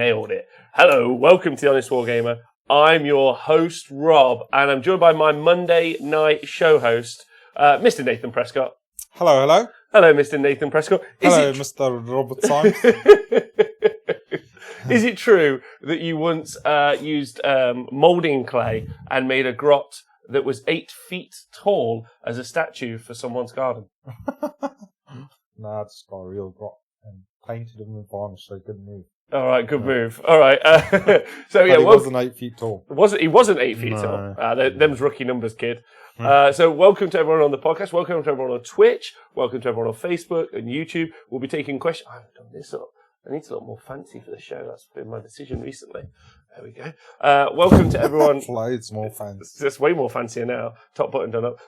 Nailed it. Hello, welcome to The Honest Wargamer. I'm your host, Rob, and I'm joined by my Monday night show host, Mr. Nathan Prescott. Hello, hello. Hello, Mr. Nathan Prescott. Hello, Mr. Robert Symes. Is it true that you once used moulding clay and made a grot that was 8 feet tall as a statue for someone's garden? Nah, it's got a real grot and painted him with varnish so he couldn't move. All right, good move. All right. So yeah, he wasn't 8 feet tall. He wasn't 8 feet tall. Them's rookie numbers, kid. So welcome to everyone on the podcast. Welcome to everyone on Twitch. Welcome to everyone on Facebook and YouTube. We'll be taking questions. I haven't done this up. I need to look more fancy for the show. That's been my decision recently. There we go. Welcome to everyone. Loads more fancy. It's way more fancier now. Top button done up.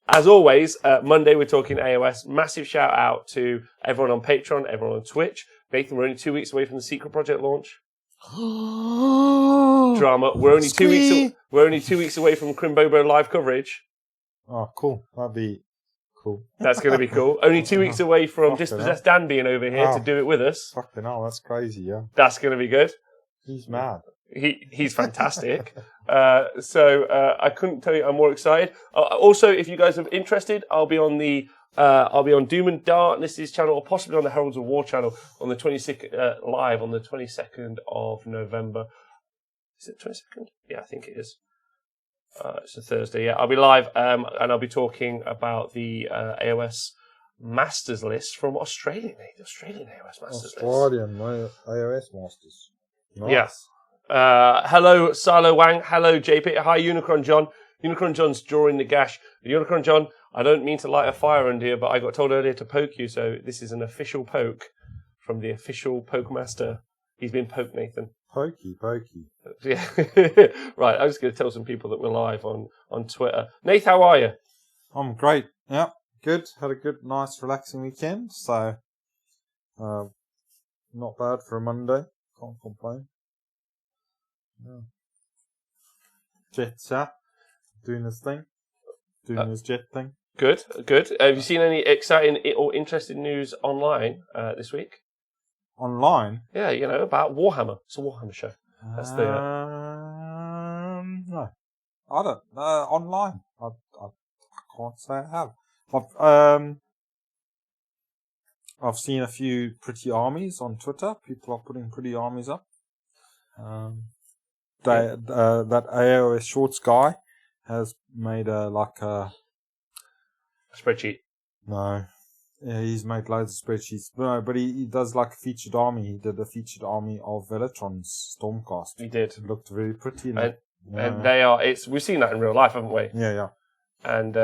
As always, Monday we're talking AOS. Massive shout out to everyone on Patreon, everyone on Twitch. Nathan, we're only 2 weeks away from the Secret Project launch. Drama. We're only 2 weeks. We're only 2 weeks away from Crimbobo live coverage. Oh, cool. That'd be cool. That's going to be cool. Only 2 weeks away from Dispossessed Dan being over here to do it with us. Fucking hell, that's crazy, yeah. That's going to be good. He's mad. He's fantastic. So I couldn't tell you I'm more excited. Also, if you guys are interested, I'll be on Doom and Darkness's channel, or possibly on the Heralds of War channel on the 22nd live on the 22nd of November. Is it 22nd? Yeah, I think it is. It's a Thursday. Yeah, I'll be live, and I'll be talking about the AOS Masters list from Australia. The Australian AOS Masters list. Australian AOS Masters. Nice. Yeah. Hello, Silo Wang. Hello, JP. Hi, Unicron John. Unicron John's drawing the gash. Unicron John, I don't mean to light a fire under here, but I got told earlier to poke you, so this is an official poke from the official Poke Master. He's been poked, Nathan. Pokey. Yeah. Right, I'm just going to tell some people that we're live on Twitter. Nath, how are you? I'm great. Yeah, good. Had a good, nice, relaxing weekend, so not bad for a Monday. Can't complain. Yeah. Jet's out, doing his thing, doing his jet thing. Good. Have you seen any exciting or interesting news online this week? Online? Yeah, about Warhammer. It's a Warhammer show. That's the. No, I don't. Online, I can't say I have. I've seen a few pretty armies on Twitter. People are putting pretty armies up. That AOS Shorts guy has made a spreadsheet. No. Yeah, he's made loads of spreadsheets. No, but he does like a featured army. He did a featured army of Velatron's Stormcast. He did. It looked very pretty. And they are, we've seen that in real life, haven't we? Yeah. And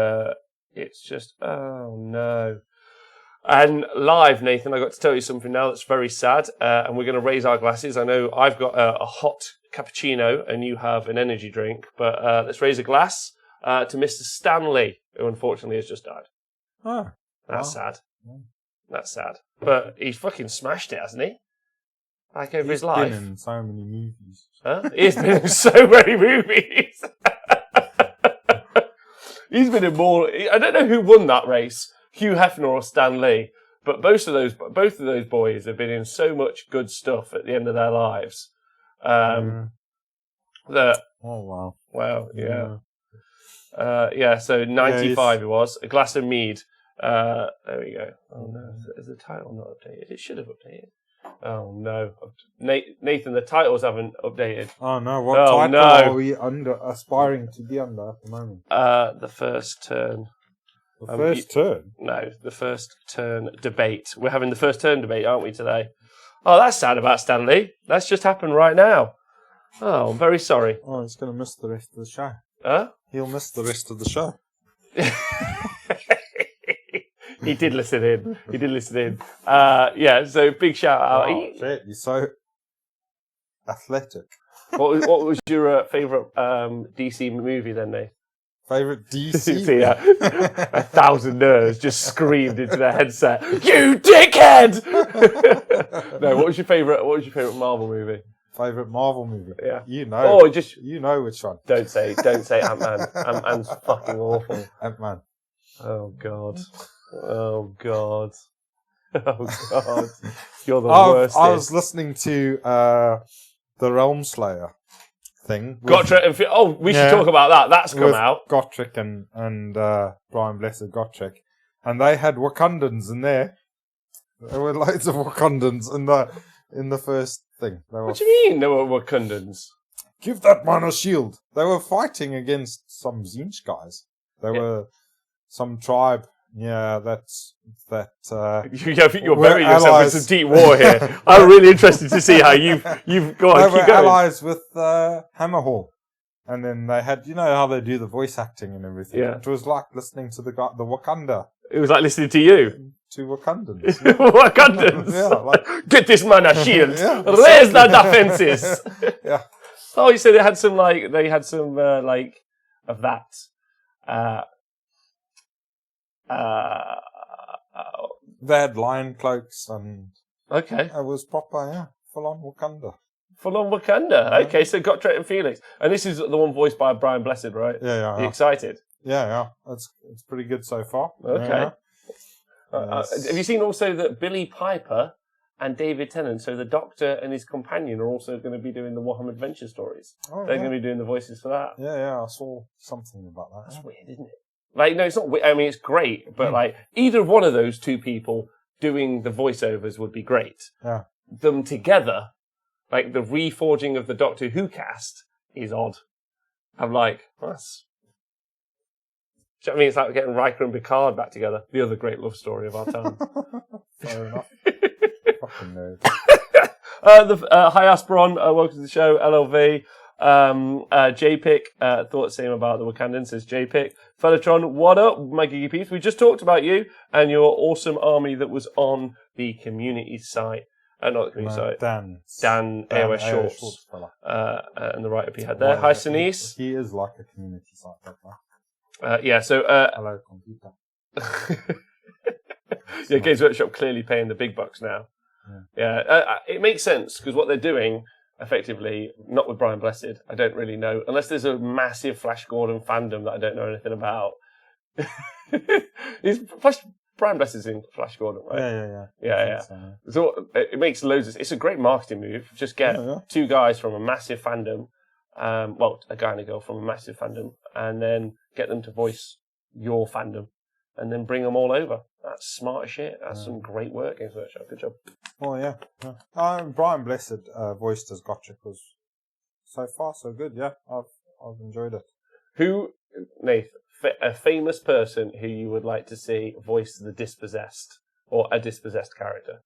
it's just, oh no. And live, Nathan, I got to tell you something now that's very sad, and we're going to raise our glasses. I know I've got a hot cappuccino and you have an energy drink, but let's raise a glass to Mr. Stanley, who unfortunately has just died. Oh. That's sad. Yeah. That's sad. But he's fucking smashed it, hasn't he? Like over his life. He's been in so many movies. Huh? He's been in so many movies. He's been in more. I don't know who won that race, Hugh Hefner or Stan Lee, but both of those boys have been in so much good stuff at the end of their lives. That. Oh wow. Wow. Yeah. So 95 it was. A glass of mead. There we go. Oh no, is the title not updated? It should have updated. Oh no, Nathan, the titles haven't updated. Oh no, what title are we aspiring to be under at the moment? The first turn. The first turn? No, the first turn debate. We're having the first turn debate, aren't we, today? Oh, that's sad about Stanley. That's just happened right now. Oh, I'm very sorry. Oh, he's going to miss the rest of the show. Huh? He'll miss the rest of the show. He did listen in. Yeah, so big shout out. Wow, shit, you're so athletic. What was your favourite DC movie then, Nate? Favourite DC? See, 1,000 nerds just screamed into their headset, "You dickhead!" No, what was your favourite Marvel movie? Favourite Marvel movie? Yeah. You know. Oh, you know which one. Don't say Ant-Man. Ant-Man's fucking awful. Ant-Man. Oh God. Oh God, you're the I worst. was listening to the Realm Slayer thing. Gotrek and we should talk about that. That's come with out. Gotrek and Brian Blessed Gotrek, and they had Wakandans in there. There were loads of Wakandans in the first thing. What do you mean there were Wakandans? Give that man a shield. They were fighting against some Zinch guys. They were some tribe. Yeah, I think you're burying yourself in allies. some deep war here. I'm really interested to see how you've got. They Keep were going. allies with Hammerhall, and then they had how they do the voice acting and everything. Yeah. It was like listening to the Wakanda. It was like listening to you. To Wakandans. Wakandans. Yeah, Get this man a shield. Yeah, Raise the defenses. Yeah. Oh, you said they had some of that. They had lion cloaks and Okay. it was proper, full on Wakanda. Full on Wakanda. Yeah. Okay, so Gotrek and Felix. And this is the one voiced by Brian Blessed, right? Yeah. You excited? Yeah. It's pretty good so far. Okay. Yeah. Have you seen also that Billy Piper and David Tennant, so the Doctor and his companion, are also going to be doing the Warhammer Adventure stories? Oh, They're going to be doing the voices for that. Yeah, I saw something about that. That's weird, isn't it? Like, no, it's not weird. I mean, it's great, but like either one of those two people doing the voiceovers would be great. Yeah. Them together, like the reforging of the Doctor Who cast, is odd. I'm like, that's. Do you know what I mean? It's like getting Riker and Picard back together. The other great love story of our time. Fair enough. Fucking nerd. Hi Asperon, welcome to the show. LLV. JPick, thought the same about the Wakandans, says JPick. Fellatron, what up, my Giggy Peeps? We just talked about you and your awesome army that was on the community site. Not the community site. Dan AOS Shorts. And the write-up he had there. Hi, Sinise. He is like a community site. So... Hello, computer. Yeah, Games Workshop clearly paying the big bucks now. Yeah, it makes sense, because what they're doing, effectively, not with Brian Blessed, I don't really know, unless there's a massive Flash Gordon fandom that I don't know anything about. Brian Blessed's in Flash Gordon, right? Yeah. So it makes loads of... It's a great marketing move. Just get two guys from a massive fandom, a guy and a girl from a massive fandom, and then get them to voice your fandom, and then bring them all over. That's smart as shit. That's some great work, Games Workshop. Good job. Oh, yeah. Brian Blessed voiced as Gotrek was so far so good. Yeah, I've enjoyed it. Who, Nath, a famous person who you would like to see voice the dispossessed, or a dispossessed character?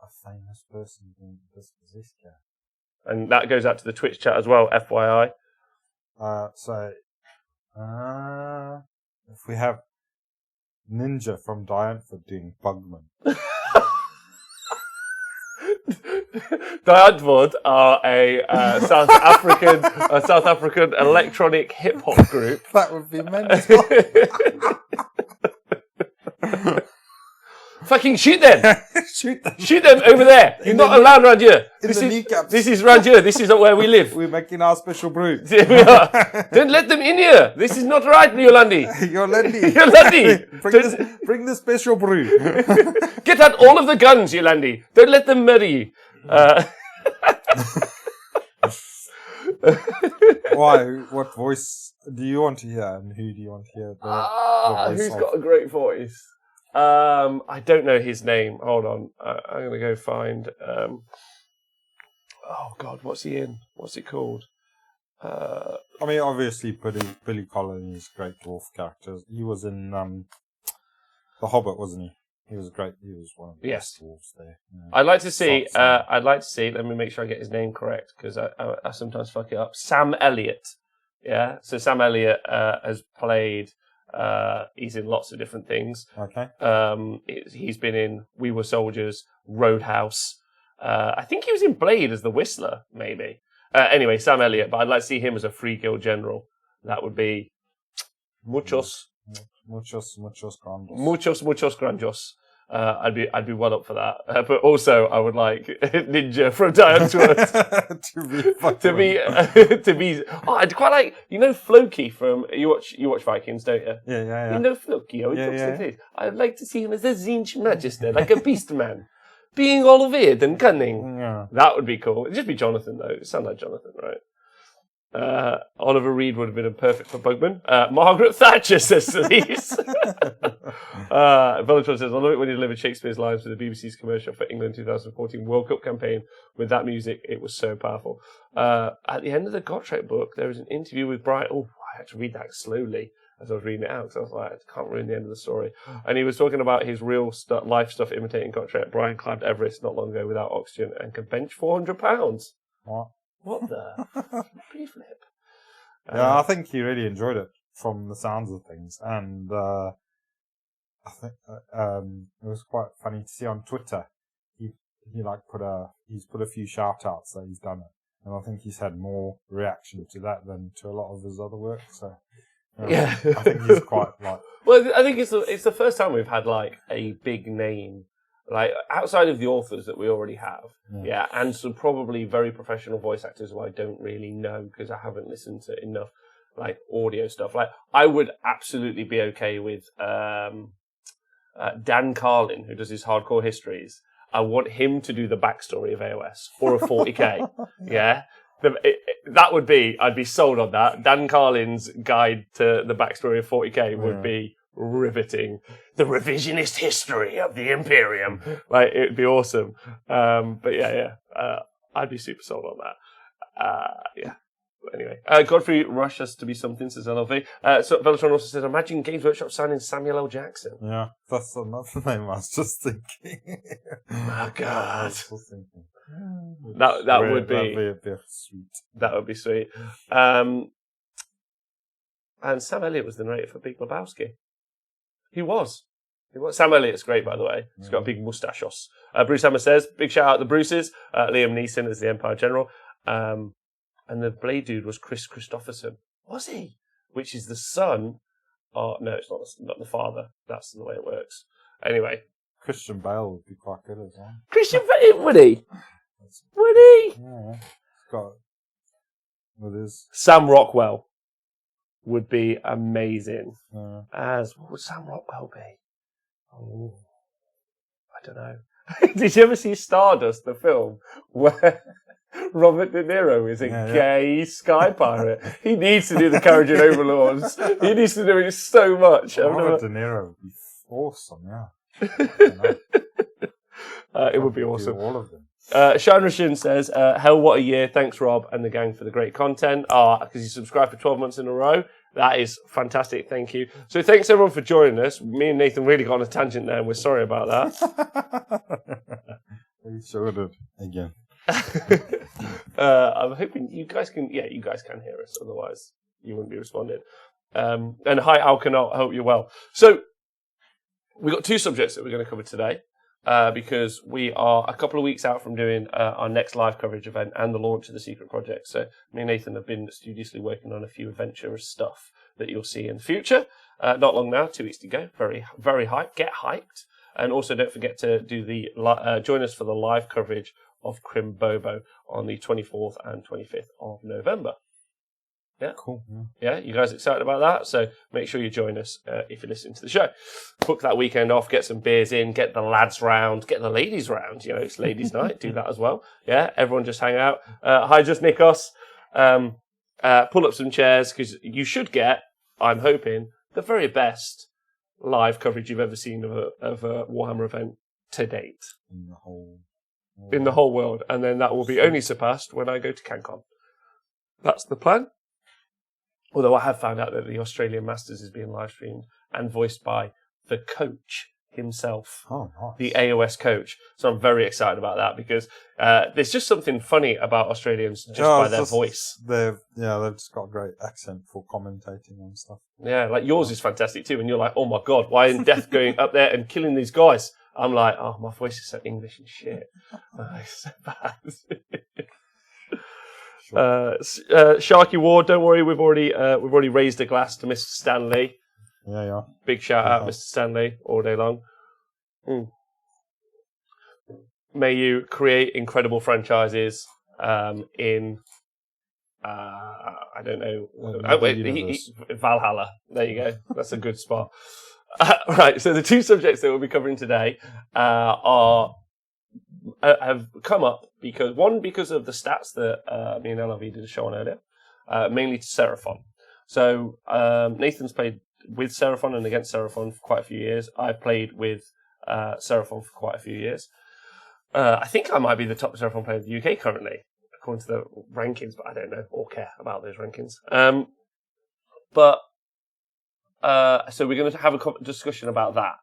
A famous person being dispossessed, yeah. And that goes out to the Twitch chat as well, FYI. If we have Ninja from Diantford doing Bugman. Diantford are a South African electronic hip hop group. That would be mental. Fucking shoot them! Shoot them. Shoot them over there! You're not allowed around here. This is around here. This is not where we live. We're making our special brew. We are. Don't let them in here. This is not right, Yolandi. Yolandi. Bring the special brew. Get out all of the guns, Yolandi. Don't let them murder you. Why? What voice do you want to hear, and who do you want to hear? The voice who's of? got a great voice? I don't know his name. Hold on. I'm going to go find... oh, God, what's he in? What's it called? I mean, obviously, Billy Collins is a great dwarf character. He was in The Hobbit, wasn't he? He was great. He was one of the best dwarves there. Yeah. I'd like to see... let me make sure I get his name correct, because I sometimes fuck it up. Sam Elliott. Yeah? So Sam Elliott has played... he's in lots of different things. Okay. He's been in We Were Soldiers, Roadhouse. I think he was in Blade as the Whistler, maybe. Anyway, Sam Elliott, but I'd like to see him as a Free Guild General. That would be muchos grandos. Muchos grandios. I'd be well up for that. But also, I would like Ninja from Diane's Woods to be. Oh, I'd quite like Floki from you watch Vikings, don't you? Yeah. You know Floki. I'd like to see him as a Zinch Magister, like a beast man, being all weird and cunning. Yeah. That would be cool. It'd just be Jonathan though. It sounds like Jonathan, right? Oliver Reed would have been perfect for Bugman. Margaret Thatcher says to these. Bellatrix says, I love it when he delivered Shakespeare's lines for the BBC's commercial for England 2014 World Cup campaign with that music. It was so powerful. At the end of the Gottschalk book, there was an interview with Brian. Oh, I had to read that slowly as I was reading it out because I was like, I can't ruin the end of the story. And he was talking about his real life stuff imitating Gottschalk. Brian climbed Everest not long ago without oxygen and can bench 400 pounds. What the flip? Yeah, I think he really enjoyed it from the sounds of things, and I think it was quite funny to see on Twitter. He he's put a few shout outs that he's done it, and I think he's had more reaction to that than to a lot of his other work. So yeah, I think he's quite like. Well, I think it's the first time we've had like a big name. Like, outside of the authors that we already have, and some probably very professional voice actors who I don't really know because I haven't listened to enough, like, audio stuff. Like, I would absolutely be okay with Dan Carlin, who does his hardcore histories. I want him to do the backstory of AOS for a 40k. Yeah? That would be, I'd be sold on that. Dan Carlin's guide to the backstory of 40k would be riveting. The revisionist history of the Imperium. Like, it'd be awesome. But I'd be super sold on that. Anyway, Godfrey Rush has to be something, says LLV. So Veltron also says, imagine Games Workshop signing Samuel L. Jackson. Yeah, that's another name I was just thinking. Oh, God. I was just thinking. That would be... That'd be a bit sweet. That would be sweet. And Sam Elliott was the narrator for Big Lebowski. He was. Sam Elliott's great, by the way. He's got a big mustachos. Bruce Hammer says, big shout out to the Bruces. Liam Neeson as the Empire General. And the Blade dude was Chris Christopherson. Was he? Which is the son. Oh, no, it's not the father. That's the way it works. Anyway. Christian Bale would be quite good as well. Christian Bale, would he? Would he? Yeah. He's got... With his... Sam Rockwell would be amazing. Yeah. What would Sam Rockwell be? Oh, I don't know. Did you ever see Stardust, the film, where Robert De Niro is a gay sky pirate? He needs to do the Carriage and Overlords. He needs to do it so much. Robert De Niro would be awesome, yeah. It would be awesome. All of them. Sean Rashin says, hell, what a year. Thanks, Rob and the gang, for the great content. Because you subscribed for 12 months in a row. That is fantastic. Thank you. So thanks, everyone, for joining us. Me and Nathan really got on a tangent there, and we're sorry about that. We sure did. Again. I'm hoping you guys can hear us. Otherwise, you wouldn't be responding. And hi, Alcanaut. I hope you're well. So we've got two subjects that we're going to cover today. Because we are a couple of weeks out from doing our next live coverage event and the launch of the Secret Project. So me and Nathan have been studiously working on a few adventurous stuff that you'll see in the future. Not long now, 2 weeks to go. Very, very hyped. Get hyped. And also don't forget to do join us for the live coverage of Crim Bobo on the 24th and 25th of November. Yeah, cool. Yeah, you guys excited about that? So make sure you join us if you're listening to the show. Book that weekend off, get some beers in, get the lads round, get the ladies round. You know, it's ladies' night. Do that as well. Yeah, everyone just hang out. Hi, just Nikos. Pull up some chairs because you should get, I'm hoping, the very best live coverage you've ever seen of a Warhammer event to date in the whole world. And then that will be only surpassed when I go to CanCon. That's the plan. Although I have found out that the Australian Masters is being live streamed and voiced by the coach himself. Oh, nice. The AOS coach. So I'm very excited about that because there's just something funny about Australians just by their voice. They've just got a great accent for commentating and stuff. Yeah, like yours is fantastic too. And you're like, oh my God, why isn't Death going up there and killing these guys? I'm like, oh, my voice is so English and shit. It's so bad. Sure. Sharky Ward, don't worry, we've already raised a glass to Mr. Stanley. Yeah. Big shout out, Mr. Stanley, all day long. may you create incredible franchises in. I don't know. Valhalla. There you go. That's a good spot. Right. So the two subjects that we'll be covering today have come up because of the stats that me and LRV did a show on earlier, mainly to Seraphon. So Nathan's played with Seraphon and against Seraphon for quite a few years. I've played with Seraphon for quite a few years. I think I might be the top Seraphon player in the UK currently, according to the rankings, but I don't know or care about those rankings. So we're going to have a discussion about that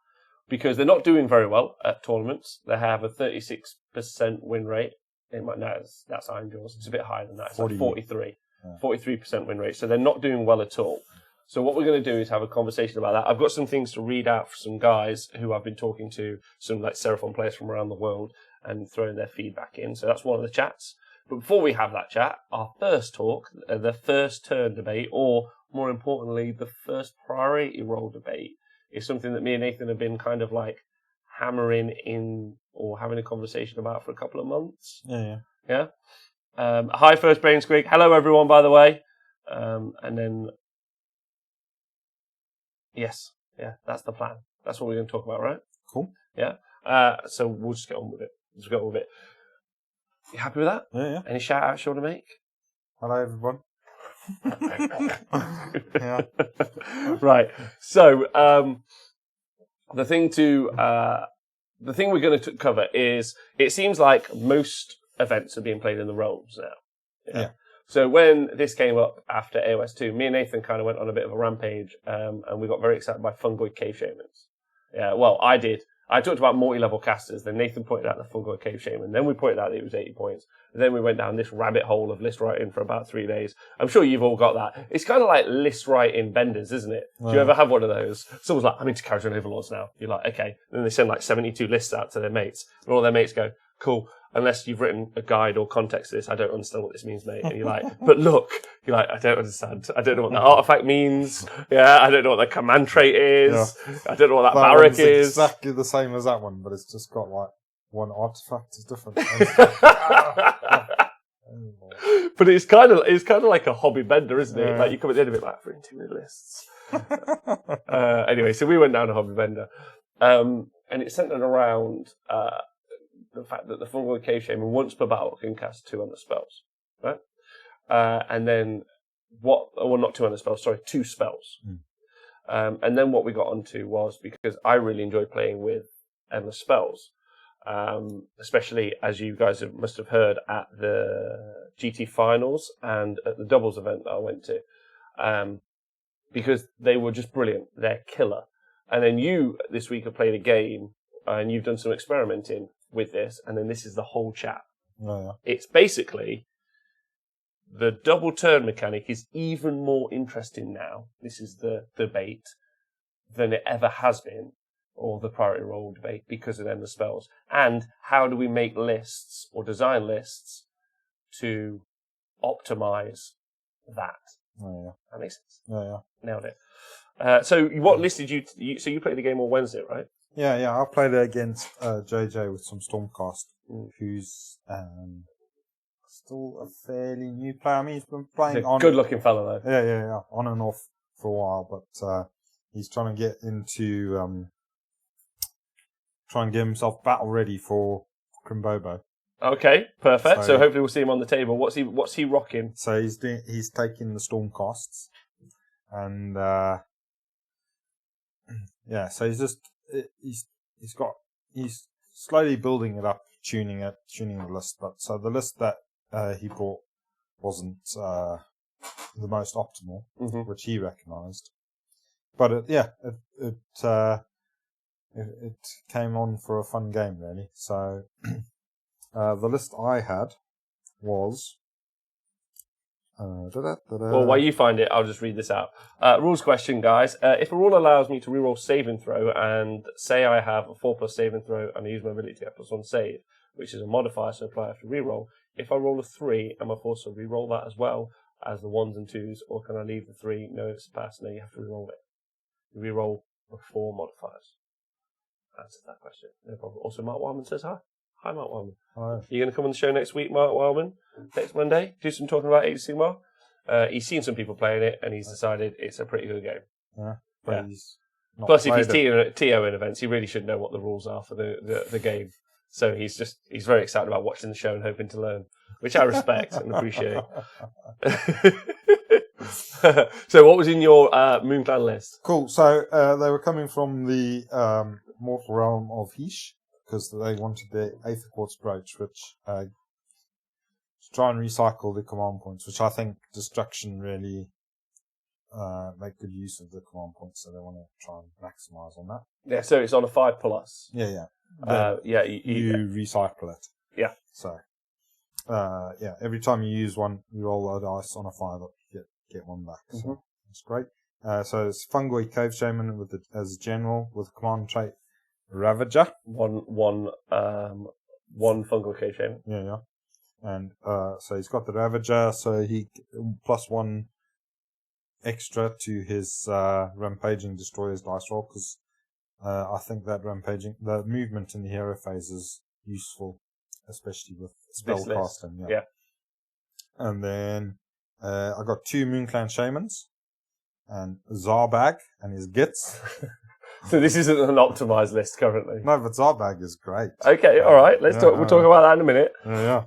because they're not doing very well at tournaments. They have a 36% win rate. That's Iron Jaws. It's a bit higher than that. It's like 43. Yeah. 43% win rate. So they're not doing well at all. So what we're going to do is have a conversation about that. I've got some things to read out for some guys who I've been talking to, some like Seraphon players from around the world, and throwing their feedback in. So that's one of the chats. But before we have that chat, our first talk, the first turn debate, or more importantly, the first priority role debate, is something that me and Nathan have been kind of like hammering in or having a conversation about for a couple of months. Yeah. Hi, First Brain Squig. Hello, everyone, by the way. And then, yes, yeah, that's the plan. That's what we're going to talk about, right? Cool. Yeah. So we'll just get on with it. You happy with that? Yeah. Any shout outs you want to make? Hello, everyone. Yeah. Right. So the thing we're going to cover is it seems like most events are being played in the realms now. Yeah. So when this came up after AOS 2, me and Nathan kind of went on a bit of a rampage, and we got very excited by Fungoid Cave Shamans. Yeah. Well, I did. I talked about multi-level casters, then Nathan pointed out the Fungoid Cave Shaman, then we pointed out that it was 80 points, and then we went down this rabbit hole of list writing for about 3 days. I'm sure you've all got that. It's kind of like list writing benders, isn't it? Do you ever have one of those? Someone's like, I'm into character and overlords now. You're like, okay. And then they send like 72 lists out to their mates, and all their mates go, cool. Unless you've written a guide or context to this, I don't understand what this means, mate. And you're like, but look, you're like, I don't understand. I don't know what that artifact means. Yeah, I don't know what the command trait is. Yeah. I don't know what that barrack is. Exactly the same as that one, but it's just got like one artifact is different. But it's kind of like a hobby bender, isn't it? Yeah. Like you come at the end of it like, I've written too many lists. Anyway, so we went down a hobby bender, and it's centered around the fact that the Fungoid Cave Shaman once per battle can cast 200 spells, right? And then not 200 spells, sorry, 2 spells. And then what we got onto was, because I really enjoy playing with endless spells, especially as you guys must have heard at the GT finals and at the doubles event that I went to, because they were just brilliant. They're killer. And then you this week have played a game and you've done some experimenting with this, and then this is the whole chat. Yeah. It's basically the double turn mechanic is even more interesting now. This is the debate than it ever has been, or the priority role debate, because of endless spells. And how do we make lists or design lists to optimize that? Yeah. That makes sense. Yeah. Nailed it. So what list did you? So you played the game on Wednesday, right? Yeah. I played it against JJ with some Stormcast, who's still a fairly new player. I mean, he's been playing he's a good-looking fellow, though. Yeah, on and off for a while, but he's trying to get into try and get himself battle ready for Crimbobo. Okay, perfect. So hopefully we'll see him on the table. What's he rocking? So he's taking the Stormcasts, and so he's slowly building it up, tuning the list. But so the list that he brought wasn't the most optimal, which he recognised. But it came on for a fun game, really. So the list I had was. Well, while you find it, I'll just read this out. Rules question, guys. If a rule allows me to reroll save and throw, and say I have a 4+ save and throw, and I use my ability to get +1 save, which is a modifier, so apply after reroll. If I roll a 3, am I forced to reroll that as well as the 1s and 2s, or can I leave the 3? No, it's a pass. No, you have to reroll it. You reroll before modifiers. Answer that question. No problem. Also, Mark Wyman says hi. Hi, Mark Wildman. Hi. You going to come on the show next week, Mark Wildman? Next Monday? Do some talking about Age of Sigmar? He's seen some people playing it, and he's decided it's a pretty good game. Yeah. But he's not Plus, if he's played TO in events, he really should know what the rules are for the game. So he's very excited about watching the show and hoping to learn, which I respect and appreciate. So what was in your Moon Clan list? Cool. So they were coming from the mortal realm of Heesh, because they wanted the Aether Quartz Brooch, which to try and recycle the command points, which I think Destruction really make good use of the command points, so they want to try and maximise on that. Yeah, so it's on a 5+. Yeah. You recycle it. Yeah. So, every time you use one, you roll a dice on a 5 up, you get one back. So that's great. So it's Fungoid Cave Shaman as a general with command trait Ravager. One fungal cave shaman. Yeah. And so he's got the Ravager, so he +1 extra to his Rampaging Destroyer's dice roll, because I think that the movement in the hero phase is useful, especially with spell casting. Yeah. And then I got 2 Moonclan Shamans and Zarbag and his Gits. So this isn't an optimized list currently. No, but Zarbag is great. Okay, all right. Let's talk. We'll talk about that in a minute. Yeah.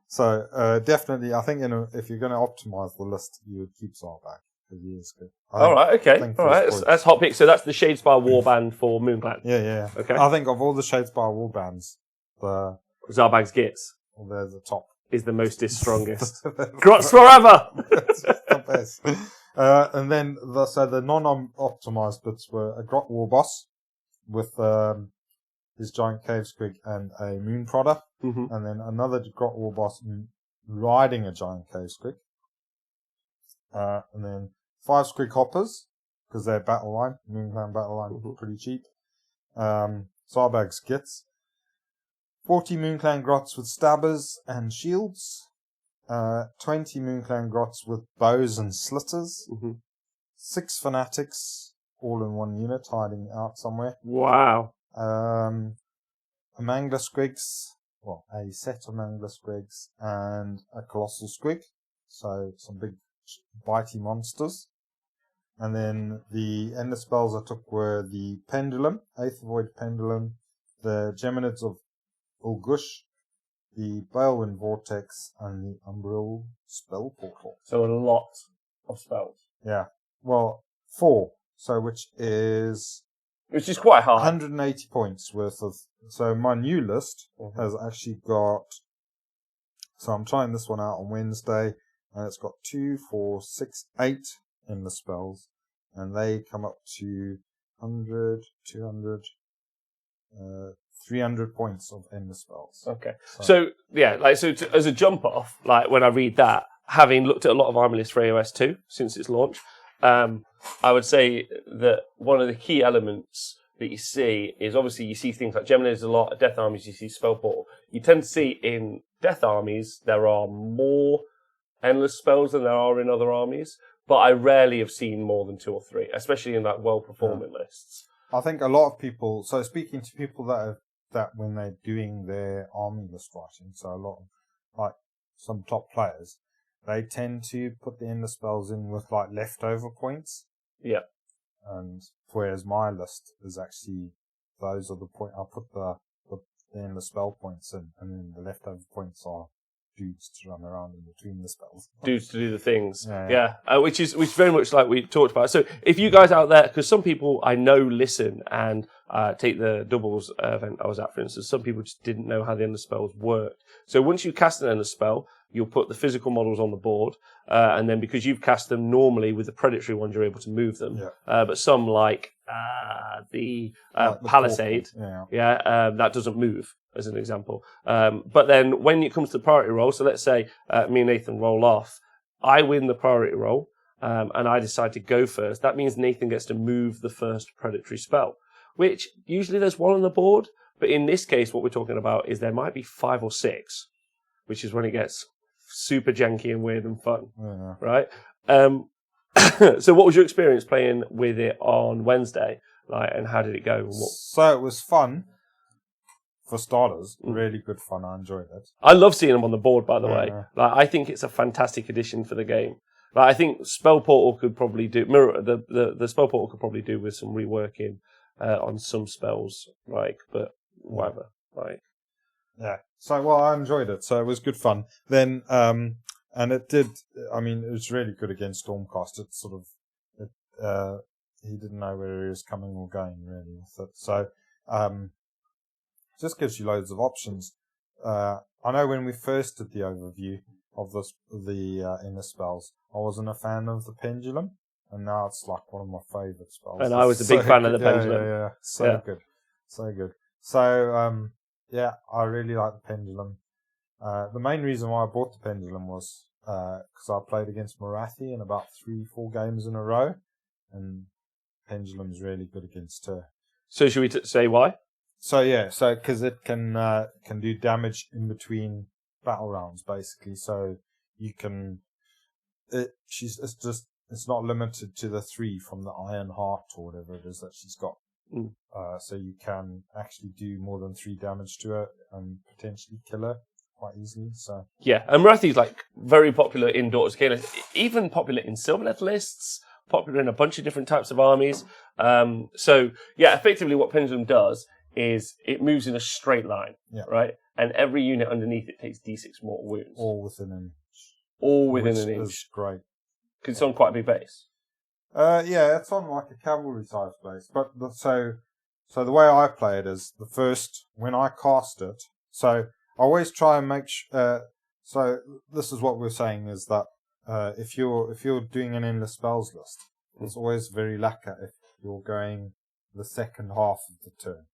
So definitely, I think if you're going to optimize the list, you would keep Zarbag. He is good. All right, okay. All right, that's hot pick. So that's the Shadespire Warband for Moonclan. Yeah. Okay. I think of all the Shadespire Warbands, the Zarbag's Gits they're the top. Is the mostest, strongest. Grots forever! That's the best. And then the non-optimized bits were a Grot War Boss with his Giant Cave Squig and a Moon Prodder. Mm-hmm. And then another Grot War Boss riding a Giant Cave Squig. And then 5 Squig Hoppers, because they're battle line, Moonclan battle line, pretty cheap. Zarbag's Gits. 40 Moonclan Grots with stabbers and shields. 20 Moonclan Grots with bows and slitters. 6 Fanatics, all in one unit, hiding out somewhere. Wow. A Mangler Squigs, a set of Mangler Squigs, and a Colossal Squig. So some big bitey monsters. And then the Ender spells I took were the Pendulum, Aether Void Pendulum, the Geminids of Ulgush, the Balewind Vortex, and the Umbral Spell Portal. So a lot of spells. Yeah. Well, 4. So which is quite hard. 180 points worth of. So my new list has actually got. So I'm trying this one out on Wednesday, and it's got 2, 4, 6, 8 in the spells, and they come up to 100, 200, 300 points of ender spells. Okay. So as a jump off, like when I read that, having looked at a lot of army lists for AOS 2 since its launch, I would say that one of the key elements that you see is obviously you see things like Geminids a lot, at Death Armies you see Spell Portal. You tend to see in Death Armies there are more endless spells than there are in other armies, but I rarely have seen more than 2 or 3, especially in like well-performing lists. I think a lot of people, so speaking to people that when they're doing their army list writing, so a lot of, like, some top players, they tend to put the ender spells in with, like, leftover points. Yeah. And whereas my list is actually, those are the point, I put the ender spell points in, and then the leftover points are dudes to run around in between the spells. Dudes to do the things. Yeah. Which is very much like we talked about. So if you guys out there, because some people I know listen and take the doubles event I was at, for instance, some people just didn't know how the ender spells worked. So once you cast an ender spell, you'll put the physical models on the board, and then because you've cast them normally with the predatory ones, you're able to move them. Yeah. But some like the Palisade, that doesn't move, as an example. But then when it comes to the priority roll, so let's say me and Nathan roll off, I win the priority roll, and I decide to go first. That means Nathan gets to move the first predatory spell, which usually there's 1 on the board, but in this case what we're talking about is there might be 5 or 6, which is when it gets super janky and weird and fun, right? So what was your experience playing with it on Wednesday, and how did it go? So it was fun. for starters, really good fun. I enjoyed it. I love seeing them on the board, by the way. Like, I think it's a fantastic addition for the game. Like, I think Spell Portal could probably do the Spell Portal could probably do with some reworking on some spells, like, but whatever, like. Yeah. So, well, I enjoyed it. So it was good fun. Then, and it did. I mean, it was really good against Stormcast. It sort of, he didn't know where he was coming or going really with it. So, just gives you loads of options. I know when we first did the overview of the inner spells, I wasn't a fan of the pendulum, and now it's like one of my favourite spells. And I was a big fan of the pendulum. Yeah. So good. So, yeah, I really like the pendulum. The main reason why I bought the pendulum was because I played against Morathi in about 3-4 games in a row, and pendulum's really good against her. So should we say why? So because it can do damage in between battle rounds, basically. So you can, it's not limited to the 3 from the Iron Heart or whatever it is that she's got. So you can actually do more than 3 damage to her and potentially kill her quite easily. So yeah, and Morathi's like very popular in Daughters of Cain, even popular in Sylvaneth lists, popular in a bunch of different types of armies. So yeah, effectively what Pendulum does is it moves in a straight line, right? And every unit underneath it takes D6 mortal wounds. All within an inch. All within an inch. Is great. Because it's on quite a big base. Yeah, it's on like a cavalry size base. But so the way I play it is when I cast it. So I always try and make so this is what we're saying is that if you're doing an endless spells list, it's always very lacquer if you're going the second half of the turn,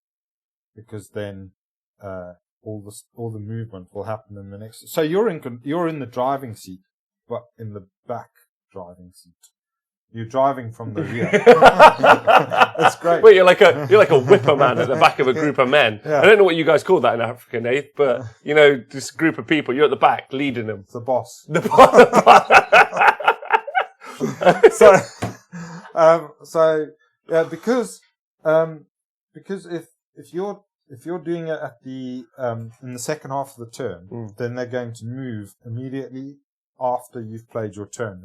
because then all the movement will happen in the next. So you're in the driving seat, but in the back driving seat. You're driving from the rear. That's great. Wait, you're like a whipper man at the back of a group of men. Yeah. I don't know what you guys call that in Africa, Nate, but this group of people, you're at the back leading them. The boss. The boss. So yeah, because if you're doing it at the in the second half of the turn, then they're going to move immediately after you've played your turn,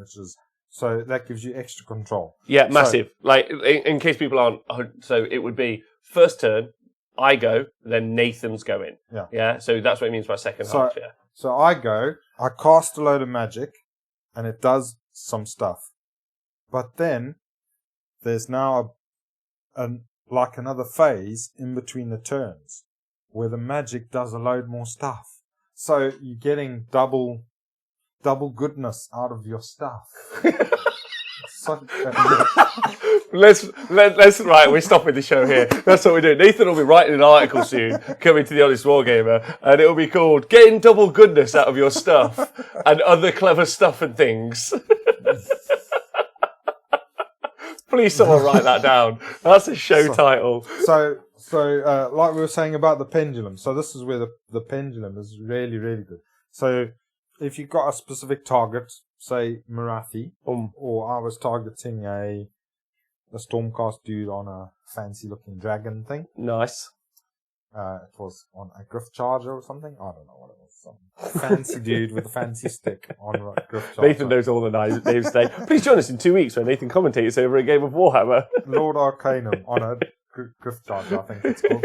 so that gives you extra control. Yeah, massive. Like, in case people aren't, so it would be first turn, I go, then Nathan's going. Yeah. Yeah. So that's what it means by second half. Yeah. So I go, I cast a load of magic, and it does some stuff. But then there's now another phase in between the turns where the magic does a load more stuff. So you're getting double goodness out of your stuff. Let's right. We're stopping the show here. That's what we're doing. Nathan will be writing an article soon, coming to the Honest Wargamer, and it will be called "Getting Double Goodness Out of Your Stuff and Other Clever Stuff and Things." Please, someone write that down. That's a show title. So, like we were saying about the pendulum. So this is where the pendulum is really, really good. So if you've got a specific target, say Morathi, or I was targeting a Stormcast dude on a fancy-looking dragon thing. Nice. It was on a Griff Charger or something. I don't know what it was. Some fancy dude with a fancy stick on a Griff Charger. Nathan knows all the names today. Please join us in 2 weeks when Nathan commentates over a game of Warhammer. Lord Arcanum on a Griff Charger, I think it's called.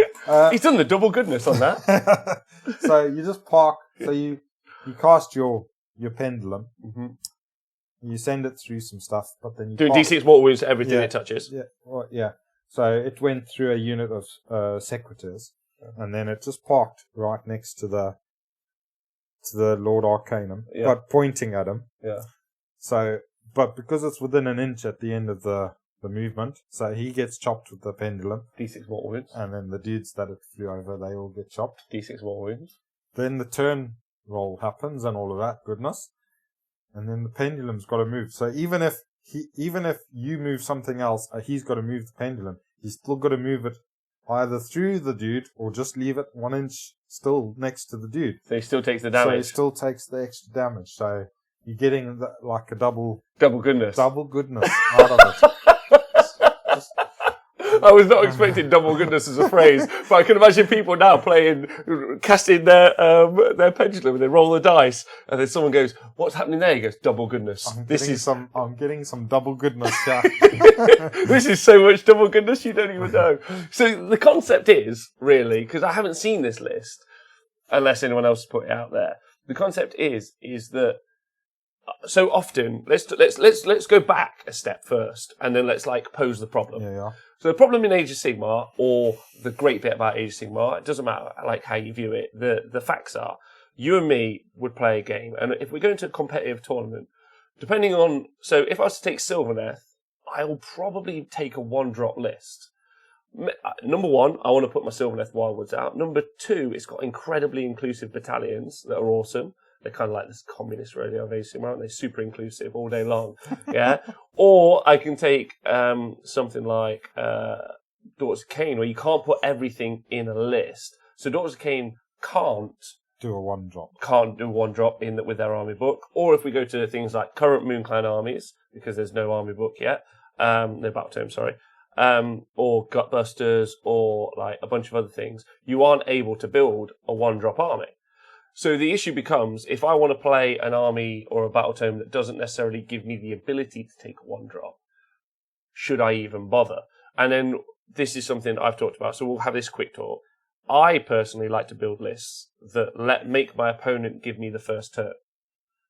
He's done the double goodness on that. So you just park. So you cast your pendulum. Mm-hmm. You send it through some stuff, but then you do D6 mortal wounds to everything it touches. Yeah, well, yeah. So it went through a unit of secretors, and then it just parked right next to the Lord Arcanum, but pointing at him. Yeah. So, but because it's within an inch at the end of the movement, so he gets chopped with the pendulum. D6 mortal wounds. And then the dudes that it flew over, they all get chopped. D6 mortal wounds. Then the turn roll happens and all of that goodness. And then the pendulum's got to move. So even if you move something else, he's got to move the pendulum. He's still got to move it either through the dude or just leave it 1 inch still next to the dude. So he still takes the damage. So he still takes the extra damage. So you're getting like a double goodness out of it. I was not expecting double goodness as a phrase, but I can imagine people now casting their pendulum and they roll the dice, and then someone goes, "What's happening there?" He goes, "Double goodness." I'm getting some double goodness here. This is so much double goodness you don't even know. So the concept is really, because I haven't seen this list, unless anyone else has put it out there. The concept is that so often let's go back a step first, and then let's pose the problem. Yeah. So the problem in Age of Sigmar, or the great bit about Age of Sigmar, it doesn't matter how you view it. The facts are, you and me would play a game, and if we go into a competitive tournament, depending on, so if I was to take Sylvaneth, I will probably take a 1-drop list. Number one, I want to put my Sylvaneth Wildwoods out. Number two, it's got incredibly inclusive battalions that are awesome. They're kind of like this communist rodeo of Age of Sigmar, aren't they? Super inclusive all day long. Yeah. Or I can take something like Daughters of Cain, where you can't put everything in a list. So Daughters of Cain can't do a 1-drop. Can't do 1-drop with their army book. Or if we go to things like current Moonclan armies, because there's no army book yet, no battle tome, sorry, or Gutbusters, or a bunch of other things, you aren't able to build a 1-drop army. So the issue becomes, if I want to play an army or a battle tome that doesn't necessarily give me the ability to take a 1-drop, should I even bother? And then this is something I've talked about, so we'll have this quick talk. I personally like to build lists that make my opponent give me the first turn.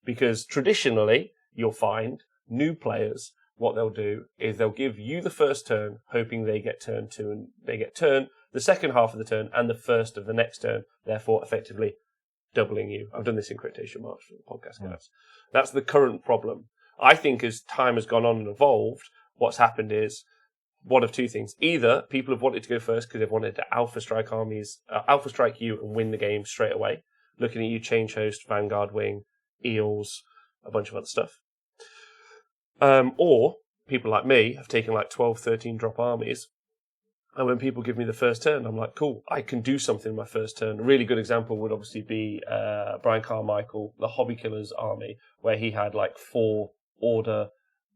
Because traditionally, you'll find new players, what they'll do is they'll give you the first turn, hoping they get turn 2, and they get turn the second half of the turn and the first of the next turn, therefore effectively doubling you. I've done this in quotation marks for the podcast, guys. That's the current problem. I think as time has gone on and evolved, what's happened is one of two things. Either people have wanted to go first because they've wanted to alpha strike you and win the game straight away. Looking at you, Change Host, Vanguard Wing, Eels, a bunch of other stuff. Or people like me have taken 12, 13 drop armies. And when people give me the first turn, I'm like, cool, I can do something in my first turn. A really good example would obviously be Brian Carmichael, the Hobby Killers army, where he had 4 order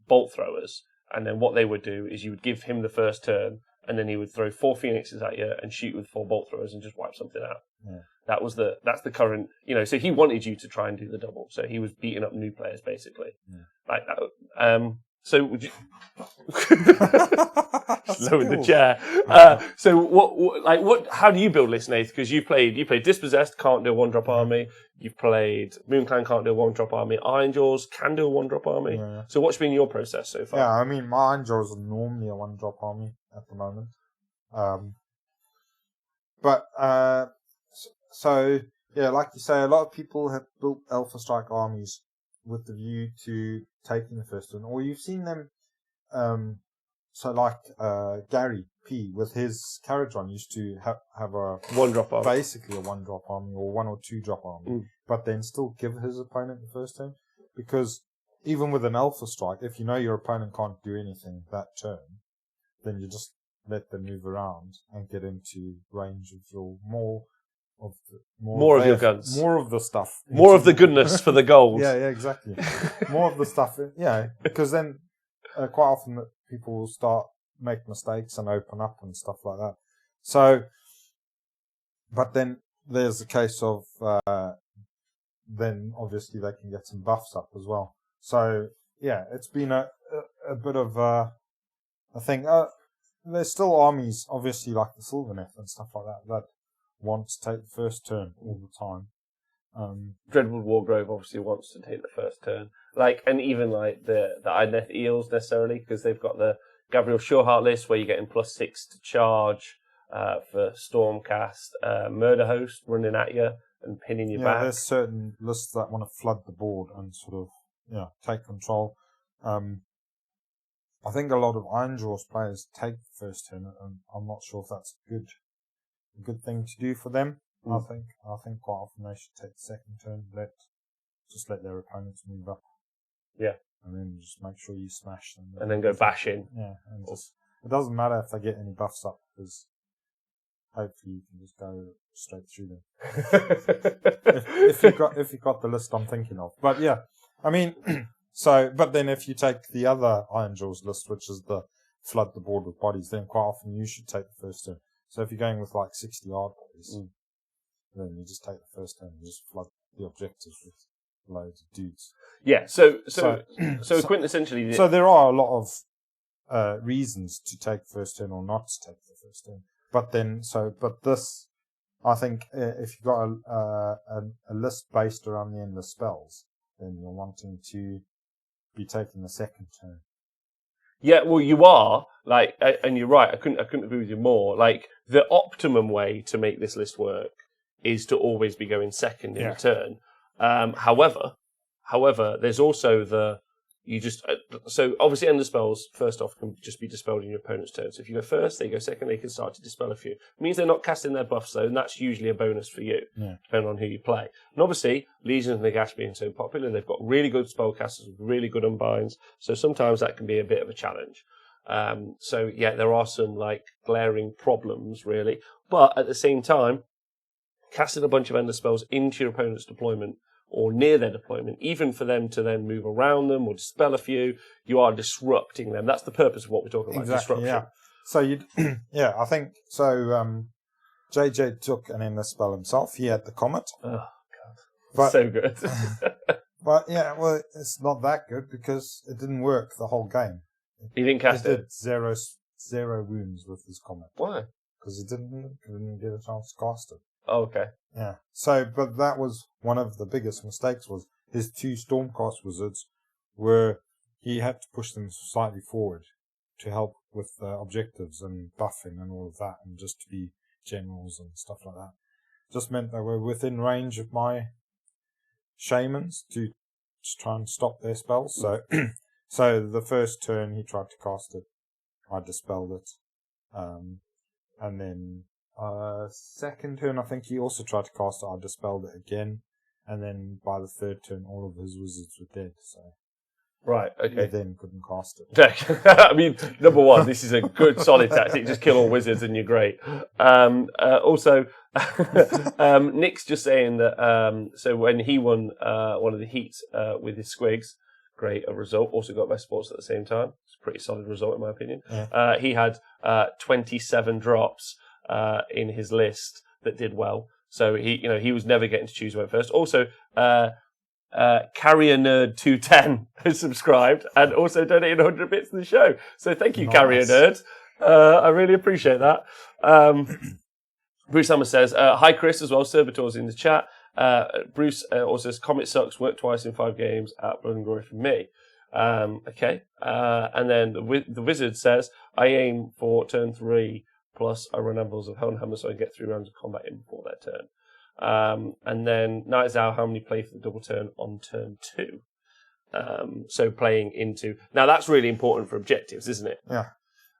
bolt throwers. And then what they would do is you would give him the first turn, and then he would throw 4 Phoenixes at you and shoot with 4 bolt throwers and just wipe something out. Yeah. That's the current, so he wanted you to try and do the double. So he was beating up new players basically. Yeah. Like that. So would you lowered the chair? So what? How do you build lists, Nath? Because you played Dispossessed, can't do a 1-drop army. You've played Moonclan, can't do a 1-drop army. Ironjaws can do a 1-drop army. Yeah. So what's been your process so far? Yeah, I mean, my Ironjaws are normally a 1-drop army at the moment. So yeah, like you say, a lot of people have built Alpha Strike armies with the view to taking the first one, or you've seen them. Gary P with his Carriage Run used to have a 1-drop army, basically a 1-drop army or 1 or 2-drop army, but then still give his opponent the first turn, because even with an Alpha Strike, if you know your opponent can't do anything that turn, then you just let them move around and get into range of your more of your guns, more of the stuff, more of the goodness for the gold. Yeah, exactly. More of the stuff, because then quite often people will start make mistakes and open up and stuff like that. So, but then there's the case of then obviously they can get some buffs up as well. So yeah, it's been a bit of a thing. There's still armies, obviously, like the Sylvaneth and stuff like that want to take the first turn all the time. Dreadwood Wargrove obviously wants to take the first turn, and even the Idneth Eels necessarily, because they've got the Gabriel Shoreheart list where you're getting +6 to charge for Stormcast, Murder Host running at you and pinning you back. Yeah, there's certain lists that want to flood the board and sort of take control. I think a lot of Ironjaws players take the first turn, and I'm not sure if that's a good thing to do for them. I think quite often they should take the second turn, let their opponents move up. Yeah. And then just make sure you smash them. And then go bash in. Yeah. And it doesn't matter if they get any buffs up, because hopefully you can just go straight through them. if you got the list I'm thinking of. But yeah, I mean, but then if you take the other Ironjaws list, which is the flood the board with bodies, then quite often you should take the first turn. So if you're going with like 60 yard boys, then you just take the first turn and just flood the objectives with loads of dudes. Yeah. So quintessentially, so there are a lot of reasons to take the first turn or not to take the first turn. But this, I think, if you've got a list based around the endless spells, then you're wanting to be taking the second turn. Yeah, well, you are like, and you're right. I couldn't agree with you more. Like, the optimum way to make this list work is to always be going second in a turn. However, there's also so obviously endless spells first off can just be dispelled in your opponent's turn. So if you go first, they go second, they can start to dispel a few. It means they're not casting their buffs though, and that's usually a bonus for you, depending on who you play. And obviously, Legions and Nagash being so popular, they've got really good spellcasters with really good unbinds. So sometimes that can be a bit of a challenge. So yeah, there are some like glaring problems really, but at the same time, casting a bunch of endless spells into your opponent's deployment or near their deployment, even for them to then move around them or dispel a few, you are disrupting them. That's the purpose of what we're talking about, disruption. Yeah. So I think so. JJ took an endless spell himself. He had the Comet. Oh God, so good. But yeah, well, it's not that good because it didn't work the whole game. He didn't cast it. Did zero wounds with his Comet. Why? Because he didn't get a chance to cast it. Oh, okay. Yeah. So, but that was one of the biggest mistakes was his 2 Stormcast wizards where he had to push them slightly forward to help with objectives and buffing and all of that and just to be generals and stuff like that. Just meant they were within range of my shamans to just try and stop their spells. So, so the first turn he tried to cast it, I dispelled it. And then second turn, I think he also tried to cast it. I dispelled it again, and then by the third turn, all of his wizards were dead. So, right, okay. He then couldn't cast it. I mean, number one, this is a good, solid tactic. Just kill all wizards, and you're great. Also, Nick's just saying that. So when he won one of the heats with his squigs, great a result. Also got best sports at the same time. It's a pretty solid result in my opinion. Yeah. He had 27 drops in his list that did well. So he was never getting to choose who went first. Also, Carrier Nerd 210 has subscribed and also donated 100 bits to the show. So thank you, nice. Carrier Nerd. I really appreciate that. Bruce Hammer says, hi Chris as well. Servitor's in the chat. Bruce also says, Comet sucks. Worked twice in 5 games at Blood and Glory for me. Okay. And then the Wizard says, I aim for turn 3. Plus, I run Anvils of Helmhammer so I can get 3 rounds of combat in before their turn. And then, Night Owl, how many play for the double turn on turn 2? So playing into... Now, that's really important for objectives, isn't it? Yeah.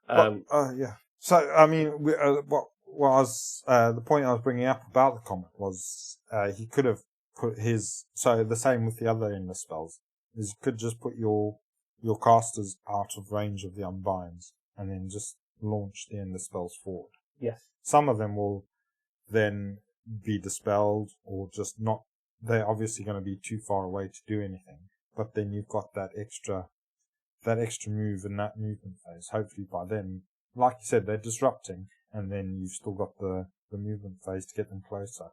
Yeah. So, I mean, what was the point I was bringing up about the Comet was he could have put his... So, the same with the other endless spells. Is you could just put your casters out of range of the Unbinds and then just launch the endless spells forward. Yes. Some of them will then be dispelled or just not. They're obviously going to be too far away to do anything. But then you've got that extra move in that movement phase. Hopefully by then, like you said, they're disrupting, and then you've still got the movement phase to get them closer.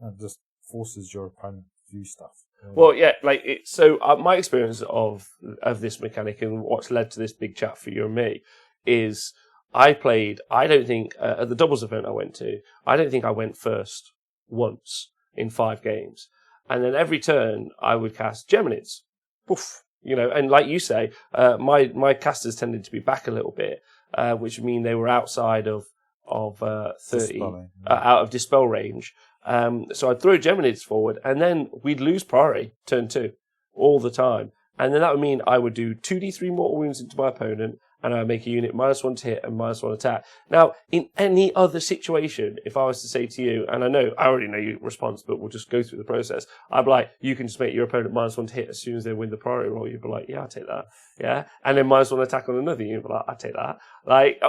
And it just forces your opponent to do stuff. Well, yeah, like so my experience of this mechanic and what's led to this big chat for you and me is I don't think, at the doubles event I went to, I don't think I went first once in 5 games. And then every turn I would cast Geminids. Poof. And like you say, my casters tended to be back a little bit, which would mean they were outside of 30, out of dispel range. So I'd throw Geminids forward, and then we'd lose priority turn 2 all the time. And then that would mean I would do 2d3 mortal wounds into my opponent, and I make a unit -1 to hit and -1 attack. Now, in any other situation, if I was to say to you, and I already know your response, but we'll just go through the process. I'd be like, you can just make your opponent -1 to hit as soon as they win the priority roll. You'd be like, yeah, I'll take that. Yeah. And then -1 attack on another, you'd be like, I'll take that. Like,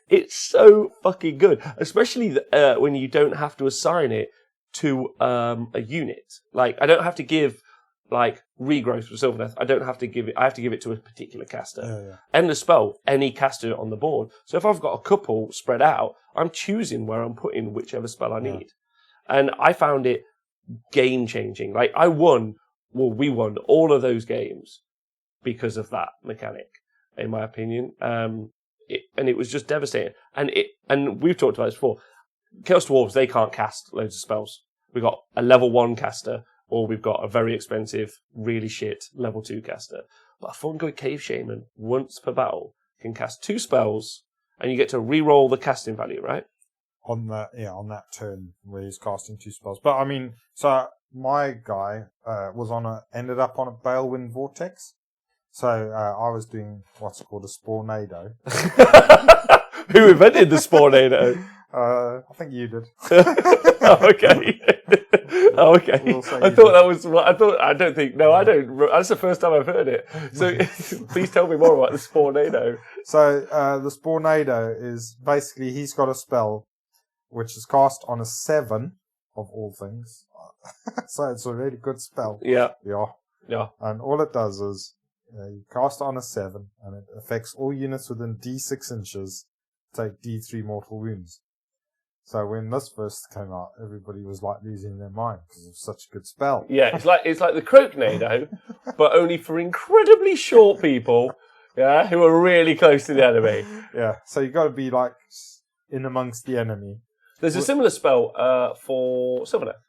it's so fucking good, especially when you don't have to assign it to a unit. Like, I don't have to give like regrowth for Sylvaneth, I don't have to give it. I have to give it to a particular caster. Yeah. Endless spell, any caster on the board. So if I've got a couple spread out, I'm choosing where I'm putting whichever spell I need. And I found it game changing. Like we won all of those games because of that mechanic, in my opinion. And it was just devastating. And we've talked about this before. Chaos Dwarves, they can't cast loads of spells. We've got a level 1 caster, or we've got a very expensive, really shit level 2 caster. But a Fungoid Cave Shaman, once per battle, can cast 2 spells, and you get to re-roll the casting value, right? On that turn where he's casting 2 spells. But I mean, so my guy ended up on a Balewind Vortex. So I was doing what's called a Spornado. Who invented the Spornado? I think you did. Oh, okay. Oh, okay. We'll say I thought that was. I don't think. No, I don't. That's the first time I've heard it. So please tell me more about the Spornado. So the Spornado is basically he's got a spell which is cast on a 7 of all things. So it's a really good spell. Yeah. Yeah. And all it does is you cast it on a 7, and it affects all units within D6 inches take D3 mortal wounds. So when this first came out, everybody was like losing their mind because it's such a good spell. Yeah, it's like the Croaknado, but only for incredibly short people, yeah, who are really close to the enemy. Yeah, so you got to be like in amongst the enemy. There's a similar spell for Sylvaneth.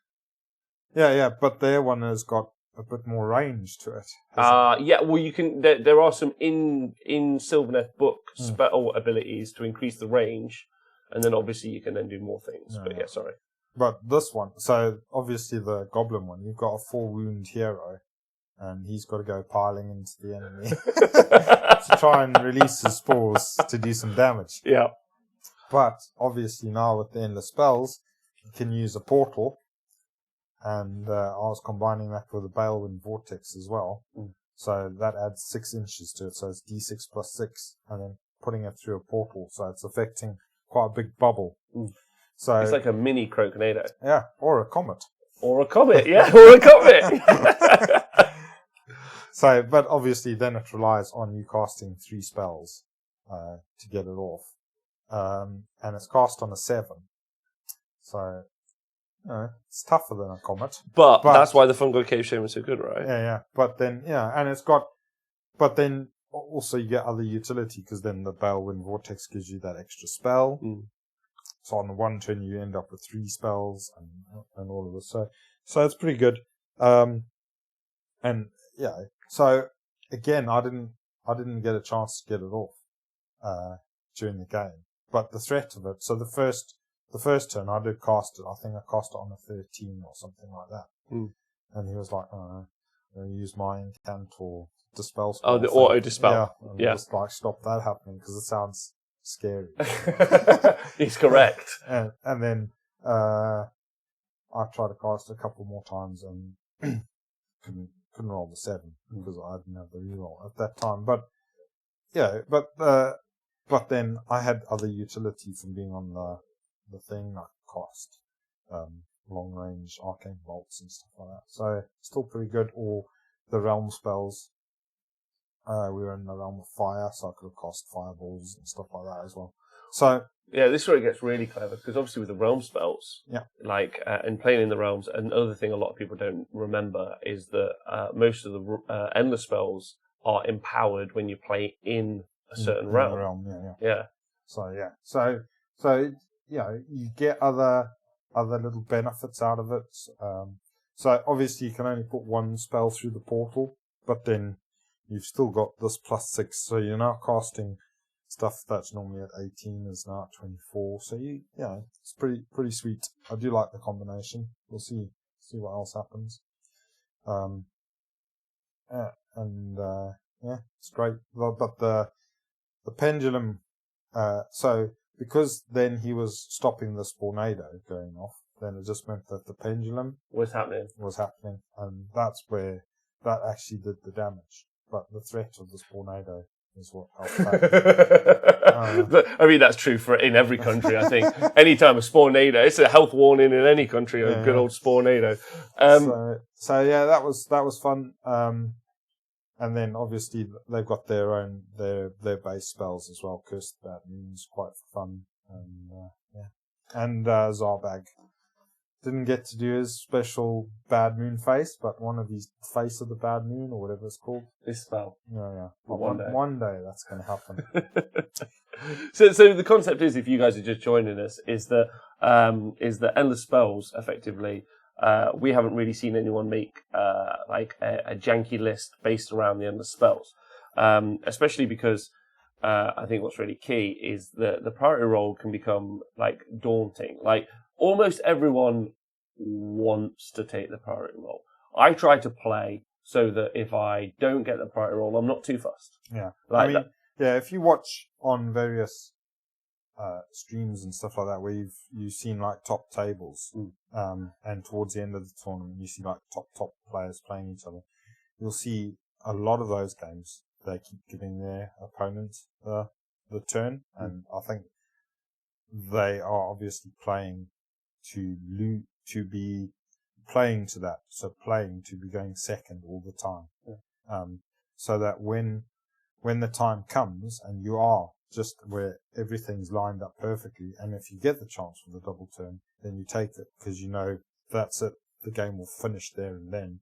Yeah, but their one has got a bit more range to it. Yeah, well, you can. There are some in Sylvaneth book spell abilities to increase the range. And then obviously you can then do more things. But yeah, sorry. But this one, so obviously the Goblin one, you've got a 4-wound hero, and he's got to go piling into the enemy to try and release his spores to do some damage. Yeah. But obviously now with the endless spells, you can use a portal, and I was combining that with a Balewind Vortex as well. So that adds 6 inches to it, so it's D6 plus 6, and then putting it through a portal, so it's affecting quite a big bubble. So it's like a mini Croaknado. Yeah, or a comet. Or a comet, yeah, or a comet. So, but obviously then it relies on you casting 3 spells to get it off. And it's cast on a 7. So, it's tougher than a comet. But that's why the Fungoid Cave Shaman is so good, right? Yeah. But then, and it's got, but then also you get other utility because then the Balewind Vortex gives you that extra spell. So on the one turn you end up with 3 spells and all of this. So it's pretty good. And yeah, so again, I didn't get a chance to get it off during the game. But the threat of it, so the first turn I did cast it. I think I cast it on a 13 or something like that. And he was like, "Oh, I'm going to use my incant or dispel spell." Oh, the auto dispel. Yeah. Just like stop that happening because it sounds scary. He's correct. And then I tried to cast it a couple more times and couldn't roll the 7 because I didn't have the reroll at that time. But yeah, but then I had other utility from being on the thing like cost, long range arcane bolts and stuff like that. So still pretty good. Or the realm spells. We were in the realm of fire, so I could have cast fireballs and stuff like that as well. So yeah, this is where it gets really clever because obviously with the realm spells, like and playing in the realms, another thing a lot of people don't remember is that most of the endless spells are empowered when you play in a certain realm. Yeah. So you get other little benefits out of it. So obviously you can only put 1 spell through the portal, but then you've still got this plus 6, so you're now casting stuff that's normally at 18 is now at 24. So it's pretty sweet. I do like the combination. We'll see what else happens. It's great. But the pendulum. So because then he was stopping the Spornado going off, then it just meant that the pendulum was happening, and that's where that actually did the damage. But the threat of the Spornado is what helped that. I mean, that's true in every country, I think. Anytime a Spornado, it's a health warning in any country, a good old Spornado. So yeah, that was fun. And then obviously they've got their base spells as well. Curse the Bad Moon's quite fun. And Zarbag didn't get to do his special Bad Moon face, but one of his face of the Bad Moon or whatever it's called. This spell. Yeah. But one day that's going to happen. So the concept is, if you guys are just joining us, is that endless spells effectively. We haven't really seen anyone make like a janky list based around the endless spells, especially because I think what's really key is the priority roll can become like daunting. Like almost everyone wants to take the priority roll. I try to play so that if I don't get the priority roll, I'm not too fussed. Yeah, like I mean, yeah. If you watch on various streams and stuff like that, where you've seen like top tables, and towards the end of the tournament, you see like top players playing each other. You'll see a lot of those games. They keep giving their opponents the turn, and I think they are obviously playing to be playing to that, so playing to be going second all the time, so that when the time comes and you are just where everything's lined up perfectly, and if you get the chance for the double turn, then you take it because you know that's it. The game will finish there and then.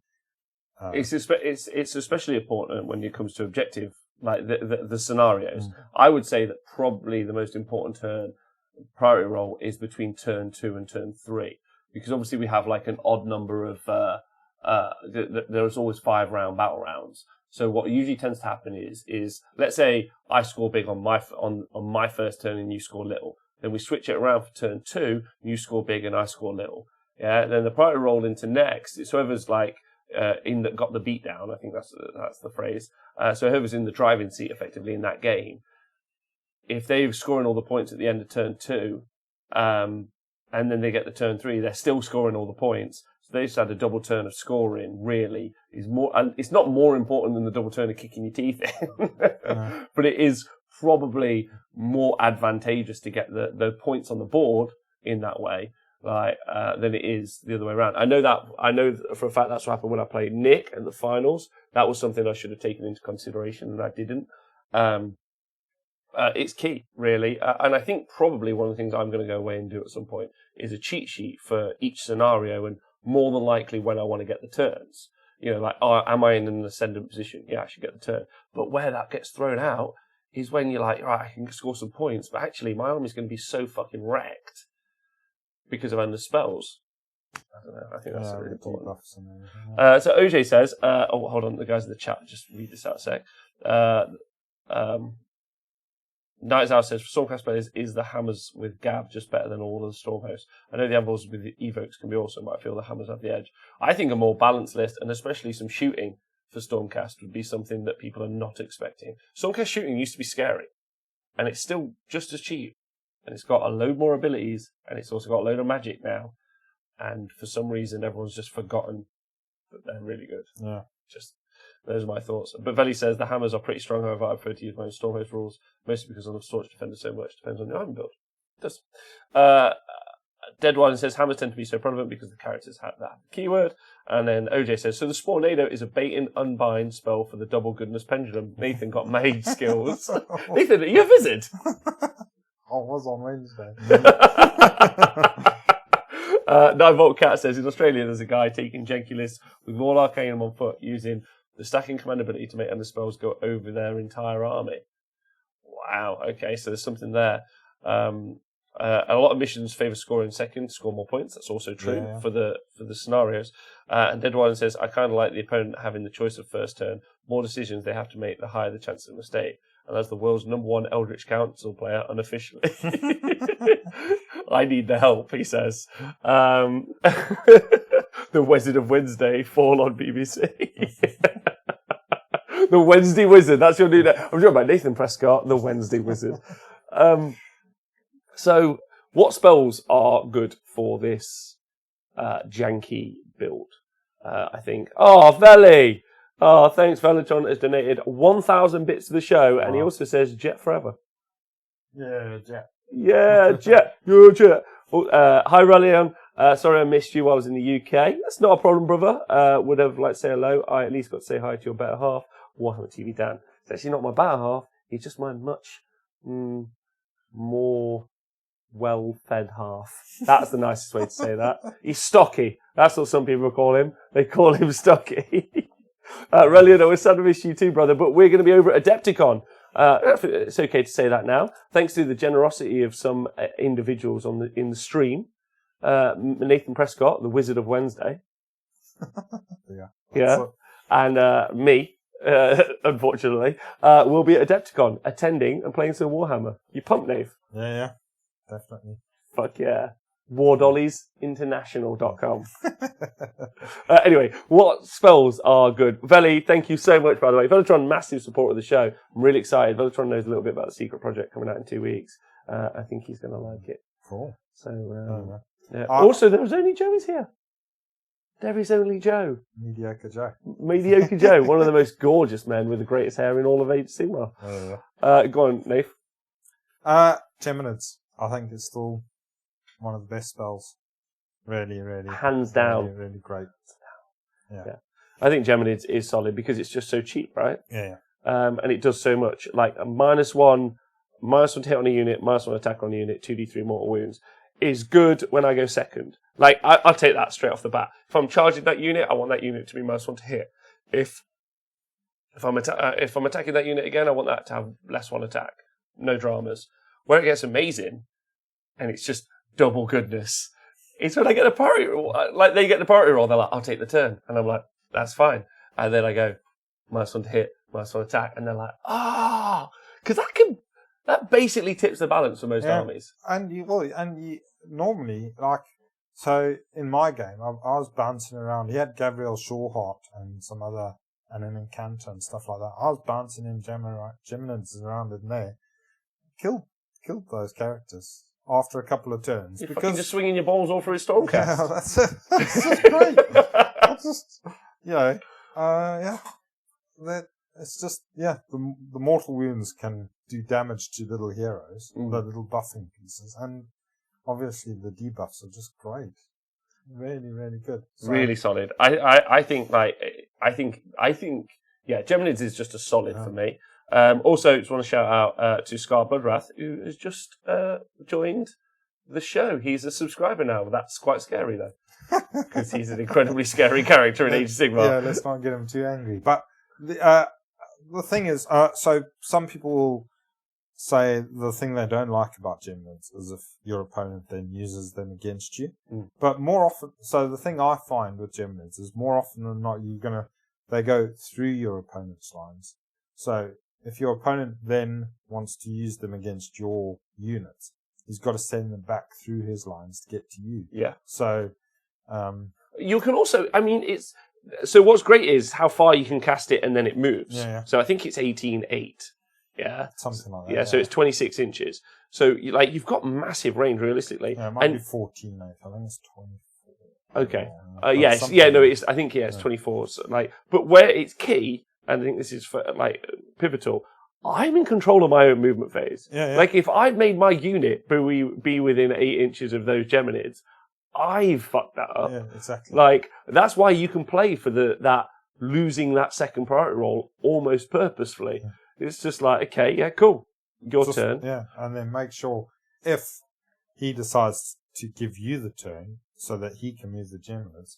It's especially important when it comes to objective, like the scenarios. I would say that probably the most important priority roll is between turn 2 and turn 3, because obviously we have like an odd number of there's always 5 round battle rounds. So what usually tends to happen is let's say I score big on my first turn and you score little. Then we switch it around for turn 2, you score big and I score little. Yeah. Then the priority roll into next. It's whoever's like got the beat down. I think that's the phrase. So whoever's in the driving seat effectively in that game, if they're scoring all the points at the end of turn 2, and then they get the turn 3, they're still scoring all the points. So they just had a double turn of scoring. Really, is more, and it's not more important than the double turn of kicking your teeth in, but it is probably more advantageous to get the points on the board in that way, like than it is the other way around. I know for a fact that's what happened when I played Nick at the finals. That was something I should have taken into consideration, and I didn't. It's key, really. And I think probably one of the things I'm going to go away and do at some point is a cheat sheet for each scenario, and more than likely when I want to get the turns. You know, like, am I in an ascendant position? Yeah, I should get the turn. But where that gets thrown out is when you're like, right, I can score some points, but actually my army's going to be so fucking wrecked because of endless spells. I don't know. I think that's really important. So OJ says, hold on, the guys in the chat, just read this out a sec. Night's Hour says, for Stormcast players, is the hammers with Gab just better than all of the Stormhosts? I know the Anvils with the Evokes can be awesome, but I feel the hammers have the edge. I think a more balanced list, and especially some shooting for Stormcast, would be something that people are not expecting. Stormcast shooting used to be scary, and it's still just as cheap, and it's got a load more abilities, and it's also got a load of magic now, and for some reason everyone's just forgotten that they're really good. Yeah. Those are my thoughts. But Veli says the hammers are pretty strong, however, I prefer to use my own Stormhost rules, mostly because I love Staunch Defender so much. Depends on your item build. It does. Deadwine says hammers tend to be so prevalent because the characters have that keyword. And then OJ says, so the Spornado is a bait and unbind spell for the double goodness pendulum. Nathan got mage skills. Nathan, are you a wizard? I was on Wednesday. 9-Volt Cat says, in Australia there's a guy taking janky lists with all Arcanum on foot using the stacking command ability to make endless spells go over their entire army. Wow, okay, so there's something there. A lot of missions favour scoring second to score more points. That's also true for the scenarios. And Deadwine says, I kind of like the opponent having the choice of first turn. More decisions they have to make, the higher the chance of mistake. And as the world's #1 Eldritch Council player, unofficially, I need the help, he says. The Wizard of Wednesday, fall on BBC. The Wednesday Wizard, that's your new name. I'm talking about Nathan Prescott, the Wednesday Wizard. So, what spells are good for this janky build? I think. Oh, Veli! Oh, thanks. Valentron has donated 1,000 bits to the show, and he Wow. also says Jet forever. Yeah, Jet. Yeah, Jet. You're Jet. Hi, Rallion. Sorry I missed you while I was in the UK. That's not a problem, brother. Would have liked to say hello. I at least got to say hi to your better half. Warhammer TV Dan. It's actually not my better half. He's just my much more well-fed half. That's the nicest way to say that. He's stocky. That's what some people call him. They call him stocky. Relian, we're sad to miss you too, brother, but we're going to be over at Adepticon. It's okay to say that now. Thanks to the generosity of some individuals in the stream. Nathan Prescott, the Wizard of Wednesday. Yeah. And me, unfortunately, will be at Adepticon, attending and playing some Warhammer. You pumped, Nave? Yeah, definitely. Fuck yeah. WarDolliesInternational.com. Anyway, what spells are good? Veli, thank you so much, by the way. Velotron, massive support of the show. I'm really excited. Velotron knows a little bit about the secret project coming out in 2 weeks. I think he's going to like it. Cool. So, yeah. Also, there was only Joe is here. There is only Joe. Mediocre Joe. Mediocre Joe, one of the most gorgeous men with the greatest hair in all of Age of Sigmar. Go on, Nath. Geminids. I think it's still one of the best spells. Really. Hands down. Really great. Yeah. I think Geminids is solid because it's just so cheap, right? Yeah. And it does so much. Like a -1 to hit on a unit, -1 attack on a unit, 2d3 mortal wounds is good when I go second. Like, I'll take that straight off the bat. If I'm charging that unit, I want that unit to be -1 to hit. If I'm attacking that unit again, I want that to have +1 attack. No dramas. Where it gets amazing, and it's just double goodness, it's when I get a party roll. Like, they get the party roll, they're like, I'll take the turn. And I'm like, that's fine. And then I go, -1 to hit, -1 attack. And they're like, because that basically tips the balance for most armies. And you normally, like, so in my game, I was bouncing around. He had Gabriel Shawheart and some other, and an Encanter and stuff like that. I was bouncing in Geminids around in there. Killed those characters after a couple of turns. You're because just swinging your balls all through his Stormcast. Yeah, that's just great. That's just, it's just, the mortal wounds can do damage to little heroes, the little buffing pieces, and obviously the debuffs are just great. Really good. So, really solid. I think Geminids is just a solid for me. Also, just want to shout out to Scar Bloodwrath, who has just joined the show. He's a subscriber now. That's quite scary, though, because he's an incredibly scary character in Age of Sigmar. Yeah, let's not get him too angry. But the thing is, so some people will say the thing they don't like about Geminids is if your opponent then uses them against you. But more often, so the thing I find with Geminids is more often than not, they go through your opponent's lines. So if your opponent then wants to use them against your units, he's got to send them back through his lines to get to you. Yeah. So you can also, so what's great is how far you can cast it and then it moves. Yeah. So I think it's 18.8. Yeah. Something like that. Yeah, so it's 26 inches. So you've got massive range realistically. Yeah, it might be 14, I think it's 24. Okay. It's I think it's 24. So, but where it's key, and I think this is for pivotal, I'm in control of my own movement phase. Yeah. Like if I've made my unit be within 8 inches of those Geminids, I've fucked that up. Yeah, exactly. Like that's why you can play for that losing that second priority roll almost purposefully. Yeah. It's just like, okay, yeah, cool. Your turn. Yeah, and then make sure if he decides to give you the turn so that he can move the Geminids,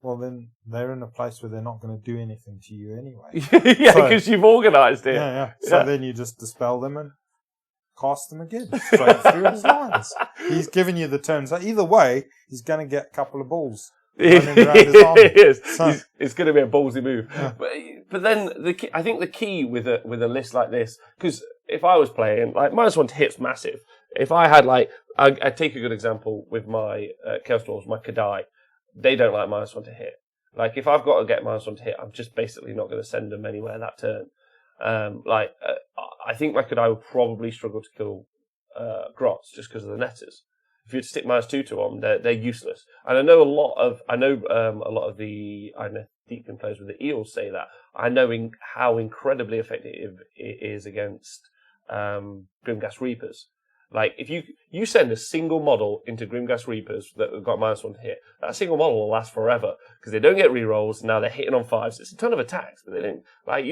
well, then they're in a place where they're not going to do anything to you anyway. Yeah, because you've organised it. Yeah. So then you just dispel them and cast them again, straight through his lines. He's giving you the turn. So either way, he's going to get a couple of balls running around his arm. It's going to be a ballsy move. Yeah. But then I think the key with a list like this, because if I was playing, like, -1 to hit's massive. If I had, I'd take a good example with my Chaos Dwarves, my Kadai. They don't like -1 to hit. Like, if I've got to get -1 to hit, I'm just basically not going to send them anywhere that turn. I think my Kadai would probably struggle to kill Grots just because of the netters. If you were to stick -2 to them, they're useless. And I know a lot of the deeply players with the Eels say that. I know how incredibly effective it is against Grimgas Reapers. Like, if you send a single model into Grimgas Reapers that have got -1 to hit, that single model will last forever because they don't get rerolls. Now they're hitting on 5s. It's a ton of attacks, but they don't. Like,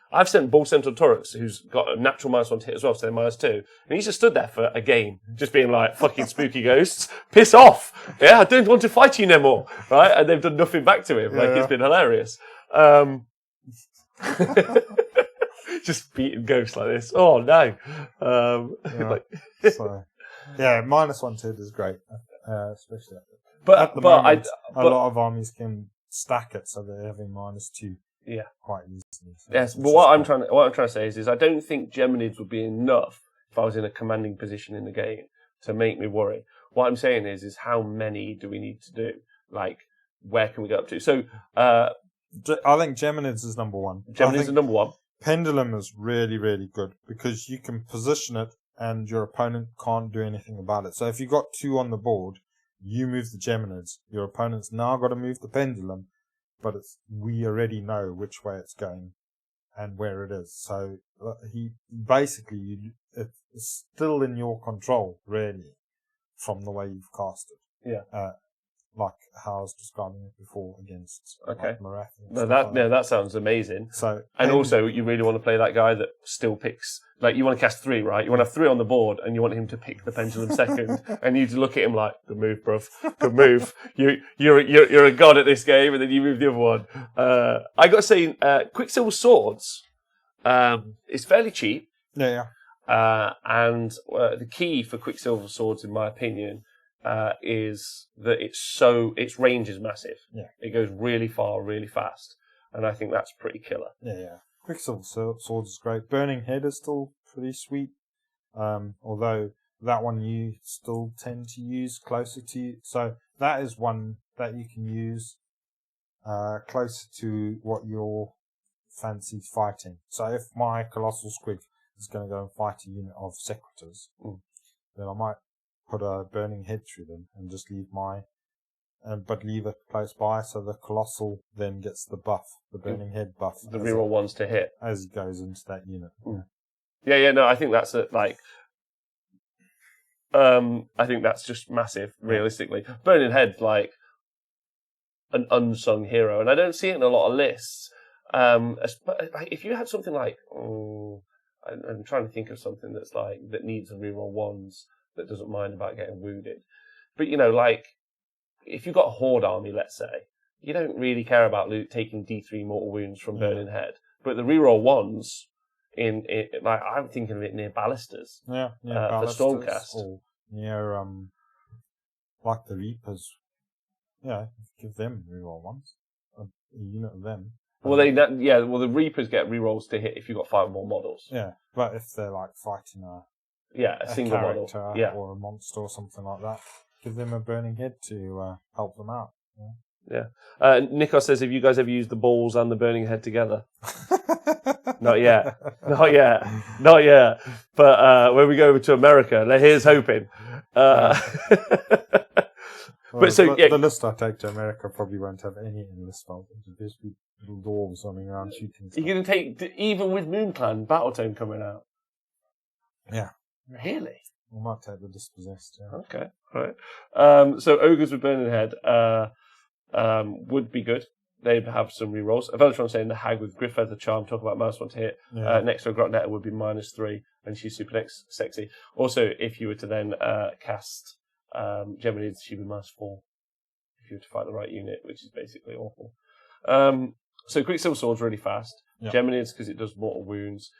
I've sent Bull Central Turrets, who's got a natural -1 to hit as well, so they're -2, and he's just stood there for a game, just being like, "Fucking spooky ghosts, piss off! Yeah, I don't want to fight you no more." Right? And they've done nothing back to him. Like, it's been hilarious. Just beating ghosts like this. Oh no! So, yeah, -1 to hit is great, especially but at the but moment. a lot of armies can stack it, so they're having -2. Yeah, quite easily. So yes, but what I'm trying to say is I don't think Geminids would be enough if I was in a commanding position in the game to make me worry. What I'm saying is how many do we need to do? Like, where can we go up to? So, I think Geminids is number one. Geminids is number one. Pendulum is really, really good because you can position it and your opponent can't do anything about it. So if you've got 2 on the board, you move the Geminids. Your opponent's now got to move the Pendulum, but we already know which way it's going and where it is. So it's still in your control, really, from the way you've cast it. Yeah. Like how I was describing it before against Marathi. That sounds amazing. So, and also, you really want to play that guy that still picks. Like, you want to cast 3, right? You want to have 3 on the board, and you want him to pick the Pendulum second, and you to look at him like, "Good move, bruv. Good move. You're a god at this game," and then you move the other one. I got to say, Quicksilver Swords is fairly cheap. Yeah. And the key for Quicksilver Swords, in my opinion, is that its range is massive. Yeah. It goes really far, really fast, and I think that's pretty killer. Yeah. Quicksilver Swords is great. Burning Head is still pretty sweet, although that one you still tend to use closer to you. So that is one that you can use closer to what your fancy's fighting. So if my Colossal Squig is going to go and fight a unit of Secretors, then I might put a Burning Head through them and just leave but leave it close by, so the Colossal then gets the buff, the Burning Head buff. The reroll ones to hit. As it goes into that unit. No, I think that's I think that's just massive, realistically. Burning Head's like an unsung hero, and I don't see it in a lot of lists. If you had something like, I'm trying to think of something that's like, that needs a reroll ones, that doesn't mind about getting wounded. But, like, if you've got a Horde army, let's say, you don't really care about taking D3 mortal wounds from Burning Head. But the reroll ones, like, I'm thinking of it near Ballistas. For Stormcast. Or near, like the Reapers. Yeah, give them reroll ones. A unit of them. Well, the Reapers get rerolls to hit if you've got 5 more models. Yeah, but if they're like fighting a single character model, or a monster or something like that, give them a Burning Head to help them out. Yeah. Nikos says, have you guys ever used the balls and the Burning Head together? Not yet. But when we go over to America, here's hoping. The list I take to America probably won't have any in the spell. It'll just be little dwarves running around shooting stuff. You're going to take, even with MoonClan Battletome coming out? Yeah. Really? We might take the Dispossessed, yeah. Okay, right. So Ogres with Burning Head would be good. They'd have some rerolls. Veltron saying the Hag with Griff Feather Charm, talk about -1 to hit. Yeah. Next to a Grotnetta would be -3, and she's super sexy. Also, if you were to then cast Geminids, she'd be -4 if you were to fight the right unit, which is basically awful. So Quicksilver Sword's really fast. Yep. Geminids because it does mortal wounds.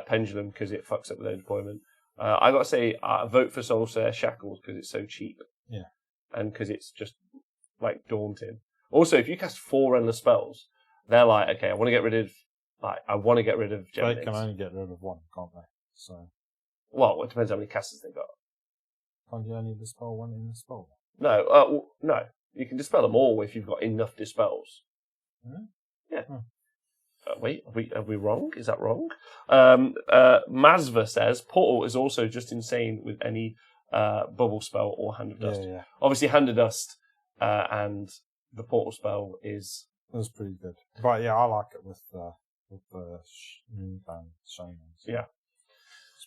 Pendulum because it fucks up with their deployment. I got to say, vote for Soulsare Shackles because it's so cheap. Yeah. And because it's just, like, daunting. Also, if you cast 4 endless spells, they're like, okay, I want to get rid of Geminids. They can only get rid of 1, can't they? So. Well, it depends how many casters they got. Can't you only dispel 1 in the spell? No, no. You can dispel them all if you've got enough dispels. Hmm? Yeah. Wait, are we wrong? Is that wrong? Mazva says, Portal is also just insane with any bubble spell or Hand of Dust. Yeah. Obviously, Hand of Dust and the Portal spell is It was pretty good. But yeah, I like it with the moon band shamans. Yeah.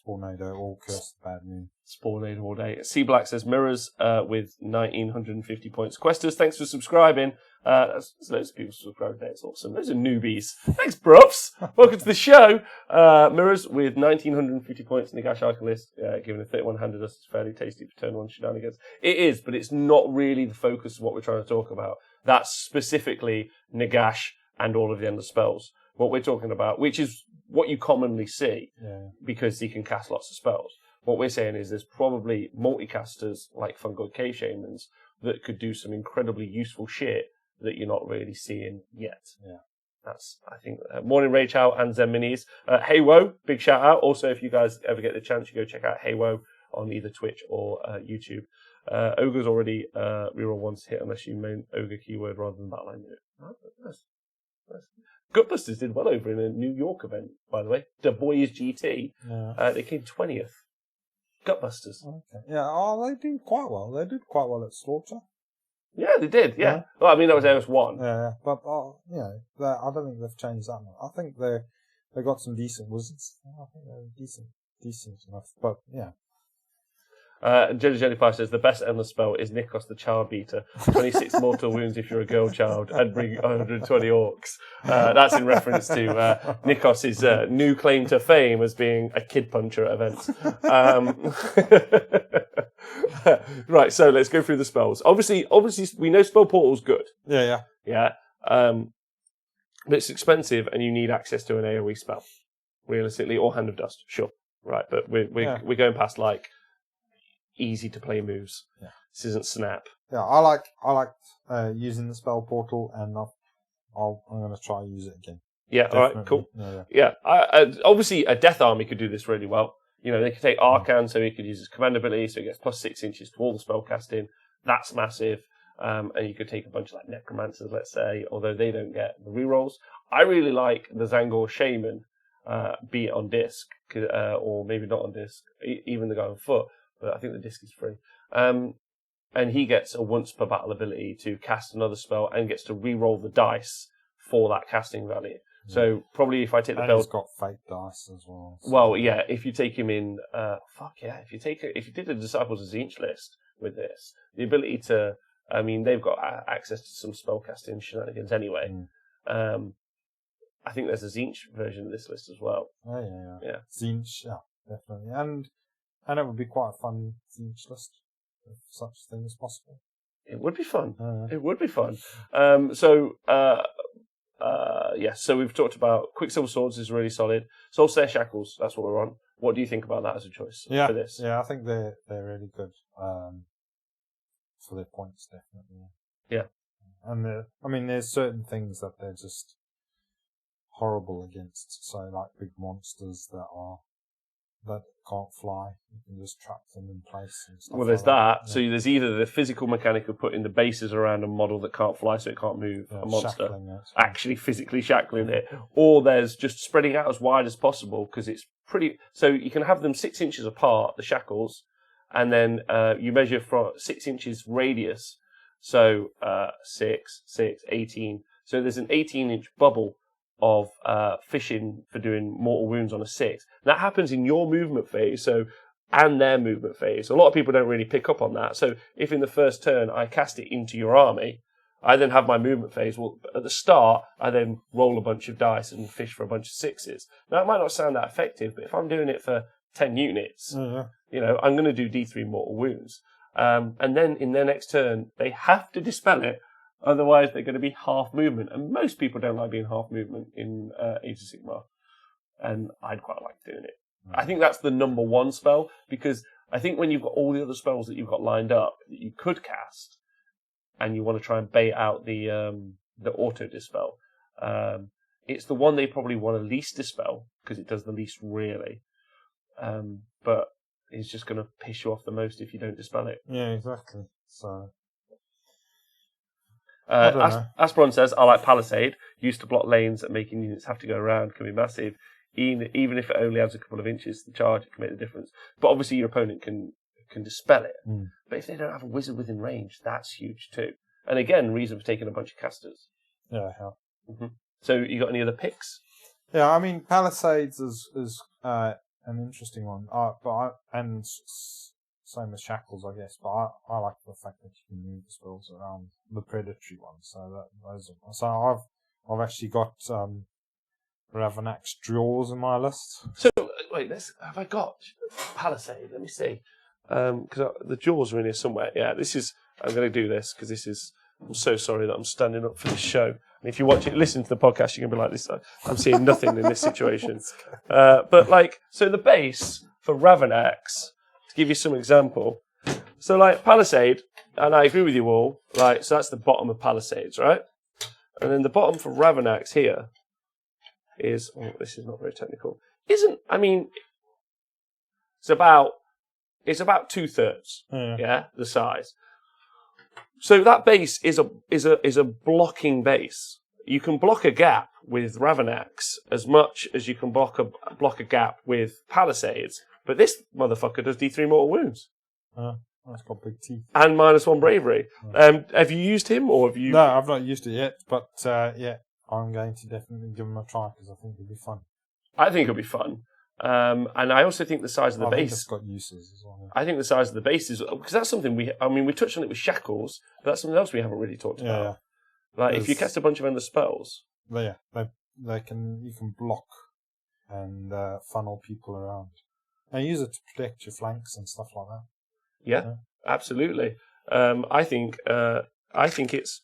Spornado, all curse the bad moon. Spornado all day. C Black says mirrors with 1950 points. Questers, thanks for subscribing. There's loads of people subscribing today. It's awesome. Those are newbies. Thanks, bruvs. Welcome to the show. Mirrors with 1950 points. Nagash Alchemist giving a 3100 us. It's fairly tasty for turn 1 shenanigans. It is, but it's not really the focus of what we're trying to talk about. That's specifically Nagash and all of the endless spells. What we're talking about, which is what you commonly see, because he can cast lots of spells. What we're saying is there's probably multicasters like Fungoid Cave Shamans that could do some incredibly useful shit that you're not really seeing yet. Yeah. That's, I think, Morning Rage Out and Zen Minis. Heywo, big shout out. Also, if you guys ever get the chance, you go check out Heywo on either Twitch or YouTube. Ogre's already reroll once hit unless you main Ogre keyword rather than Battleline Unit. Oh, nice. Gutbusters did well over in a New York event, by the way. The Boys GT. Yeah. They came 20th. Gutbusters. Okay. Yeah, they did quite well. They did quite well at Slaughter. Yeah, they did, yeah. Well, I mean, that was AOS 1. Yeah, but, I don't think they've changed that much. I think they got some decent wizards. I think they're decent enough. But, yeah. Jelly Pie says the best endless spell is Nikos the Child Beater. 26 mortal wounds if you're a girl child, and bring 120 orcs. That's in reference to Nikos's new claim to fame as being a kid puncher at events. Right, so let's go through the spells. Obviously, we know Spell Portal's good. Yeah. But it's expensive, and you need access to an AoE spell, realistically, or Hand of Dust. Sure, right, but we're going past like easy to play moves. Yeah. This isn't Snap. Yeah, I liked using the Spell Portal, and I'm going to try and use it again. Yeah, Definitely. all right, cool. Yeah. Obviously, a Death Army could do this really well. You know, they could take Arcan, so he could use his command ability, so he gets plus 6 inches to all the spell casting. That's massive. And you could take a bunch of like Necromancers, let's say, although they don't get the rerolls. I really like the Zangor Shaman, be it on disc, or maybe not on disc, even the guy on foot, but I think the disc is free. And he gets a once per battle ability to cast another spell and gets to reroll the dice for that casting value. So probably if I take the and belt, he's got fake dice as well. So. Well, yeah, if you take him in, if you did a Disciples of Tzeentch list with this, the ability to, I mean, they've got access to some spellcasting shenanigans anyway. I think there's a Tzeentch version of this list as well. Oh, yeah. Tzeentch, yeah, definitely. And it would be quite a fun Tzeentch list if such a thing is possible. It would be fun. It would be fun. So we've talked about Quicksilver Swords is really solid. Soulslayer Shackles, that's what we're on. What do you think about that as a choice for this? Yeah, I think they're really good for their points, definitely. Yeah. And there's certain things that they're just horrible against. So like big monsters that can't fly, you can just trap them in place and stuff. Well, there's like that. Yeah. So there's either the physical mechanic of putting the bases around a model that can't fly, so it can't move, a monster, actually physically shackling it, or there's just spreading out as wide as possible because it's pretty. So you can have them 6 inches apart, the shackles, and then you measure from 6 inches radius. So 6, 18. So there's an 18-inch bubble of fishing for doing mortal wounds on a 6. That happens in your movement phase, and their movement phase. A lot of people don't really pick up on that. So if in the first turn I cast it into your army, I then have my movement phase. Well, at the start, I then roll a bunch of dice and fish for a bunch of 6s. Now, it might not sound that effective, but if I'm doing it for 10 units, I'm going to do D3 mortal wounds. And then in their next turn, they have to dispel it. Otherwise, they're going to be half movement. And most people don't like being half movement in Age of Sigmar. And I'd quite like doing it. I think that's the number one spell, because I think when you've got all the other spells that you've got lined up that you could cast, and you want to try and bait out the auto dispel, it's the one they probably want to least dispel, because it does the least really. But it's just going to piss you off the most if you don't dispel it. Yeah, exactly. So... Aspron says, I like Palisade. Used to block lanes and making units have to go around can be massive. Even if it only adds a couple of inches to the charge, it can make the difference. But obviously your opponent can dispel it. But if they don't have a wizard within range, that's huge too. And again, reason for taking a bunch of casters. Yeah. So you got any other picks? Yeah, I mean, Palisades is an interesting one. Same as Shackles, I guess. But I like the fact that you can move the spells around the predatory ones. So I've actually got Ravanax Jaws in my list. So wait, have I got Palisade? Let me see. Because the Jaws are in here somewhere. Yeah, I'm going to do this because I'm so sorry that I'm standing up for this show. And if you listen to the podcast, you're going to be like, "This, I'm seeing nothing in this situation." But so the base for Ravanax, to give you some example. So Palisade, and I agree with you all. So that's the bottom of Palisades, right? And then the bottom for Ravanax here is. Oh, this is not very technical. It's about 2/3. Yeah, the size. So that base is a blocking base. You can block a gap with Ravanax as much as you can block a gap with Palisades, but this motherfucker does D3 mortal wounds. That's got big teeth. And -1 bravery. Have you used him, or have you? No, I've not used it yet, but I'm going to definitely give him a try because I think it'll be fun. I think it'll be fun. And I also think the size of the base. It's got uses as well. I think the size of the base is because that's something we touched on it with Shackles, but that's something else we haven't really talked about. Yeah. If you cast a bunch of endless spells, you can block and funnel people around, and use it to protect your flanks and stuff like that. Yeah. Absolutely. I think it's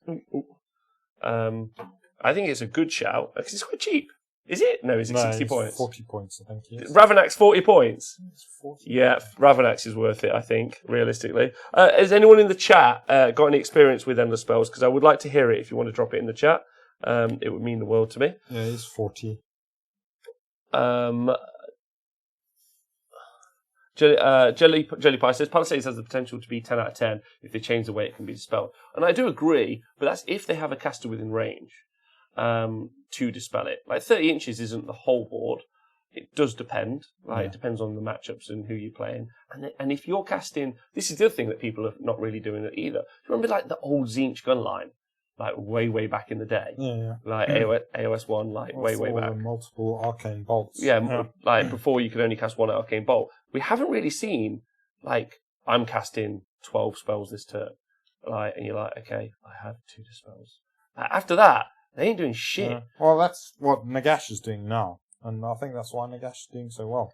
a good shout because it's quite cheap. Is it? No, is it 60 points? 40 points, I think. Yes. Ravanax, 40 points? It's 40. Yeah, Ravanax is worth it, I think, realistically. Has anyone in the chat got any experience with Endless Spells? Because I would like to hear it if you want to drop it in the chat. It would mean the world to me. Yeah, it's 40. Jelly Pie says, Palisades has the potential to be 10 out of 10 if they change the way it can be dispelled. And I do agree, but that's if they have a caster within range. To dispel it. 30 inches isn't the whole board. It does depend. It depends on the matchups and who you're playing. And if you're casting, this is the other thing that people are not really doing it either. Do you remember the old Tzeentch gun line? Way back in the day. Yeah. AOS 1, way back. Multiple arcane bolts. Yeah. Before you could only cast one arcane bolt. We haven't really seen, I'm casting 12 spells this turn. And you're like, okay, I have 2 dispels. After that, they ain't doing shit. Yeah. Well, that's what Nagash is doing now. And I think that's why Nagash is doing so well.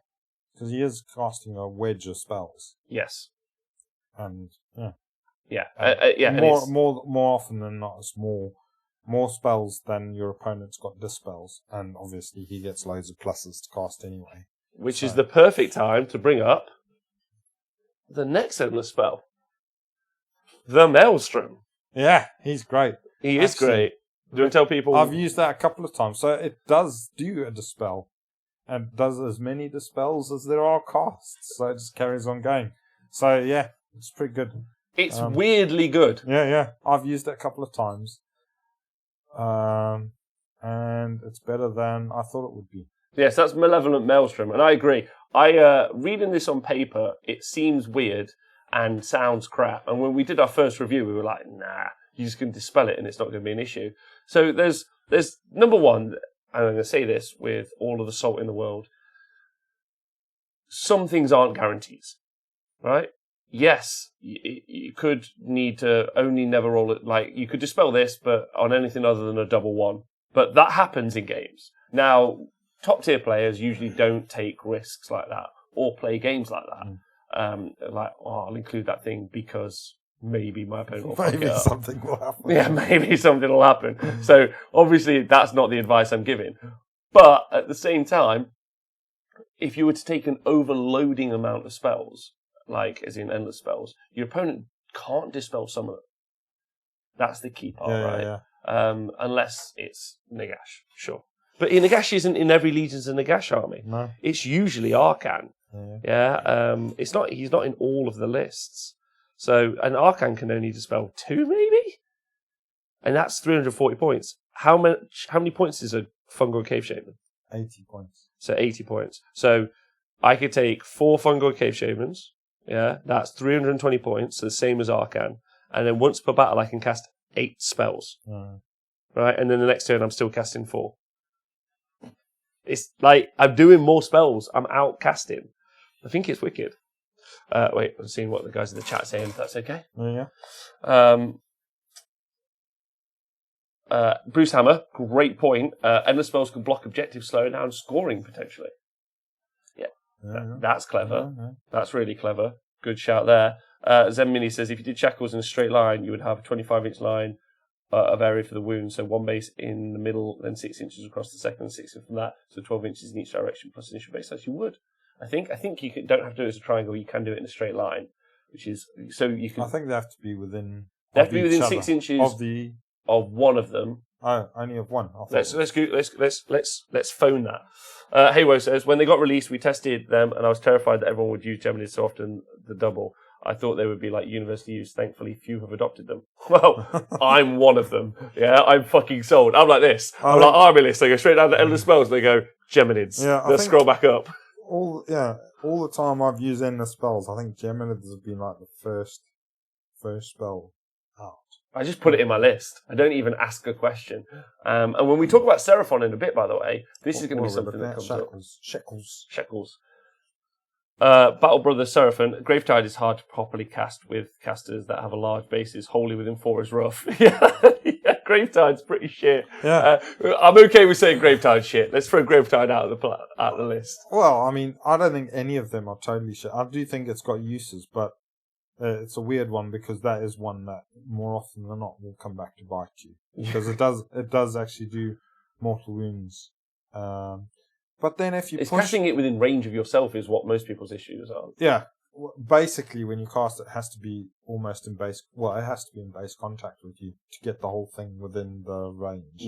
Because he is casting a wedge of spells. Yes. And, more often than not, it's more spells than your opponent's got dispels. And obviously he gets loads of pluses to cast anyway. Which is the perfect time to bring up the next endless spell. The Maelstrom. Yeah, he's great. He is great. Do you want to tell people? I've used that a couple of times. So it does do a dispel. And does as many dispels as there are casts. So it just carries on going. So yeah, it's pretty good. It's weirdly good. Yeah. I've used it a couple of times. And it's better than I thought it would be. Yes, that's Malevolent Maelstrom. And I agree. Reading this on paper, it seems weird and sounds crap. And when we did our first review, we were like, nah. You just can dispel it and it's not going to be an issue. So there's number one, and I'm going to say this with all of the salt in the world, some things aren't guarantees, right? Yes, you could need to only never roll it, you could dispel this, but on anything other than a double 1. But that happens in games. Now, top tier players usually don't take risks like that or play games like that. I'll include that thing because maybe my opponent will fuck it up. Something will happen. Yeah, maybe something will happen. So obviously that's not the advice I'm giving. But at the same time, if you were to take an overloading amount of spells, as in endless spells, your opponent can't dispel some of them. That's the key part, right? Yeah. Unless it's Nagash, sure. But Nagash isn't in every Legions of Nagash army. No. It's usually Arcan. He's not in all of the lists. So an Arcan can only dispel 2, maybe? And that's 340 points. How many points is a Fungal Cave Shaman? 80 points. So 80 points. So I could take 4 Fungal Cave Shamans. Yeah, that's 320 points, so the same as Arcan. And then once per battle, I can cast 8 spells. right? And then the next turn I'm still casting 4. It's like I'm doing more spells. I'm out casting. I think it's wicked. Wait, I'm seeing what the guys in the chat saying. If that's okay. Bruce Hammer, great point. Endless spells can block objectives, slowing down scoring potentially. That's clever. That's really clever. Good shout there. Zen Mini says if you did shackles in a straight line, you would have a 25-inch line of area for the wound. So 1 base in the middle, then 6 inches across the second, and 6 from that. So 12 inches in each direction plus initial base size. You would. I think you don't have to do it as a triangle. You can do it in a straight line, which is so you can. I think they have to be within. They have to be within 6 inches of one of them. Oh, only of one. Let's phone that. Haywo says when they got released, we tested them, and I was terrified that everyone would use Geminids so often. The double. I thought they would be like universally used. Thankfully, few have adopted them. Well, I'm one of them. Yeah, I'm fucking sold. I'm like this. I'm like army list. They go straight down to endless spells. They go Geminids. Yeah, let's scroll back up. All the time I've used endless spells, I think Geminids have been like the first spell out. I just put it in my list. I don't even ask a question. And when we talk about Seraphon in a bit, by the way, this is going to be something that comes up. Shekels. Battle Brother Seraphon. Gravetide is hard to properly cast with casters that have a large bases. Wholly within 4 is rough. Yeah, Gravetide's pretty shit. Yeah. I'm okay with saying Gravetide's shit. Let's throw Gravetide out of the list. Well, I mean, I don't think any of them are totally shit. I do think it's got uses, but it's a weird one because that is one that more often than not will come back to bite you because it does actually do mortal wounds. But then if you casting it within range of yourself is what most people's issues are. Yeah, basically when you cast it has to be almost in base. Well, it has to be in base contact with you to get the whole thing within the range.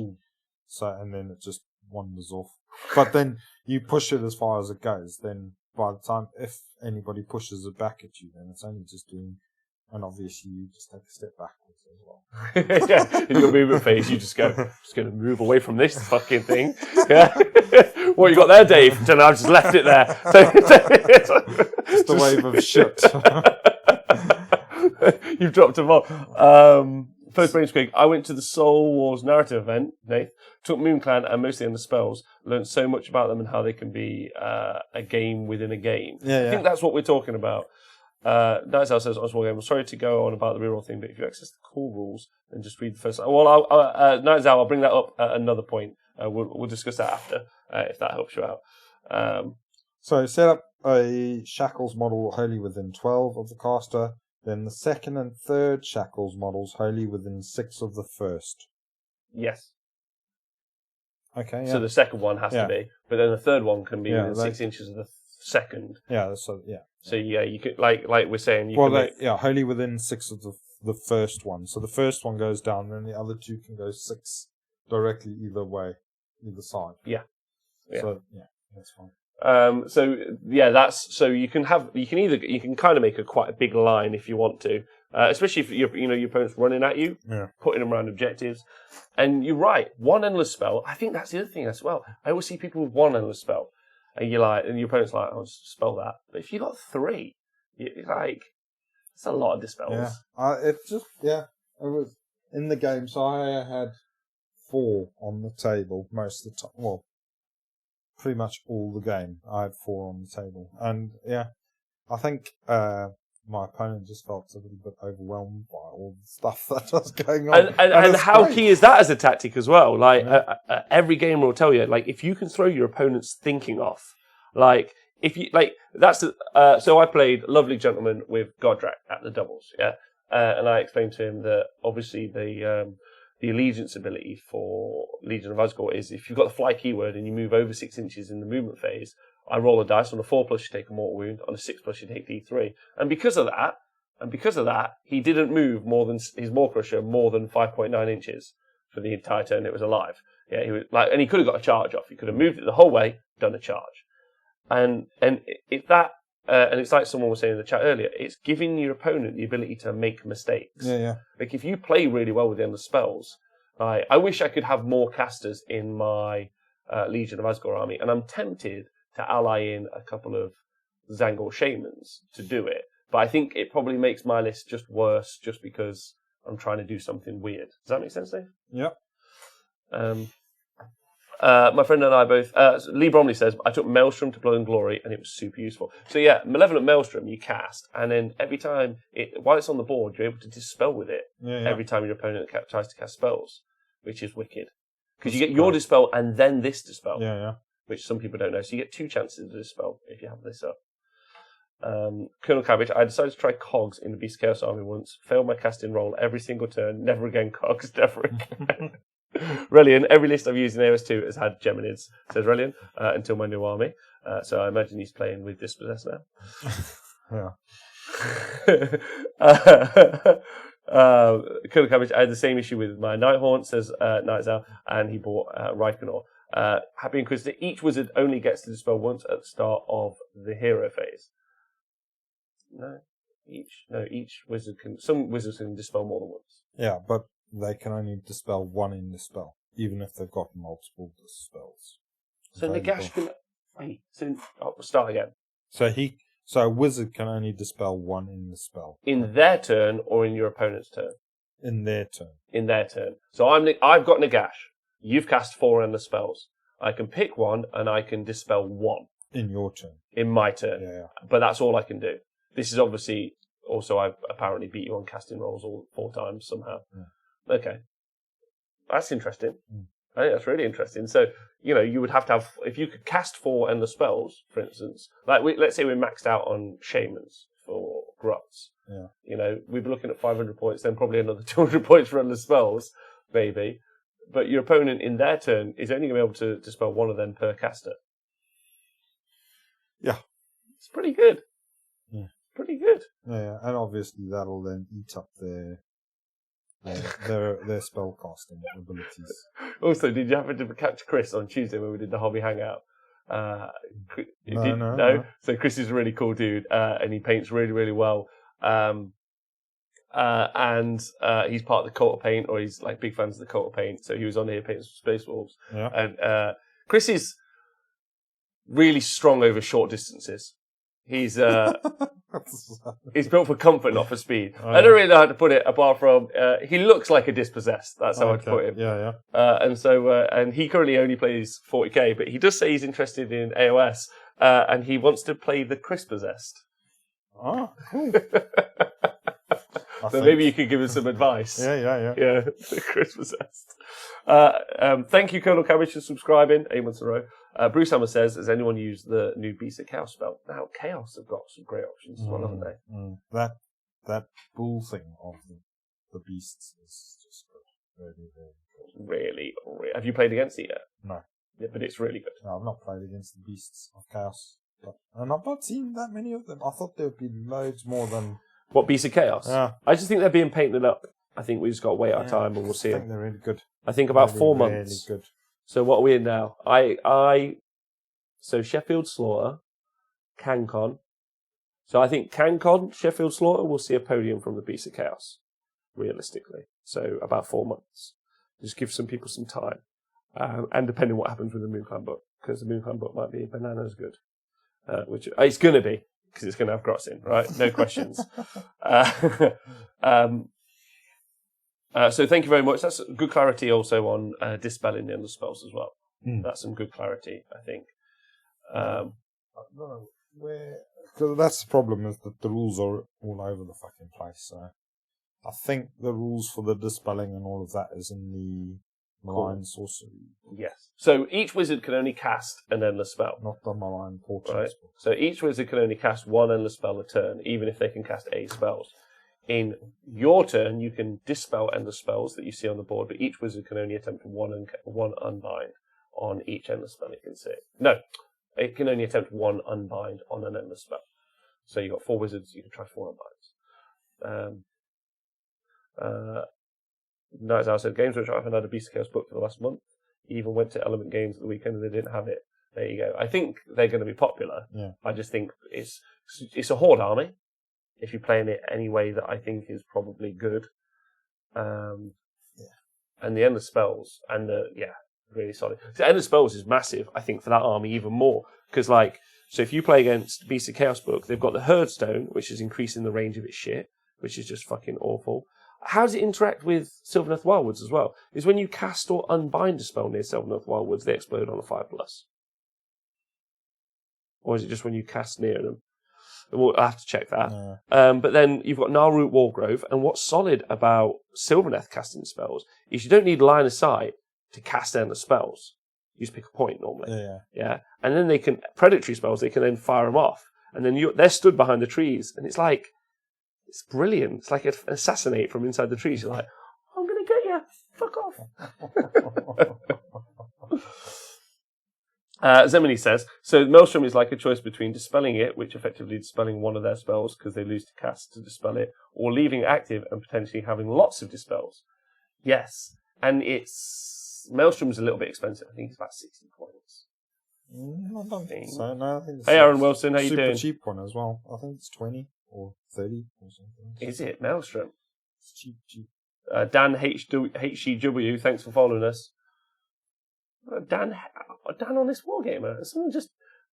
So and then it just wanders off. But then you push it as far as it goes. Then by the time if anybody pushes it back at you, then it's only just doing. And obviously you just take a step backwards as well. Yeah, in your movement phase, you just go, just going to move away from this fucking thing. Yeah. What you got there, Dave? And I've just left it there. Just a wave of shit. You've dropped them all. First Brain Squig, I went to the Soul Wars narrative event, Nate, took Moon Clan and mostly on the spells, learned so much about them and how they can be a game within a game. I think that's what we're talking about. Nights Owl says, Oswald Game, I'm sorry to go on about the reroll thing, but if you access the core rules, then just read the first. Well, Nights Owl, I'll bring that up at another point. We'll discuss that after, if that helps you out. So set up a Shackles model wholly within 12 of the caster, then the second and third Shackles models wholly within 6 of the first. Yes. Okay, yeah. So the second one has to be, but then the third one can be within 6 inches of the second. Yeah, so yeah. So yeah, you could like we're saying. Wholly within 6 of the first one. So the first one goes down, and the other 2 can go 6 directly either way, either side. Yeah. So yeah, that's fine. You can kind of make quite a big line if you want to, especially if your opponent's running at you, putting them around objectives. And you're right, one endless spell. I think that's the other thing as well. I always see people with one endless spell. And you're like, and your opponent's like, I'll just spell that. But if you got 3, it's like, it's a lot of dispels. Yeah, it was in the game. So I had 4 on the table most of the time. Well, pretty much all the game. I had 4 on the table, and I think my opponent just felt a little bit overwhelmed by all the stuff that was going on. And how key is that as a tactic as well? Like, every gamer will tell you, like, if you can throw your opponent's thinking off, like, if you, like, that's the, so I played Lovely Gentleman with Godrak at the doubles, and I explained to him that, obviously, the allegiance ability for Legion of Asgore is if you've got the fly keyword and you move over 6 inches in the movement phase, I roll a dice. On a 4+, you take a mortal wound. On a 6+, you take D3. And because of that, he didn't move more than his Maw Crusher more than 5.9 inches for the entire turn it was alive. Yeah, he was like, and he could have got a charge off. He could have moved it the whole way, done a charge. And if that, and it's like someone was saying in the chat earlier, it's giving your opponent the ability to make mistakes. Yeah. Like if you play really well with the endless spells, I wish I could have more casters in my Legion of Asgore army, and I'm tempted to ally in a couple of Zangor Shamans to do it. But I think it probably makes my list just worse just because I'm trying to do something weird. Does that make sense, Dave? Yep. My friend and I both. Lee Bromley says, I took Maelstrom to Blood and Glory, and it was super useful. So yeah, Malevolent Maelstrom you cast, and then every time while it's on the board, you're able to dispel with it. Every time your opponent tries to cast spells, which is wicked. Because you get your dispel and then this dispel. Which some people don't know. So you get 2 chances to dispel if you have this up. Colonel Cabbage, I decided to try Cogs in the Beast Chaos Army once. Failed my casting roll every single turn. Never again Cogs. Never again. Relian, every list I've used in AOS2 has had Geminids, says Relian, until my new army. So I imagine he's playing with Dispossess now. Colonel Cabbage, I had the same issue with my Nighthaunt, says Nightzow, and he bought Reikenor. Happy Inquisitor, each wizard only gets to dispel once at the start of the hero phase. Each wizard can. Some wizards can dispel more than once. Yeah, but they can only dispel one in the spell, even if they've got multiple spells. So Nagash can. Start again. So a wizard can only dispel one in the spell. In their turn or in your opponent's turn? In their turn. In their turn. So I've got Nagash. You've cast 4 endless spells. I can pick one and I can dispel 1. In your turn. In my turn. Yeah. But that's all I can do. This is obviously also I've apparently beat you on casting rolls all 4 times somehow. Yeah. Okay. That's interesting. I think that's really interesting. So, you would have to have, if you could cast 4 endless spells, for instance, like let's say we're maxed out on shamans for Gruts. Yeah. We'd be looking at 500 points, then probably another 200 points for endless spells, maybe. But your opponent in their turn is only going to be able to dispel 1 of them per caster. Yeah. It's pretty good. Yeah. Pretty good. Yeah, and obviously that'll then eat up their spell casting abilities. Also, did you happen to catch Chris on Tuesday when we did the hobby hangout? No. So Chris is a really cool dude, and he paints really, really well. And he's part of the Cult of Paint, or he's like big fans of the Cult of Paint. So he was on here painting some Space Wolves. Yeah. And Chris is really strong over short distances. He's he's built for comfort, not for speed. I don't really know how to put it, apart from he looks like a dispossessed. That's how I'd put him. Yeah. And he currently only plays 40k, but he does say he's interested in AOS, and he wants to play the Chris Possessed. Oh, cool. So maybe you could give us some advice. Yeah. Yeah, the Chris Possessed. Thank you, Colonel Cabbage, for subscribing 8 months in a row. Bruce Hammer says, has anyone used the new Beast of Chaos spell? Now, Chaos have got some great options as well, haven't they? That bull thing of the beasts is just good. Really, really good. Really. Have you played against it yet? No. Yeah, but it's really good. No, I've not played against the Beasts of Chaos. And I've not seen that many of them. I thought there would be loads more than... What, Beast of Chaos? Yeah. I just think they're being painted up. I think we just got to wait our time and we'll see I them. think they're really good. I think about really, 4 months. Really good. So what are we in now? So Sheffield Slaughter, CanCon. So I think CanCon, Sheffield Slaughter, will see a podium from the Beast of Chaos, realistically. So about 4 months. Just give some people some time. And depending what happens with the Moonclan book, because the Moonclan book might be bananas good. Which it's going to be, because it's going to have Grots in, right? No questions. So thank you very much. That's good clarity also on dispelling the endless spells as well. That's some good clarity, I think. Because that's the problem, is that the rules are all over the fucking place. So I think the rules for the dispelling and all of that is in the malign sorcery. Yes. So each wizard can only cast an endless spell. Not the malign portraits. Right. So each wizard can only cast 1 endless spell a turn, even if they can cast 8 spells. In your turn, you can dispel endless spells that you see on the board, but each wizard can only attempt one unbind on each endless spell it can see. No, it can only attempt 1 unbind on an endless spell. So you've got 4 wizards, you can try 4 unbinds. Night Owl said, Games Workshop haven't had a Beast of Chaos book for the last month. Even went to Element Games at the weekend and they didn't have it. There you go. I think they're going to be popular. Yeah. I just think it's a horde army. If you're playing it any way that I think is probably good. And the Endless Spells, and really solid. So Endless Spells is massive, I think, for that army even more. Because, so if you play against Beast of Chaos book, they've got the Herdstone, which is increasing the range of its shit, which is just fucking awful. how does it interact with Sylvaneth Wildwoods as well? Is when you cast or unbind a spell near Sylvaneth Wildwoods, they explode on a 5+. Or is it just when you cast near them? We'll have to check that. Yeah. But then you've got Gnarlroot Wargrove, and what's solid about Sylvaneth casting spells is you don't need line of sight to cast endless spells. You just pick a point normally. Yeah. And then they can, predatory spells, they can then fire them off. And then they're stood behind the trees, and it's like, it's brilliant. It's like an assassinate from inside the trees. You're like, I'm going to get you. Fuck off. Zemini says, so Maelstrom is like a choice between dispelling it, which effectively dispelling one of their spells because they lose to cast to dispel it, or leaving it active and potentially having lots of dispels. Yes. And Maelstrom's a little bit expensive. I think it's about 60 points. I don't think so. No, I think it's hey, Aaron Wilson, how you doing? Super cheap one as well. I think it's 20 or 30 or something. Is it Maelstrom? It's cheap. Dan HGW, thanks for following us. Dan on this Wargamer.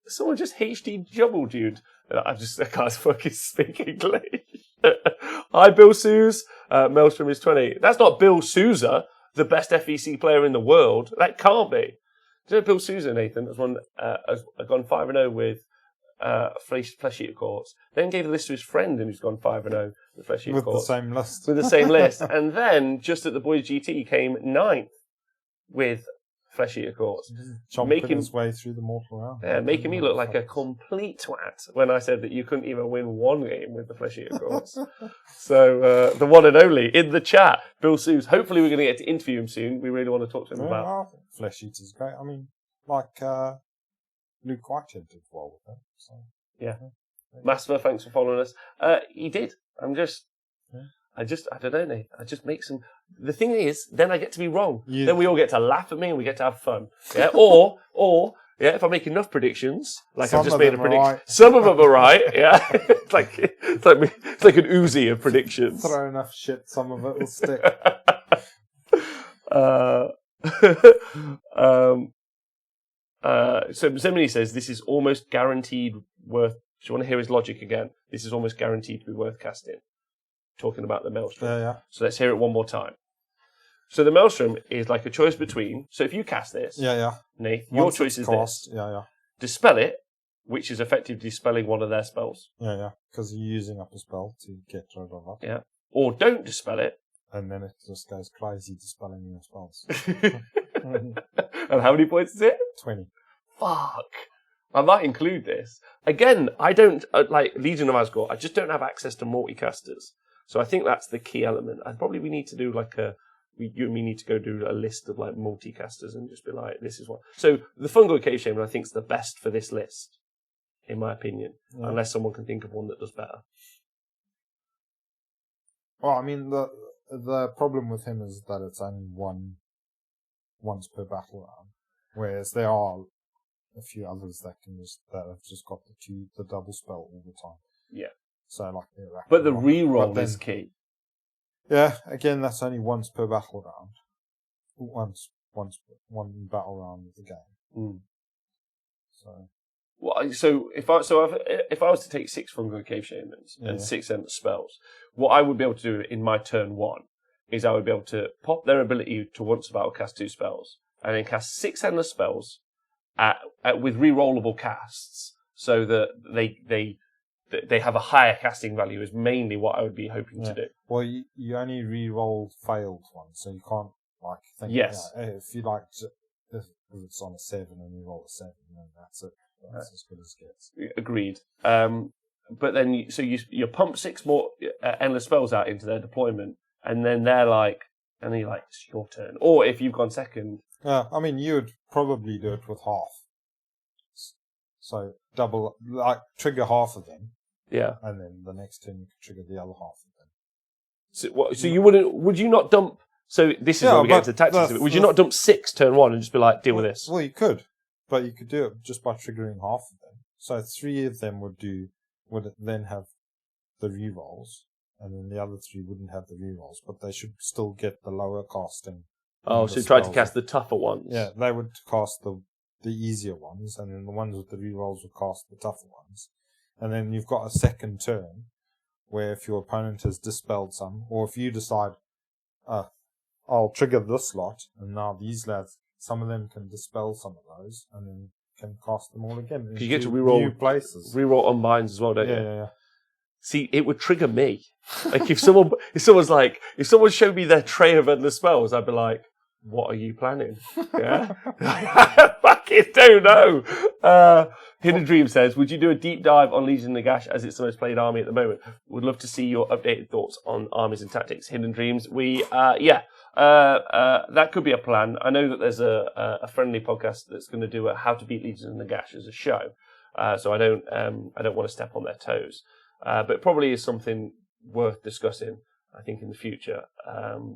Someone just HD jubbled, dude. I can't fucking speak English. Hi, Bill Suze. Maelstrom is 20. That's not Bill Souza, the best FEC player in the world. That can't be. Do you know Bill Souza, Nathan? Has gone 5-0 with Flesh Eater Courts. Then gave the list to his friend, and who's gone 5-0 with Flesh Eater Courts. With the same list. And then, just at the Boys GT, came 9th with Flesh Eater Courts. Making his way through the mortal round. Yeah, making me look like a complete twat when I said that you couldn't even win one game with the Flesh Eater Courts. So, the one and only, in the chat, Bill Suze. Hopefully we're going to get to interview him soon. We really want to talk to him about... I think Flesh Eater's great. I mean, like... Luke Whitehead did well with that. So. Yeah. Master, thanks for following us. He did. I don't know, Nate. I just make some... The thing is, then I get to be wrong. Then we all get to laugh at me and we get to have fun. Yeah. Or if I make enough predictions, like I've just made a prediction. Right. Some of them are right. Yeah. it's like an Uzi of predictions. Throw enough shit, some of it will stick. So Zemini says this is almost guaranteed worth. Do you want to hear his logic again? This is almost guaranteed to be worth casting. Talking about the Maelstrom. Yeah. So let's hear it one more time. So the Maelstrom is like a choice between. So if you cast this, Nate, your choice is this. Dispel it, which is effectively dispelling one of their spells. Yeah. Because you're using up a spell to get rid of it. Yeah. Or don't dispel it. And then it just goes crazy dispelling your spells. And how many points is it? 20. Fuck. I might include this. Again, I don't, like Legion of Asgore, I just don't have access to multicasters. So I think that's the key element. We need to do you and me need to go do a list of like multicasters and just be like, this is what. So the Fungal Cave Shaman I think is the best for this list, in my opinion. Yeah. Unless someone can think of one that does better. Well, I mean, the problem with him is that it's only once per battle round, whereas there are a few others that have just got the double spell all the time. Yeah. So but the reroll is key. Yeah, again, that's only once per battle round. One battle round of the game. So if I was to take 6 Fungal Cave Shamans and 6 Endless Spells, what I would be able to do in my turn 1 is I would be able to pop their ability to once a battle cast 2 spells, and then cast 6 Endless Spells with rerollable casts, so that they have a higher casting value is mainly what I would be hoping to do. Well, you only re-roll failed ones, so you can't think. Yes. If it's on a 7 and you roll a 7, then that's it. That's as good as it gets. Agreed. But then you pump 6 more endless spells out into their deployment, and then it's your turn. Or if you've gone second. I mean, you would probably do it with half. So double, trigger half of them. Yeah. And then the next turn you could trigger the other half of So them. you would you not dump, so this is where we get into the tactics of it. Would you not dump 6 turn 1 and just be like, deal with this? Well, you could. But you could do it just by triggering half of them. So 3 of them would then have the rerolls, and then the other 3 wouldn't have the rerolls, but they should still get the lower casting. Oh, so you tried to cast the tougher ones. Yeah, they would cast the easier ones, and then the ones with the rerolls would cast the tougher ones. And then you've got a second turn where if your opponent has dispelled some, or if you decide, I'll trigger this lot, and now these lads, some of them can dispel some of those, and then can cast them all again. You get to reroll new places. Reroll unbinds as well, don't you? Yeah. See, it would trigger me. Like if someone showed me their tray of endless spells, I'd be like, "What are you planning?" Yeah, I fucking don't know. Hidden Dream says, "Would you do a deep dive on Legion of Nagash as it's the most played army at the moment? Would love to see your updated thoughts on armies and tactics." Hidden Dreams, that could be a plan. I know that there's a friendly podcast that's going to do a how to beat Legion of Nagash as a show, so I don't want to step on their toes. But it probably is something worth discussing, I think, in the future.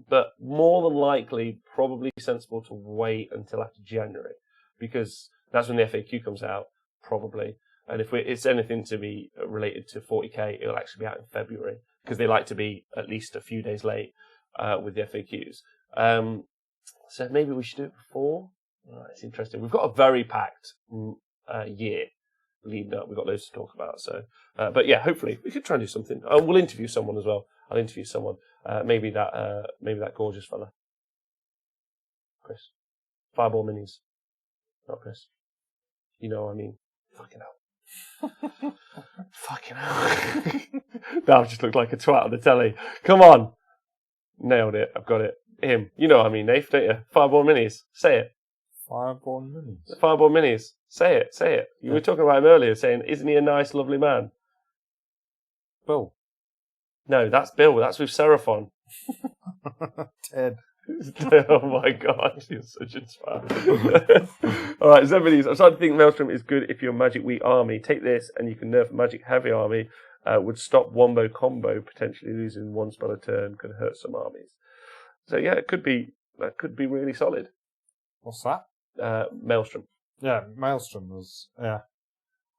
But more than likely, probably sensible to wait until after January, because that's when the FAQ comes out, probably. And if it's anything to be related to 40k, it'll actually be out in February, because they like to be at least a few days late with the FAQs. So maybe we should do it before. It's interesting. We've got a very packed year leading up. We've got loads to talk about. So, but yeah, hopefully we could try and do something. We'll interview someone as well. I'll interview someone. Maybe that gorgeous fella, Chris. Fireball minis, not Chris. You know what I mean? Fucking hell. Fucking hell. Now I've just looked like a twat on the telly. Come on. Nailed it. I've got it. Him. You know what I mean, Nath, don't you? Fireball minis. Say it. Fireball minis. Fireball minis. Say it. Say it. You were talking about him earlier, saying, isn't he a nice, lovely man? Bill. No, that's Bill. That's with Seraphon. Ted. Oh my god, you're such a twat. Alright, Zebedies, I'm starting to think Maelstrom is good if you're a Magic Weak army. Take this and you can nerf a Magic Heavy army. Would stop Wombo combo, potentially losing one spell a turn, could hurt some armies. So yeah, that could be really solid. What's that? Maelstrom. Yeah, Maelstrom was, yeah.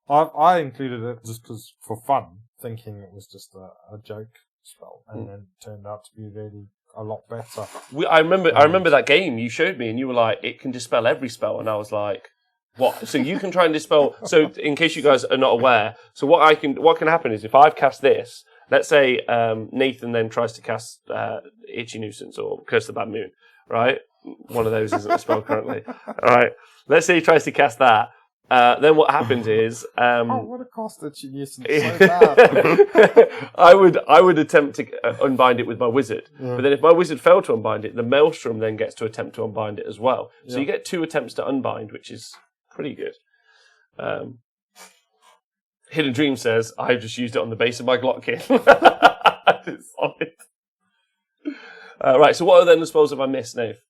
I included it just because for fun, thinking it was just a joke spell, and then it turned out to be really a lot better. I remember that game you showed me, and you were like, it can dispel every spell, and I was like, what? So you can try and dispel. So in case you guys are not aware, so what can happen is if I've cast this, let's say Nathan then tries to cast Itchy Nuisance or Curse the Bad Moon, right? One of those isn't a spell currently. All right. Let's say he tries to cast that. Then what happens is what a cost Itchy Nuisance so bad. I would attempt to unbind it with my wizard, but then if my wizard failed to unbind it, the Maelstrom then gets to attempt to unbind it as well. So you get 2 attempts to unbind, which is pretty good. Hidden Dream says, I've just used it on the base of my Glotkin. It's solid. Right, so what other then spells have I missed, Nave?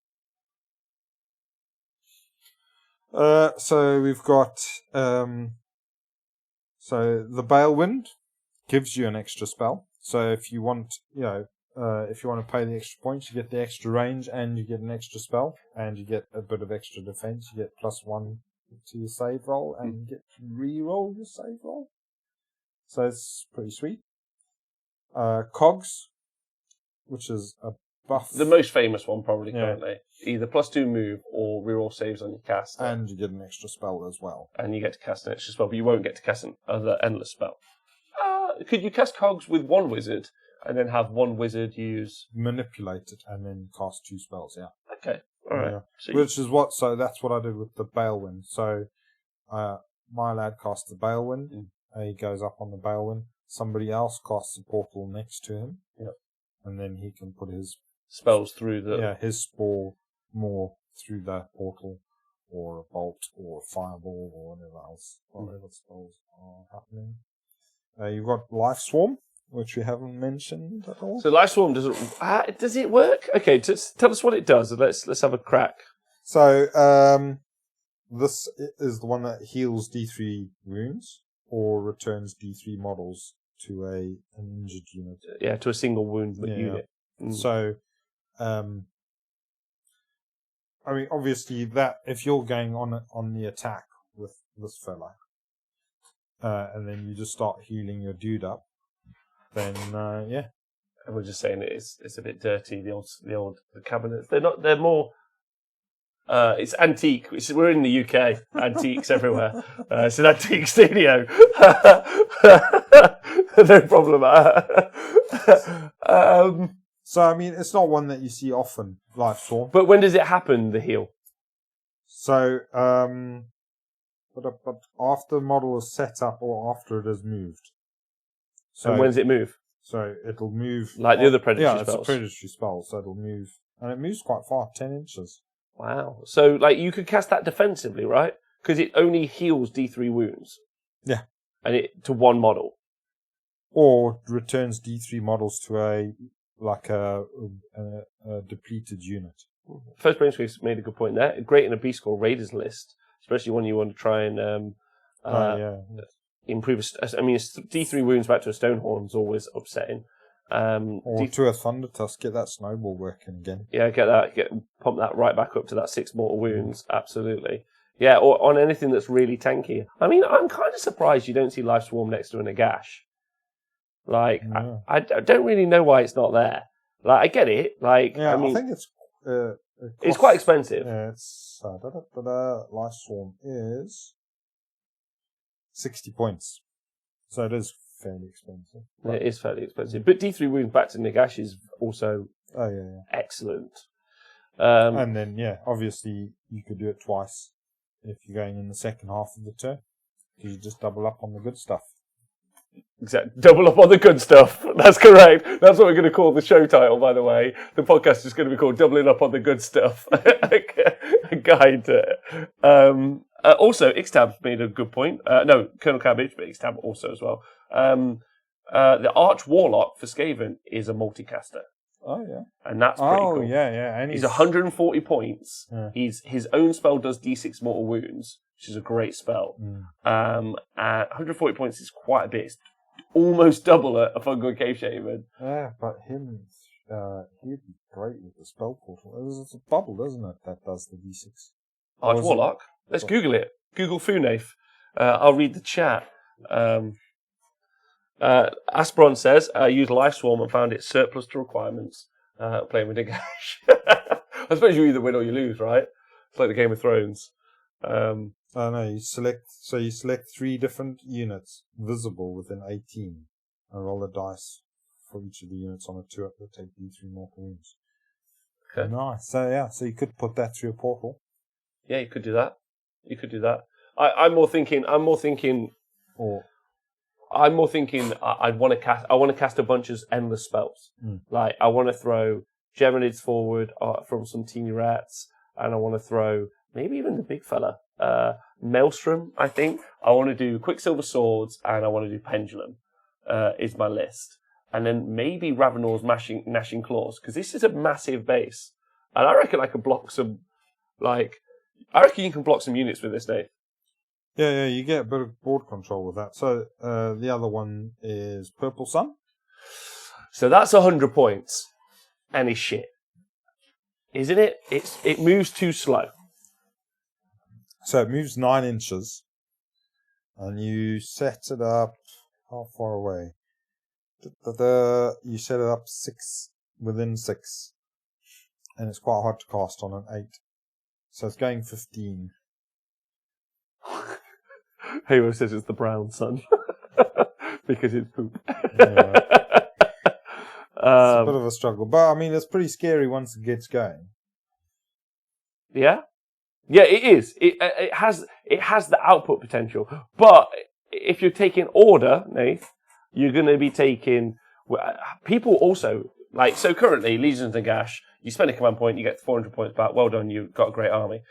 So we've got so the Balewind gives you an extra spell. So if you want, if you want to pay the extra points, you get the extra range and you get an extra spell and you get a bit of extra defense. You get +1 to your save roll and you get to re-roll your save roll. So it's pretty sweet. Cogs, which is a buff. The most famous one probably currently. Either +2 move or reroll saves on your cast. And you get an extra spell as well. And you get to cast an extra spell, but you won't get to cast another endless spell. Could you cast Cogs with 1 wizard and then have 1 wizard use... Manipulate it and then cast 2 spells, yeah. Okay, alright. Yeah. So that's what I did with the Balewind. So my lad casts the Balewind. He goes up on the Balewind. Somebody else casts a portal next to him. Yep. And then he can put his... spells through the... Yeah, his spore more through the portal, or a bolt, or a fireball, or whatever spells are happening. You've got Life Swarm, which we haven't mentioned at all. So Life Swarm doesn't... does it work? Okay, tell us what it does. Let's have a crack. So, this is the one that heals D3 wounds, or returns D3 models to an injured unit. Yeah, to a single wound unit. Yeah. So, I mean, obviously, that if you're going on the attack with this fella, and then you just start healing your dude up, then yeah. And we're just saying it's a bit dirty. The cabinets. They're more. It's antique. We're in the UK. Antiques everywhere. It's an antique studio. No problem. So, I mean, it's not one that you see often, Life Swarm. But when does it happen, the heal? So, but after the model is set up or after it has moved. So, And when does it move? So it'll move... Like the other predatory spells. Yeah, it's a predatory spell, so it'll move... And it moves quite far, 10 inches. Wow. So, like, you could cast that defensively, right? Because it only heals D3 wounds. Yeah. And to one model. Or returns D3 models to a depleted unit. First Brainspace made a good point there. Great in a Beast Score Raiders list, especially when you want to try and improve. I mean, D3 wounds back to a Stonehorn is always upsetting. Or to a Thunder Tusk, get that snowball working again. Yeah, pump that right back up to that 6 mortal wounds. Absolutely. Yeah, or on anything that's really tanky. I mean, I'm kind of surprised you don't see Life Swarm next to a Nagash. Like, yeah. I don't really know why it's not there. Like, I get it. Like, yeah, I mean, I think it's quite expensive. Yeah, it's Life Swarm is 60 points, so it is fairly expensive. It is fairly expensive, but D3 wounds back to Nagash is also excellent. And then obviously you could do it twice if you're going in the second half of the turn, because you just double up on the good stuff. Exactly. Double up on the good stuff. That's correct. That's what we're going to call the show title, by the way. The podcast is going to be called Doubling Up on the Good Stuff. A guide to it. Also, Ixtab made a good point. No, Colonel Cabbage, but Ixtab also as well. The Arch Warlock for Skaven is a multicaster. Oh, yeah. And that's pretty cool. Oh, yeah. And he's 140 points. Yeah. His own spell does D6 mortal wounds, which is a great spell. 140 points is quite a bit. It's almost double a Fungal Cave Shaman. Yeah, but he'd be great with the spell portal. It's a bubble, isn't it, that does the D6? Arch Warlock? Let's Google it. Google Funafe. I'll read the chat. Aspron says, I used Life Swarm and found it surplus to requirements playing with Nagash. I suppose you either win or you lose, right? It's like the Game of Thrones. Oh no, you select 3 different units visible within 18 and roll a dice for each of the units on a 2-up that take D3 mortal wounds. Okay. Nice. So you could put that through a portal. Yeah, you could do that. I'm more thinking I want to cast a bunch of endless spells. Like, I want to throw Geminids forward from some teeny rats, and I want to throw maybe even the big fella, Maelstrom, I think. I want to do Quicksilver Swords, and I want to do Pendulum, is my list. And then maybe Ravenor's Gnashing Claws, because this is a massive base. And I reckon I could block some, I reckon you can block some units with this, Dave. Yeah, you get a bit of board control with that. So the other one is Purple Sun. So that's 100 points. And it's shit. Isn't it? It moves too slow. So it moves 9 inches. And you set it up... How far away? You set it up within 6. And it's quite hard to cast on an 8. So it's going 15. Halo says it's the brown sun. Because it's poop. Yeah. It's a bit of a struggle. But, I mean, it's pretty scary once it gets going. Yeah? Yeah, it is. It has the output potential. But if you're taking order, Nath, you're going to be taking... People also... so currently, Legions of Nagash, you spend a command point, you get 400 points back. Well done, you've got a great army.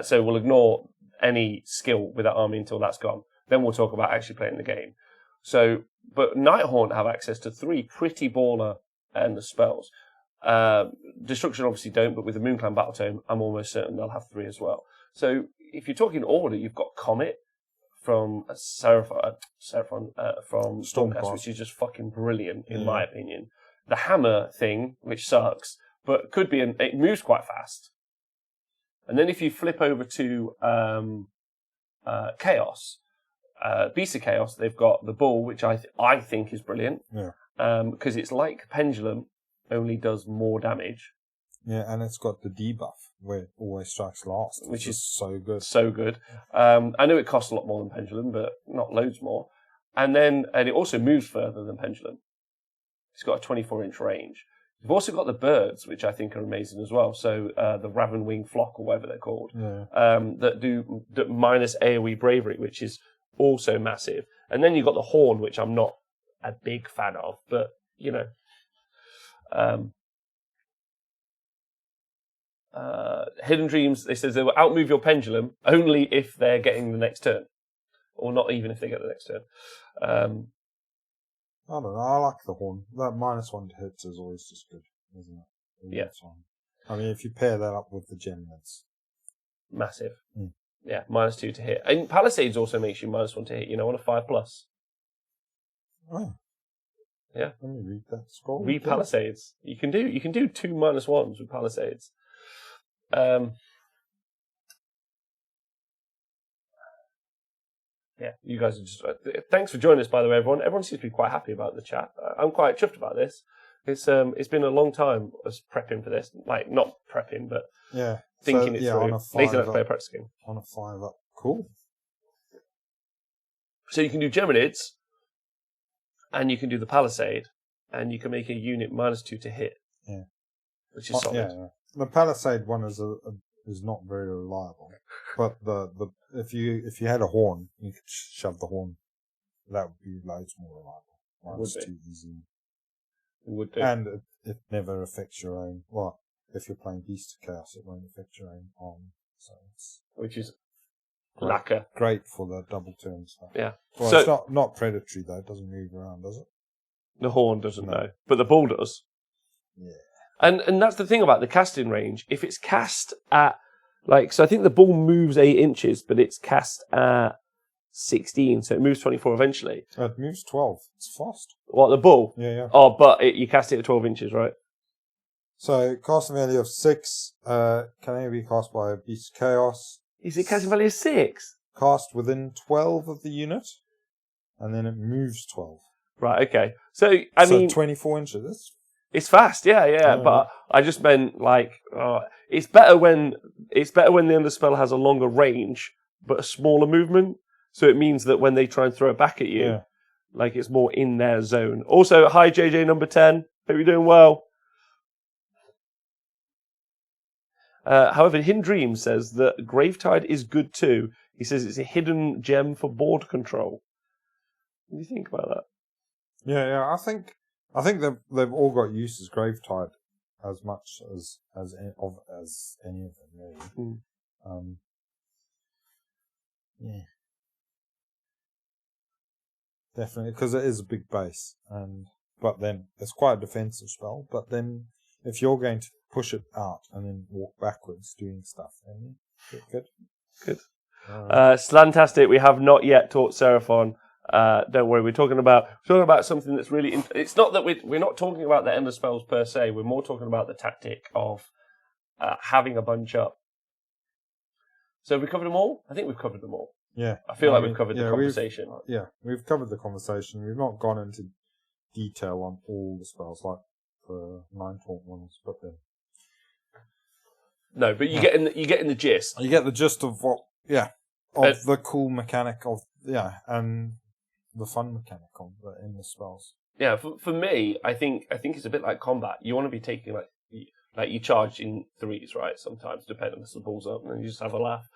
So we'll ignore any skill with that army until that's gone. Then we'll talk about actually playing the game. So, but Nighthaunt have access to 3 pretty baller endless spells. Destruction obviously don't, but with the Moonclan Battle Tome, I'm almost certain they'll have 3 as well. So if you're talking order, you've got Comet from Seraphon from Stormcast, which is just fucking brilliant in my opinion. The Hammer thing, which sucks, but could be it moves quite fast. And then if you flip over to Chaos, Beast of Chaos, they've got the Bull, which I think is brilliant. Yeah. Because it's like Pendulum, only does more damage. Yeah, and it's got the debuff, where it always strikes last, which is so good. So good. I know it costs a lot more than Pendulum, but not loads more. and it also moves further than Pendulum. It's got a 24-inch range. You've also got the birds, which I think are amazing as well. So the Ravenwing Flock, or whatever they're called, that minus AoE bravery, which is also massive. And then you've got the horn, which I'm not a big fan of, but you know. Hidden Dreams, they says they will outmove your Pendulum only if they're getting the next turn, or not even if they get the next turn. I don't know. I like the horn. That -1 to hits is always just good, isn't it? Yeah. I mean, if you pair that up with the gem, that's massive. Yeah, -2 to hit. And Palisades also makes you -1 to hit. You know, on a 5+. Oh. Yeah. Let me read that scroll. Read Palisades. You can do 2 -1s with Palisades. Yeah, you guys are just... thanks for joining us, by the way, everyone. Everyone seems to be quite happy about the chat. I'm quite chuffed about this. It's been a long time us prepping for this. Like, not prepping, but thinking it through. Nathan, let's play a practice game. On a 5-up. Cool. So you can do Geminids, and you can do the Palisade, and you can make a unit -2 to hit. Yeah. Which is solid. Yeah. The Palisade one is not very reliable. But if you had a horn, you could shove the horn. That would be loads more reliable. -2 easy. It would do. And it never affects your own. Well, if you're playing Beast of Chaos, it won't affect your own arm. So which is lacquer. Great for the double turn stuff. Yeah. Well, so, it's not predatory though. It doesn't move around, does it? The horn doesn't know, but the ball does. Yeah. And that's the thing about the casting range. If it's cast at so I think the ball moves 8 inches, but it's cast at 16, so it moves 24 eventually. It moves 12. It's fast. What, the ball? Yeah. Oh, but you cast it at 12 inches, right? So, casting value of 6 can only be cast by a Beast of Chaos. Is it casting value of 6? Cast within 12 of the unit, and then it moves 12. Right, okay. So, I mean... 24 inches. It's fast, yeah. But I just meant, it's better when the underspell has a longer range, but a smaller movement. So it means that when they try and throw it back at you, it's more in their zone. Also, hi JJ number 10. Hope you're doing well. However, Hidden Dream says that Gravetide is good too. He says it's a hidden gem for board control. What do you think about that? Yeah. I think they've all got use as Gravetide as much as any of them really. Yeah. Definitely, because it is a big base, but then it's quite a defensive spell. But then, if you're going to push it out and then walk backwards doing stuff, then good. Slantastic. We have not yet taught Seraphon. Don't worry. We're talking about something that's really. It's not that we're not talking about the endless spells per se. We're more talking about the tactic of having a bunch up. So have we covered them all? I think we've covered them all. Yeah. I feel like we've covered the conversation. We've covered the conversation. We've not gone into detail on all the spells like the 9 taunt ones, but then. No, but you get in the gist. You get the gist of the cool mechanic of and the fun mechanic of the endless spells. Yeah, for me, I think it's a bit like combat. You want to be taking like you charge in threes, right? Sometimes, depending on the balls up, and then you just have a laugh.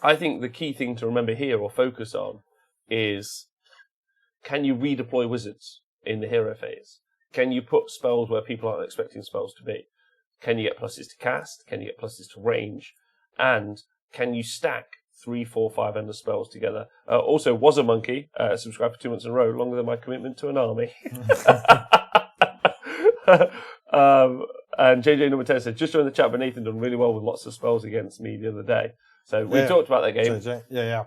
I think the key thing to remember here or focus on is, can you redeploy wizards in the hero phase? Can you put spells where people aren't expecting spells to be? Can you get pluses to cast? Can you get pluses to range? And can you stack 3, 4, 5 endless spells together? Also, was a monkey subscribed for 2 months in a row, longer than my commitment to an army. And JJ number 10 said, just joined the chat, but Nathan done really well with lots of spells against me the other day. So we talked about that game. JJ. Yeah,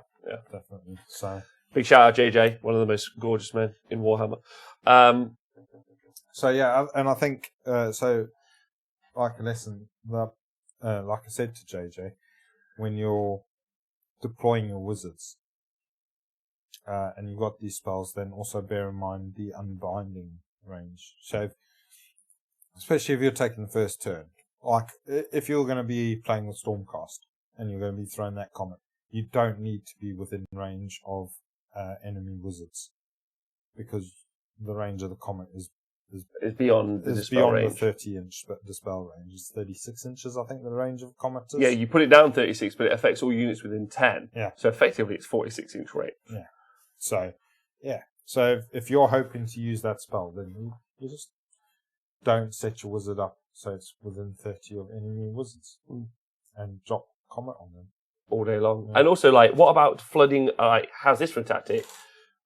definitely. So big shout out JJ, one of the most gorgeous men in Warhammer. And I think like a lesson that, like I said to JJ, when you're deploying your wizards and you've got these spells, then also bear in mind the unbinding range. So, especially if you're taking the first turn, like if you're going to be playing with Stormcast and you're going to be throwing that comet, you don't need to be within range of enemy wizards, because the range of the comet is beyond the dispel range. The 30-inch dispel range. It's 36 inches, I think, the range of comet is. Yeah, you put it down 36, but it affects all units within 10. Yeah. So effectively, it's 46-inch range. Yeah. So, yeah. So if you're hoping to use that spell, then you just don't set your wizard up so it's within 30 of enemy wizards and drop comet on them all day long. Yeah. And also, like, what about flooding? How's this for a tactic?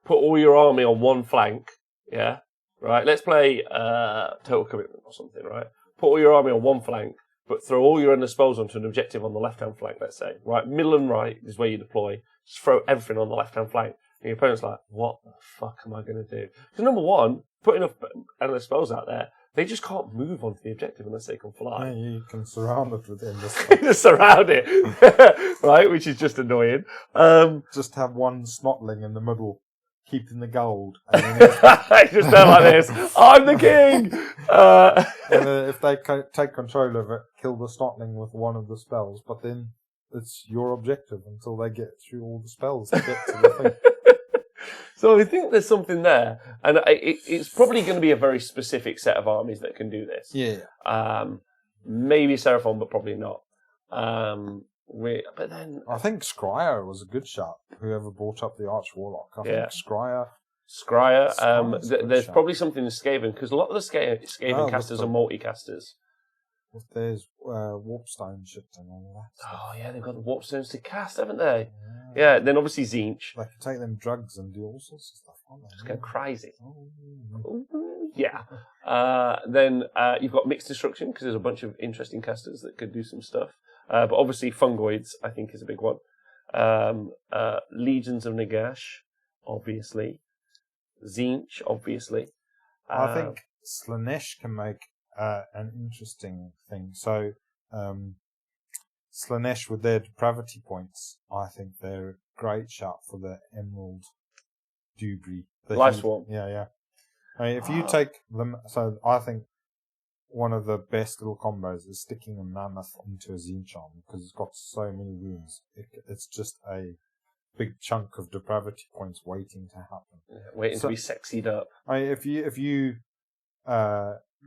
Put all your army on one flank. Yeah. Right. Let's play total commitment or something. Right. Put all your army on one flank, but throw all your under spells onto an objective on the left-hand flank. Let's say. Right. Middle and right is where you deploy. Just throw everything on the left-hand flank. And your opponent's like, what the fuck am I going to do? Because number one, put enough endless spells out there, they just can't move onto the objective unless they can fly. Yeah, you can surround it with endless spells. Just surround it, right? Which is just annoying. Just have one snotling in the middle, keeping the gold. And then just sound like this. I'm the king. and if they take control of it, kill the snotling with one of the spells. But then it's your objective until they get through all the spells to get to the thing. So I think there's something there, and it's probably going to be a very specific set of armies that can do this. Yeah. Maybe Seraphon, but probably not. But then I think Scryer was a good shot. Whoever brought up the Arch Warlock, I think Scryer. There's probably something in Skaven, because a lot of the Skaven casters are multicasters. There's Warpstone shit and all that stuff. Oh yeah, they've got the Warpstones to cast, haven't they? Yeah, then obviously Tzeentch. They can take them drugs and do all sorts of stuff, can't they? Just go crazy. Oh. Yeah. Then you've got Mixed Destruction, because there's a bunch of interesting casters that could do some stuff. But obviously Fungoids, I think, is a big one. Legions of Nagash, obviously. Tzeentch, obviously. I think Slanesh can make an interesting thing. So, Slanesh with their depravity points, I think they're a great shot for the Emerald Dewberry. Life Swarm. Yeah. I mean, if you take them, so I think one of the best little combos is sticking a Mammoth into a Tzeentch army, because it's got so many wounds. It's just a big chunk of depravity points waiting to happen. Yeah, waiting to be sexied up. I mean, if you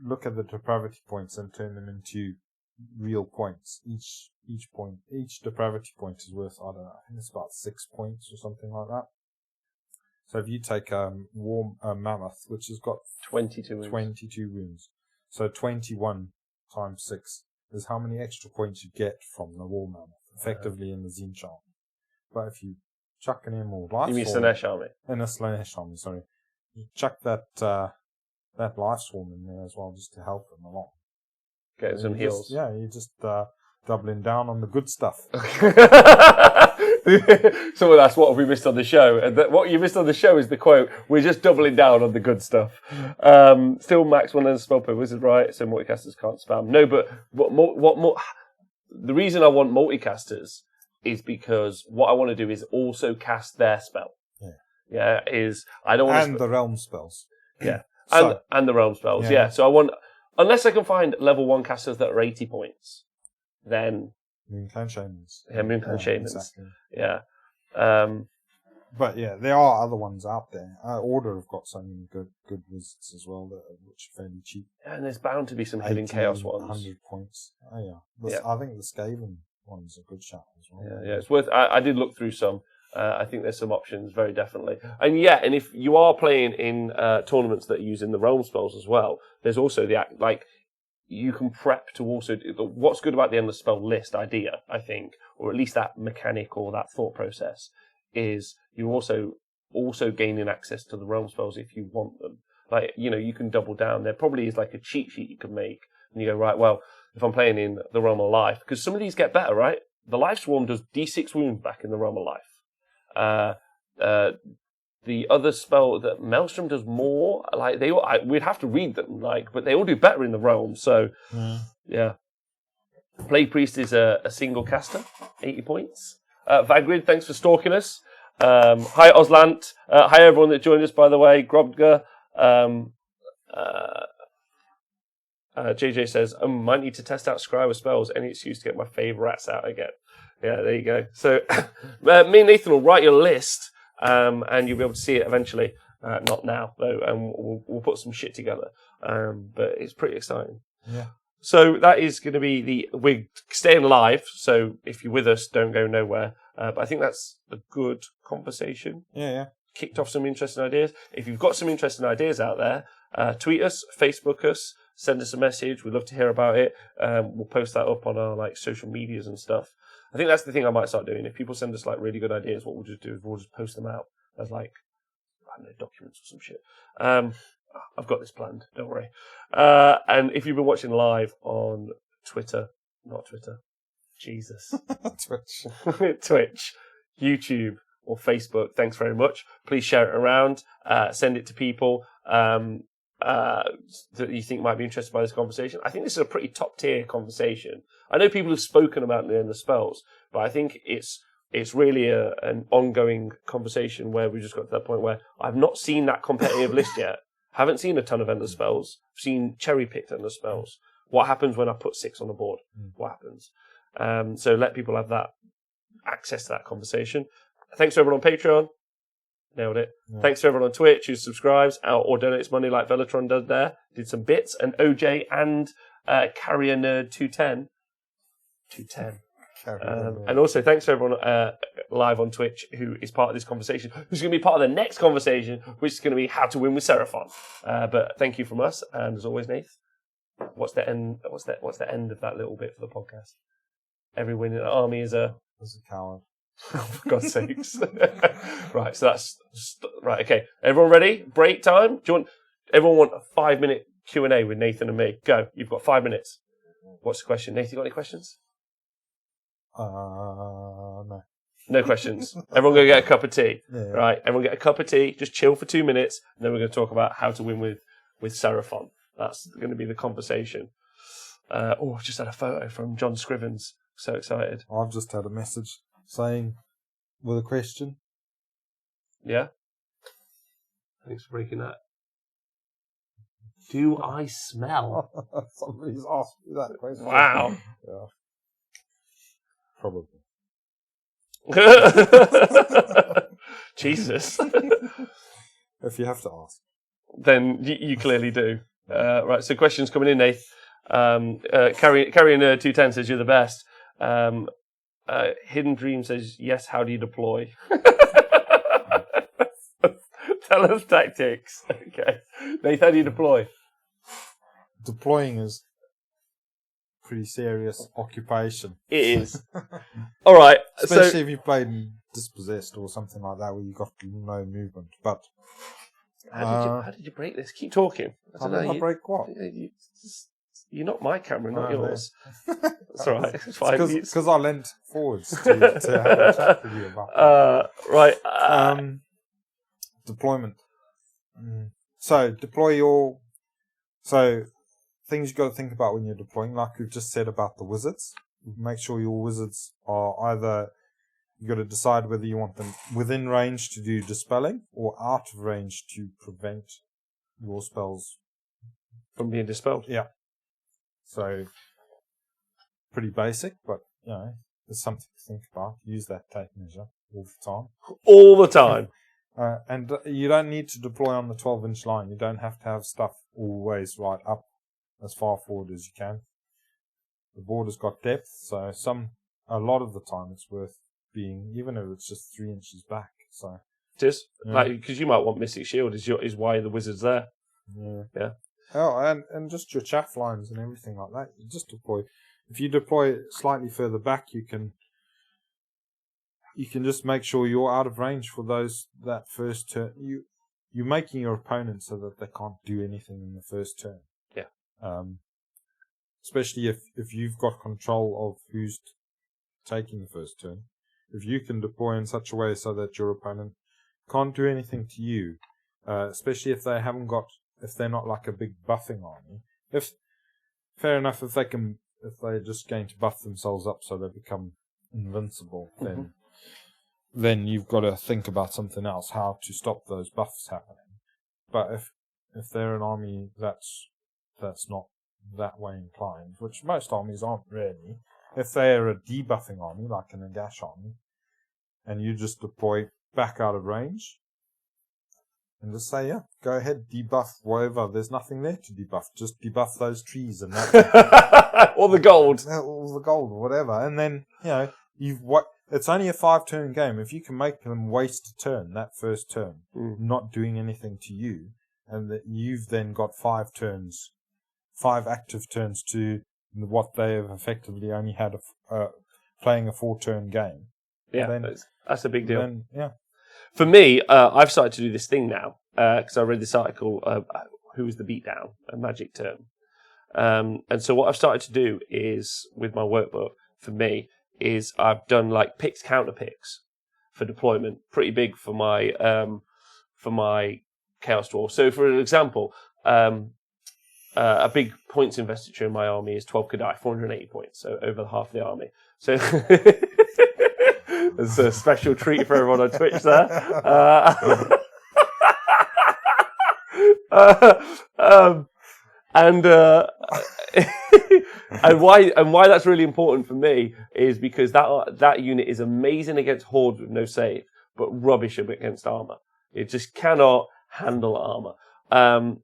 look at the depravity points and turn them into real points, each depravity point is worth, I don't know, I think it's about 6 points or something like that. So if you take a Mammoth, which has got 22 wounds, so 21 times 6 is how many extra points you get from the War Mammoth, effectively in the Tzeentch army. But if you chuck an Emerald Life Swarm... You mean Slanesh army? In a Slanesh army, sorry. You chuck that Life Swarm in there as well, just to help them along. Get some heals. You're just doubling down on the good stuff. So that's what we missed on the show. And what you missed on the show is the quote, we're just doubling down on the good stuff. Still max one and spell per wizard, right? So multicasters can't spam. No, but the reason I want multicasters is because what I want to do is also cast their spell. Yeah, I don't want to... the realm spells. Yeah. So, and the realm spells, yeah. So I want... Unless I can find level 1 casters that are 80 points, then... Moonclan Shamans. Yeah, Moonclan Shamans. Exactly. Yeah. But yeah, there are other ones out there. Order have got so many good wizards as well, which are fairly cheap. Yeah, and there's bound to be some Hidden Chaos ones. 100 points. Oh yeah. I think the Skaven one's a good shout as well. Yeah, it's worth... I did look through some. I think there's some options, very definitely. And yeah, and if you are playing in tournaments that are using the realm spells as well, there's also you can prep to also... What's good about the endless spell list idea, I think, or at least that mechanic or that thought process, is you're also gaining access to the realm spells if you want them. Like, you can double down. There probably is like a cheat sheet you can make, and you go, right, well, if I'm playing in the Realm of Life, because some of these get better, right? The Life Swarm does D6 wounds back in the Realm of Life. The other spell that Maelstrom does more, like we'd have to read them, but they all do better in the realm. So, yeah. Plague Priest is a single caster, 80 points. Vagrid, thanks for stalking us. Hi Oslant. Hi everyone that joined us, by the way. Grobga. JJ says, might need to test out Scry with spells. Any excuse to get my favourites out again. Yeah, there you go. So, me and Nathan will write your list. and you'll be able to see it eventually. Not now though, and we'll put some shit together. But it's pretty exciting. Yeah. So that is going to be we're staying live. So if you're with us, don't go nowhere. But I think that's a good conversation. Yeah. Kicked off some interesting ideas. If you've got some interesting ideas out there, tweet us, Facebook us, send us a message. We'd love to hear about it. We'll post that up on our social medias and stuff. I think that's the thing I might start doing. If people send us really good ideas, what we'll just do is we'll just post them out as I don't know, documents or some shit. I've got this planned. Don't worry. And if you've been watching live on not Twitter, Jesus, Twitch, YouTube, or Facebook, thanks very much. Please share it around. Send it to people that you think might be interested by this conversation. I think this is a pretty top tier conversation. I know people have spoken about the end of spells, but I think it's really an ongoing conversation where we just got to that point where I've not seen that competitive list yet. Haven't seen a ton of endless spells. I've seen cherry-picked endless spells. What happens when I put 6 on the board? What happens? So let people have that access to that conversation. Thanks to everyone on Patreon. Nailed it. Yeah. Thanks to everyone on Twitch who subscribes or donates money like Velatron does there. Did some bits. And OJ and Carrier Nerd 210. And also thanks to everyone live on Twitch who is part of this conversation, who's going to be part of the next conversation, which is going to be how to win with Seraphon. But thank you from us, and as always, Nath, what's the end of that little bit for the podcast? Every winning army is a coward. Oh, for God's sakes. Right, so that's right. Okay, everyone ready? Break time. Everyone want a 5-minute Q&A with Nathan and me? Go. You've got 5 minutes. What's the question? Nathan, you got any questions? No. No questions. Everyone go get a cup of tea. Yeah. Right, everyone get a cup of tea, just chill for 2 minutes, and then we're going to talk about how to win with Seraphon. That's going to be the conversation. I just had a photo from John Scrivens. So excited. I've just had a message saying, with a question. Yeah? Thanks for breaking that. Do I smell? Somebody's asked me that question. Wow. Yeah. Probably. Jesus. If you have to ask. Then you clearly do. Right, so questions coming in, Nath. Carrying 210 says you're the best. Hidden Dream says, yes, how do you deploy? Tell us tactics. Okay. Nath, how do you deploy? Deploying is pretty serious occupation. It is. All right. Especially if you played Dispossessed or something like that where you got no movement. But how did you break this? Keep talking. How did I break what? You're not my camera, not yours. That's all right. It's fine. Because I leant forwards to have a chat with you about right. Deployment. So deploy so things you've got to think about when you're deploying, like we've just said about the wizards. Make sure your wizards are either, you've got to decide whether you want them within range to do dispelling or out of range to prevent your spells from being dispelled. Yeah. So, pretty basic, but, there's something to think about. Use that tape measure all the time. All the time. And you don't need to deploy on the 12-inch line. You don't have to have stuff always right up as far forward as you can. The board has got depth, so a lot of the time it's worth being, even if it's just 3 inches back. So it is. Because you might want Mystic Shield is why the wizard's there. Yeah. Oh, and just your chaff lines and everything like that. You just deploy. If you deploy slightly further back, you can just make sure you're out of range for that first turn. You're making your opponent so that they can't do anything in the first turn. Yeah. Especially if you've got control of who's taking the first turn. If you can deploy in such a way so that your opponent can't do anything to you, especially if they're not like a big buffing army. Fair enough, if they're just going to buff themselves up so they become invincible, then you've got to think about something else, how to stop those buffs happening. But if they're an army that's not that way inclined, which most armies aren't really, if they're a debuffing army, like an Agash army, and you just deploy back out of range. And just say, yeah, go ahead, debuff whatever. There's nothing there to debuff. Just debuff those trees and that. Or the gold. Or the gold or whatever. And then, it's only a 5-turn game. If you can make them waste a turn, that first turn, not doing anything to you, and that you've then got 5 active turns to what they have effectively only had playing a 4-turn game. Yeah, then, that's a big deal. Then, yeah. For me, I've started to do this thing now, because I read this article, Who was the Beatdown? A Magic term. And so what I've started to do is, with my workbook, for me, is I've done like picks, counter picks for deployment, pretty big for my Chaos Dwarf. So for an example, a big points investiture in my army is 12 Kadai, 480 points, so over half the army. So it's a special treat for everyone on Twitch there. And why that's really important for me is because that unit is amazing against hordes with no save, but rubbish against armor. It just cannot handle armor.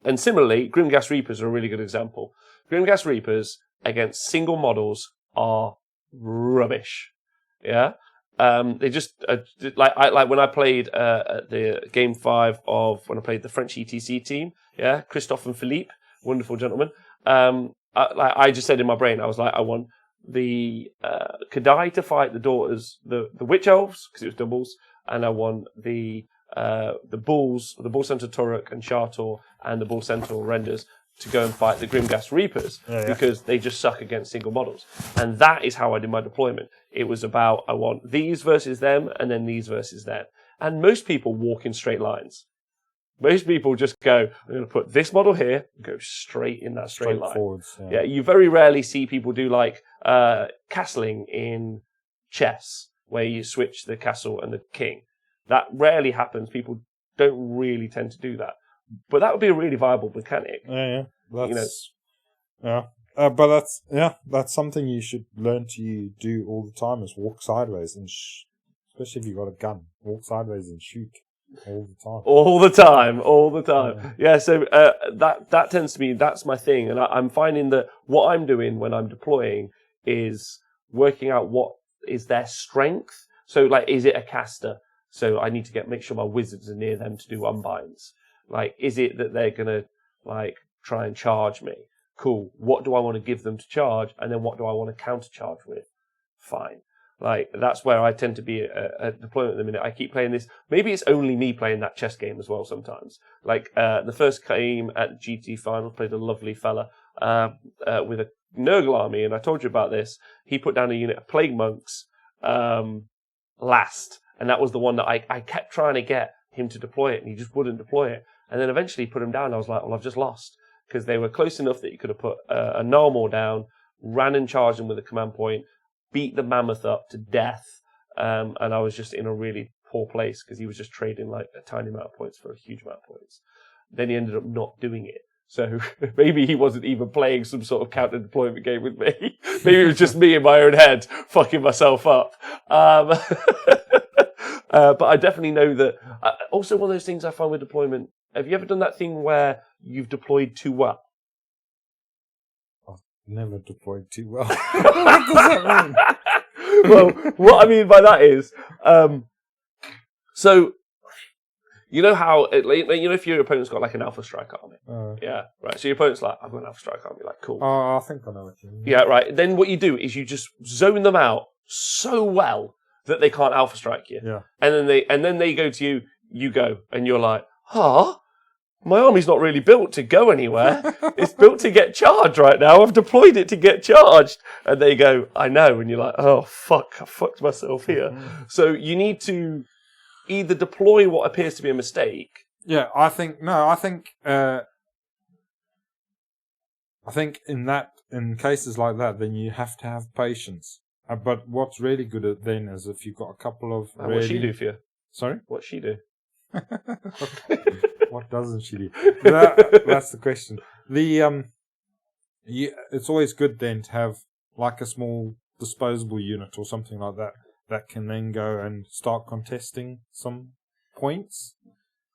And similarly, Grimgas Reapers are a really good example. Grimgas Reapers against single models are rubbish. Yeah. They just like when I played the game 5 of when I played the French ETC team. Yeah, Christophe and Philippe, wonderful gentlemen. I just said in my brain, I was like, I want the Kadai to fight the daughters, the witch elves, because it was doubles, and I want the bulls, the Bull Centaur Turok and Shartor, and the Bull Centaur Renders to go and fight the Grimgas Reapers, because they just suck against single models. And that is how I did my deployment. It was about, I want these versus them, and then these versus them. And most people walk in straight lines. Most people just go, I'm going to put this model here, and go straight in that straight line. Forwards, yeah, you very rarely see people do like castling in chess, where you switch the castle and the king. That rarely happens. People don't really tend to do that. But that would be a really viable mechanic. Yeah. But that's something you should learn to do all the time, is walk sideways, and especially if you've got a gun, walk sideways and shoot all the time. Yeah, so that tends to be, that's my thing. And I'm finding that what I'm doing when I'm deploying is working out what is their strength. So, like, is it a caster? So I need to make sure my wizards are near them to do unbinds. Like, is it that they're going to, like, try and charge me? Cool. What do I want to give them to charge? And then what do I want to counter-charge with? Fine. Like, that's where I tend to be at deployment at the minute. I keep playing this. Maybe it's only me playing that chess game as well sometimes. Like, the first game at GT Finals, played a lovely fella with a Nurgle army, and I told you about this. He put down a unit of Plague Monks last, and that was the one that I kept trying to get him to deploy it, and he just wouldn't deploy it. And then eventually he put him down. I was like, well, I've just lost, because they were close enough that you could have put a Narmor down, ran and charged him with a command point, beat the mammoth up to death, and I was just in a really poor place because he was just trading like a tiny amount of points for a huge amount of points. Then he ended up not doing it. So maybe he wasn't even playing some sort of counter deployment game with me. Maybe it was just me in my own head fucking myself up. But I definitely know that. Also, one of those things I find with deployment. Have you ever done that thing where you've deployed too well? I've never deployed too well. What does that mean? Well, what I mean by that is, so you know how, if your opponent's got like an Alpha Strike army, yeah, right. So your opponent's like, I've got an Alpha Strike army, like, cool. I think I know what you mean. Yeah, right. Then what you do is you just zone them out so well that they can't Alpha Strike you. Yeah. And then they go to you, you go, and you're like, my army's not really built to go anywhere. It's built to get charged right now. I've deployed it to get charged. And they go, I know. And you're like, oh, fuck, I fucked myself here. Mm-hmm. So you need to either deploy what appears to be a mistake. Yeah, I think in cases like that, then you have to have patience. But what's really good at then is if you've got a couple of what's she do for you? Sorry? What's she do? What doesn't she do? That's the question. It's always good then to have like a small disposable unit or something like that that can then go and start contesting some points,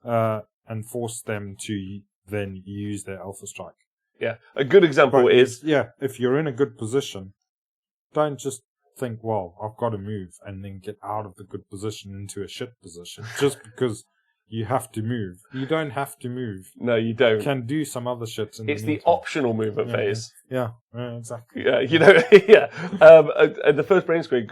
and force them to then use their Alpha Strike. Yeah, a good example is... if you're in a good position, don't just think, well, I've got to move, and then get out of the good position into a shit position, just because you have to move. You don't have to move. No, you don't. You can do some other shit. It's the optional movement phase. Yeah, exactly. Yeah, and the first brain screen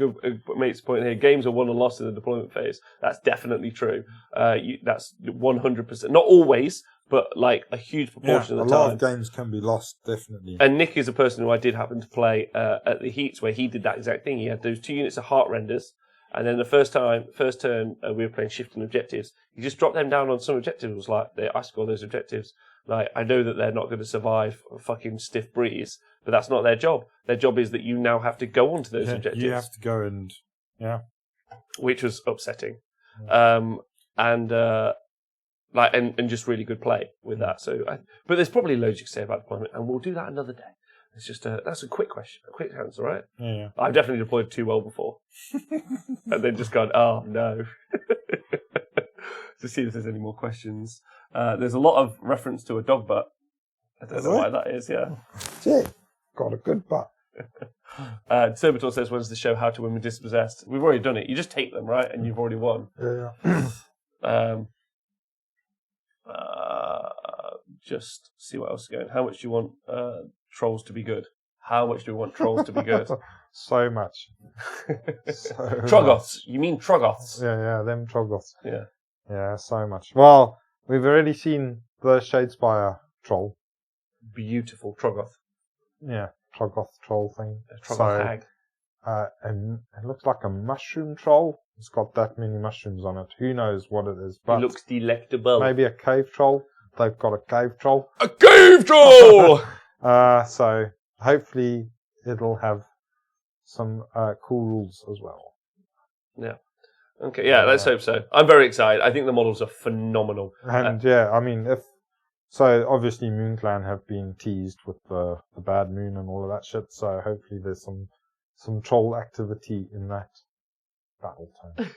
makes a point here. Games are won and lost in the deployment phase. That's definitely true. That's 100%. Not always, but like a huge proportion of the time. A lot of games can be lost, definitely. And Nick is a person who I did happen to play at the Heats, where he did that exact thing. He had those 2 units of heart renders. And then the first turn, we were playing shifting objectives. He just dropped them down on some objectives. It was like, I score those objectives. Like, I know that they're not going to survive a fucking stiff breeze, but that's not their job. Their job is that you now have to go onto those objectives. You have to go and, which was upsetting. Yeah. And just really good play with that. So, but there's probably loads you can say about deployment, and we'll do that another day. It's just that's a quick question, a quick answer, right? Yeah. I've definitely deployed too well before. And then just gone, oh no. To see if there's any more questions. There's a lot of reference to a dog butt. I don't know why that is, yeah. Shit, got a good butt. Serbator says, when's the show How to Win with Dispossessed? We've already done it. You just take them, right? And you've already won. Yeah. Just see what else is going. How much do you want trolls to be good? How much do we want trolls to be good? So much. Troggoths. You mean Troggoths? Yeah, them Troggoths. Yeah. Yeah, so much. Well, we've already seen the Shadespire troll. Beautiful Troggoth. Yeah, Troggoth troll thing. Troggoth hag. And it looks like a mushroom troll. It's got that many mushrooms on it. Who knows what it is? But it looks delectable. Maybe a cave troll. They've got a cave troll. A cave troll! So hopefully it'll have some cool rules as well. Yeah. Okay, yeah, let's hope so. I'm very excited. I think the models are phenomenal. And so obviously MoonClan have been teased with the bad moon and all of that shit, so hopefully there's some troll activity in that battle time.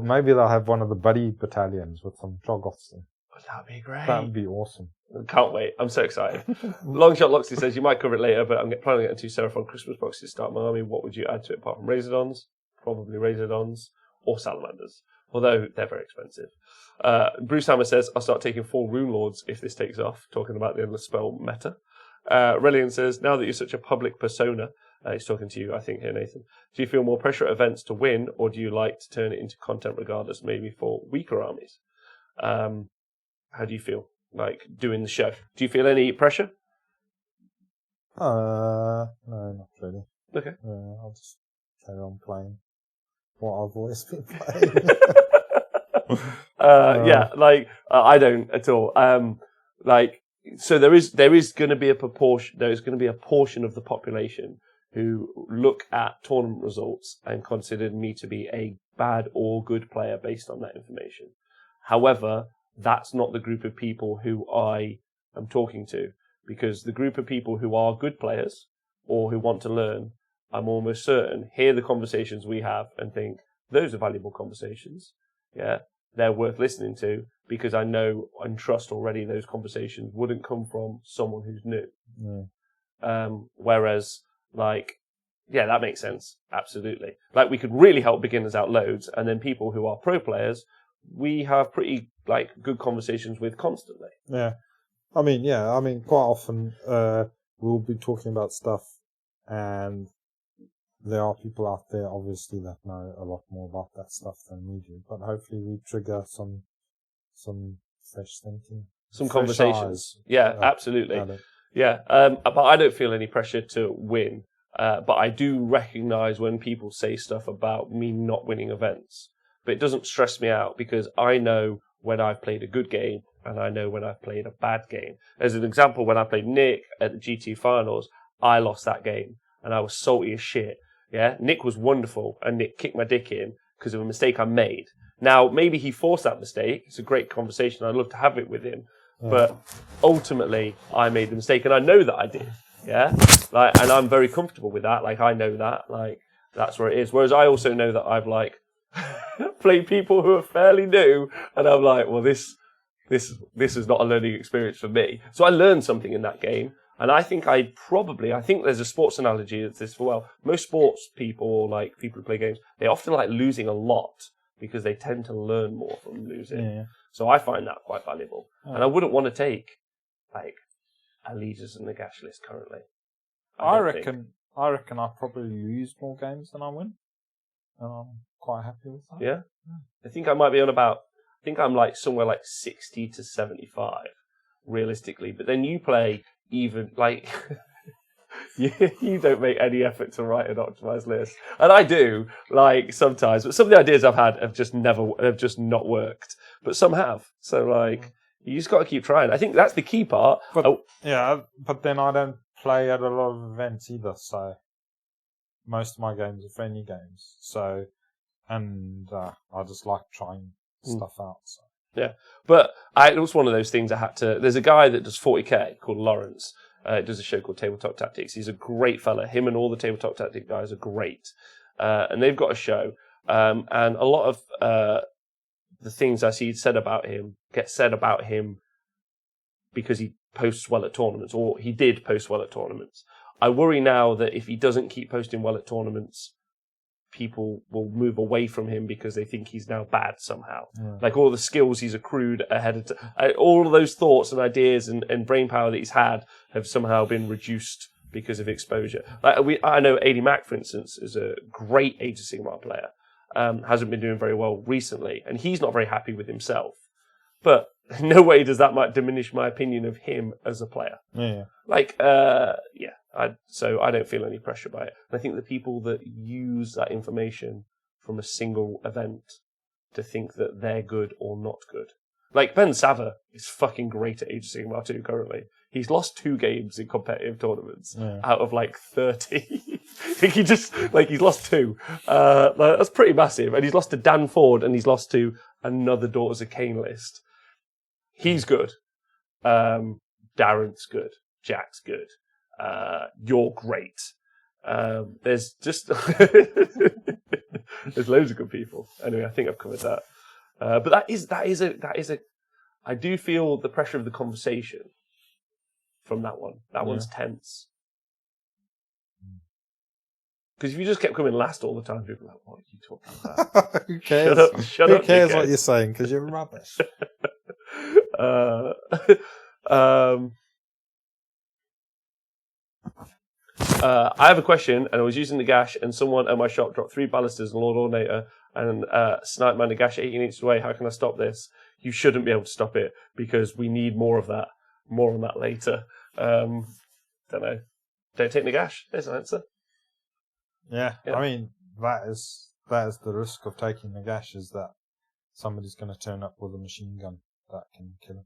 Maybe they'll have one of the buddy battalions with some Troggoths in. That'd be great. That would be awesome. Can't wait. I'm so excited. Longshot Loxley says, you might cover it later, but I'm planning on getting 2 Seraphon Christmas boxes to start my army. What would you add to it apart from Razordons? Probably Razordons or Salamanders, although they're very expensive. Bruce Hammer says, I'll start taking 4 Rune Lords if this takes off, talking about the endless spell meta. Relian says, now that you're such a public persona, he's talking to you, I think, here, Nathan, do you feel more pressure at events to win, or do you like to turn it into content regardless, maybe for weaker armies? How do you feel, like, doing the show? Do you feel any pressure? No, not really. Okay. I'll just carry on playing what I've always been playing. I don't at all. So there is going to be a proportion. There is going to be a portion of the population who look at tournament results and consider me to be a bad or good player based on that information. However, that's not the group of people who I am talking to, because the group of people who are good players or who want to learn, I'm almost certain, hear the conversations we have and think, those are valuable conversations. Yeah, they're worth listening to, because I know and trust already those conversations wouldn't come from someone who's new. Whereas, that makes sense. Absolutely. We could really help beginners out loads, and then people who are pro players, we have pretty good conversations with constantly. Yeah. I mean, quite often we'll be talking about stuff, and there are people out there, obviously, that know a lot more about that stuff than we do. But hopefully we trigger some fresh thinking. Some conversations. Yeah, absolutely. Yeah. But I don't feel any pressure to win. But I do recognise when people say stuff about me not winning events. But it doesn't stress me out, because I know when I've played a good game and I know when I've played a bad game. As an example, when I played Nick at the GT finals, I lost that game and I was salty as shit. Yeah, Nick was wonderful and Nick kicked my dick in because of a mistake I made. Now, maybe he forced that mistake. It's a great conversation. I'd love to have it with him. Yeah. But ultimately, I made the mistake, and I know that I did. Yeah, and I'm very comfortable with that. I know that. that's where it is. Whereas I also know that I've like played people who are fairly new, and I'm like, well, this is not a learning experience for me. So I learned something in that game, and I think there's a sports analogy that's this for well. Most sports people, or like people who play games, they often like losing a lot because they tend to learn more from losing. Yeah. So I find that quite valuable, and I wouldn't want to take like a Leaders and Nagash list currently. I reckon I probably lose more games than I win, and I'm quite happy with that. Yeah, I think I might be on about. I think I'm like somewhere like 60 to 75, realistically. But then you play even like you don't make any effort to write an optimized list, and I do like sometimes. But some of the ideas I've had have just not worked. But some have. So like you just got to keep trying. I think that's the key part. But but then I don't play at a lot of events either. So most of my games are friendly games. So and I just like trying stuff out. So. Yeah, but it was one of those things I had to. There's a guy that does 40k called Lawrence. Does a show called Tabletop Tactics. He's a great fella. Him and all the Tabletop Tactics guys are great, and they've got a show. And a lot of the things I see said about him get said about him because he posts well at tournaments, or he did post well at tournaments. I worry now that if he doesn't keep posting well at tournaments, people will move away from him because they think he's now bad somehow. Yeah. Like all the skills he's accrued ahead of all of those thoughts and ideas and brain power that he's had have somehow been reduced because of exposure. Like I know AD Mac, for instance, is a great Age of Sigmar player. Hasn't been doing very well recently, and he's not very happy with himself. But in no way does that diminish my opinion of him as a player. Yeah. Like, so I don't feel any pressure by it. And I think the people that use that information from a single event to think that they're good or not good. Like, Ben Sava is fucking great at Age of Sigmar 2 currently. He's lost 2 games in competitive tournaments out of like 30. I think he's lost 2. That's pretty massive. And he's lost to Dan Ford, and he's lost to another Daughters of Cain list. He's good. Darren's good. Jack's good. You're great. There's just there's loads of good people. Anyway, I think I've covered that. But that is a. I do feel the pressure of the conversation from that one. That one's tense. Because if you just kept coming last all the time, people are like, "What are you talking about?" Who cares? Shut up, Who cares what you're saying? Because you're rubbish. I have a question, and I was using the gash, and someone at my shop dropped 3 ballistas and Lord Ordinator and sniped my gash 18 inches away. How can I stop this? You shouldn't be able to stop it because we need more of that. More on that later. Don't know. Don't take Nagash. There's an answer. Yeah, I mean that is the risk of taking Nagash, is that somebody's going to turn up with a machine gun that can kill him.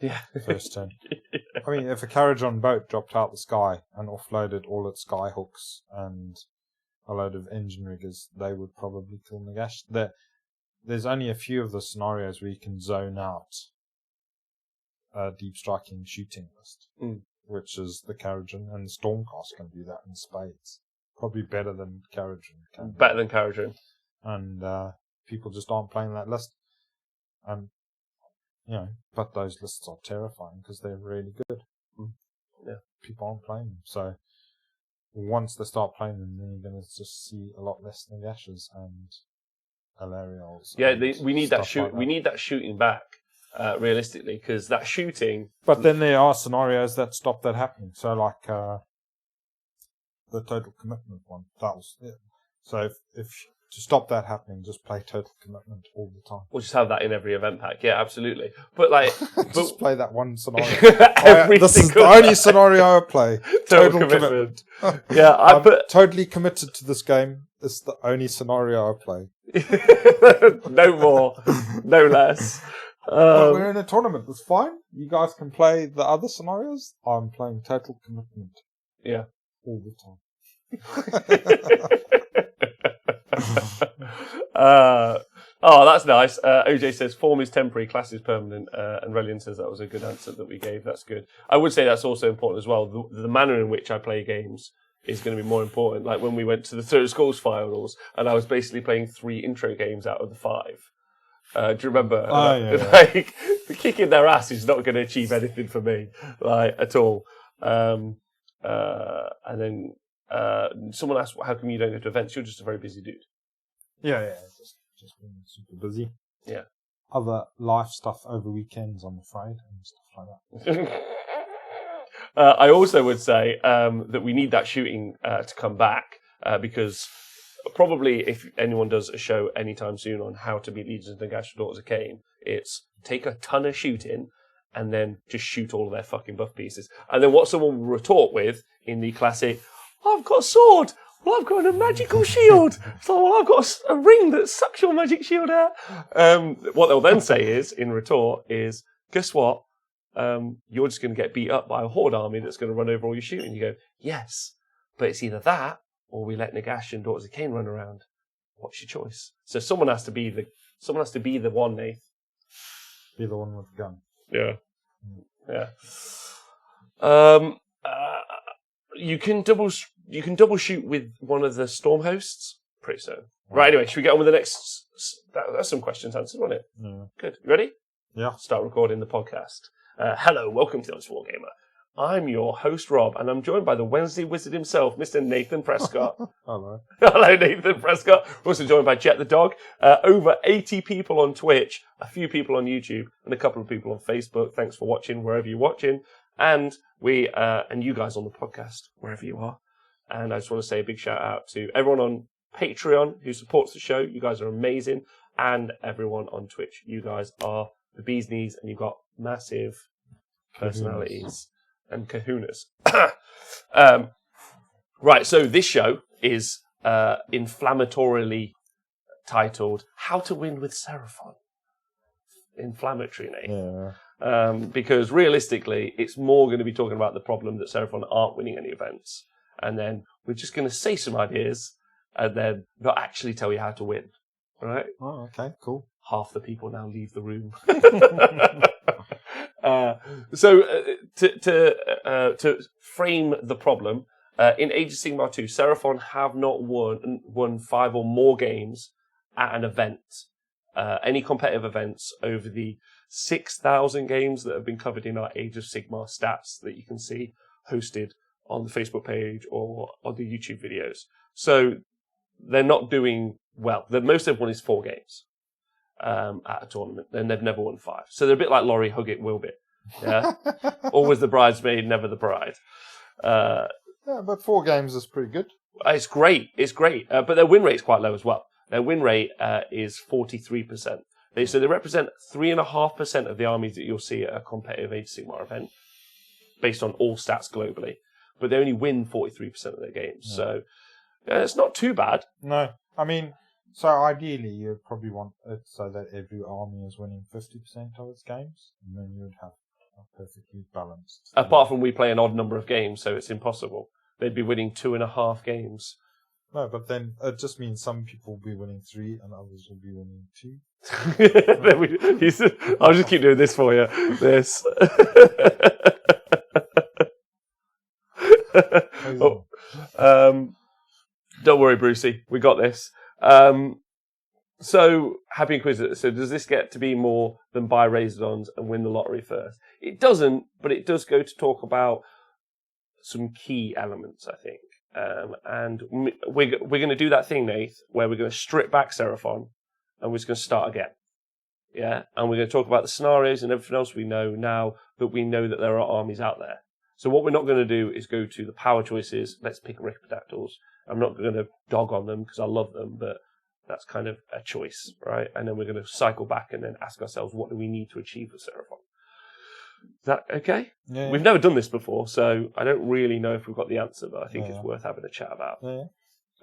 Yeah. First turn. I mean, if a carriage on boat dropped out the sky and offloaded all its sky hooks and a load of engine riggers, they would probably kill Nagash. There's only a few of the scenarios where you can zone out a deep striking shooting list, which is the Carrigan, and Stormcast can do that in spades. Probably better than Carrigan. Better than Carrigan. And people just aren't playing that list. And but those lists are terrifying because they're really good. Yeah. People aren't playing them. So once they start playing them, then you're going to just see a lot less Nagashes and Alarials. Yeah, we need that shoot. Like that. We need that shooting back, realistically, because that shooting. But then there are scenarios that stop that happening. So like the total commitment one. That was it. So if to stop that happening, just play total commitment all the time. We'll just have that in every event pack. Yeah, absolutely. But like, just play that one scenario. This is the only scenario I play. Total commitment. Yeah, I'm totally committed to this game. It's the only scenario I play. No more, no less. We're in a tournament. That's fine. You guys can play the other scenarios. I'm playing total commitment. Yeah, all the time. That's nice. OJ says form is temporary, class is permanent, and Relian says that was a good answer that we gave. That's good. I would say that's also important as well. The manner in which I play games is going to be more important. Like when we went to the Third Schools finals, and I was basically playing 3 intro games out of the 5. Do you remember? Like the kicking their ass is not going to achieve anything for me, like at all. And then someone asked, "How come you don't go to events? You're just a very busy dude." Yeah, just being super busy. Yeah. Other life stuff over weekends, I'm afraid, and stuff like that. I also would say that we need that shooting to come back because probably if anyone does a show anytime soon on how to beat Legions and Gash Daughters of Cain, it's take a ton of shooting and then just shoot all of their fucking buff pieces. And then what someone will retort with in the classic, I've got a sword, well, I've got a magical shield. So, well, I've got a ring that sucks your magic shield out. What they'll then say is, in retort, is, guess what? You're just going to get beat up by a horde army that's going to run over all your shooting. You go, yes, but it's either that or we let Nagash and Daughters of Cain run around. What's your choice? So someone has to be the one, Nath. Be the one with the gun. Yeah. Yeah. You can double shoot with one of the storm hosts. Pretty so. Right. Anyway, should we get on with the next? That's some questions answered, wasn't it? Yeah. Good. You ready? Yeah. Start recording the podcast. Hello, welcome to the Honest Wargamer. I'm your host, Rob, and I'm joined by the Wednesday Wizard himself, Mr. Nathan Prescott. Hello. Hello, Nathan Prescott. We're also joined by Jet the Dog. Over 80 people on Twitch, a few people on YouTube, and a couple of people on Facebook. Thanks for watching, wherever you're watching. And and you guys on the podcast, wherever you are. And I just want to say a big shout out to everyone on Patreon who supports the show. You guys are amazing. And everyone on Twitch. You guys are the bee's knees, and you've got massive personalities and kahunas. Right, so this show is inflammatorily titled How to Win with Seraphon. Inflammatory name. Yeah. Because realistically, it's more going to be talking about the problem that Seraphon aren't winning any events. And then we're just going to say some ideas and then not actually tell you how to win. All right? Oh, okay, cool. Half the people now leave the room. So to frame the problem, in Age of Sigmar 2, Seraphon have not won 5 or more games at an event, any competitive events over the 6,000 games that have been covered in our Age of Sigmar stats that you can see hosted on the Facebook page or on the YouTube videos. So they're not doing well. The most they've won is 4 games at a tournament, and they've never won 5. So they're a bit like Laurie Huggett Wilbit. Yeah, always the bridesmaid, never the bride. Yeah, but 4 games is pretty good. It's great. But their win rate's quite low as well. Their win rate is 43%. So they represent 3.5% of the armies that you'll see at a competitive Age of Sigmar event, based on all stats globally. But they only win 43% of their games. Yeah. So it's not too bad. No. I mean, so ideally you'd probably want it so that every army is winning 50% of its games, and then you'd have a perfectly balanced. Apart from we play an odd number of games, so it's impossible. They'd be winning 2.5 games. No, but then it just means some people will be winning 3 and others will be winning 2. I'll just keep doing this for you. This. Don't worry, Brucey. We got this. So, Happy Inquisitor. So, does this get to be more than buy Razordons and win the lottery first? It doesn't, but it does go to talk about some key elements, I think. And we're going to do that thing, Nath, where we're going to strip back Seraphon and we're just going to start again. Yeah? And we're going to talk about the scenarios and everything else we know now, but we know that there are armies out there. So what we're not going to do is go to the power choices. Let's pick Ripidactyls. I'm not going to dog on them because I love them, but that's kind of a choice, right? And then we're going to cycle back and then ask ourselves, what do we need to achieve with Seraphon? Is that okay? Yeah. We've never done this before, so I don't really know if we've got the answer, but I think it's worth having a chat about. Yeah.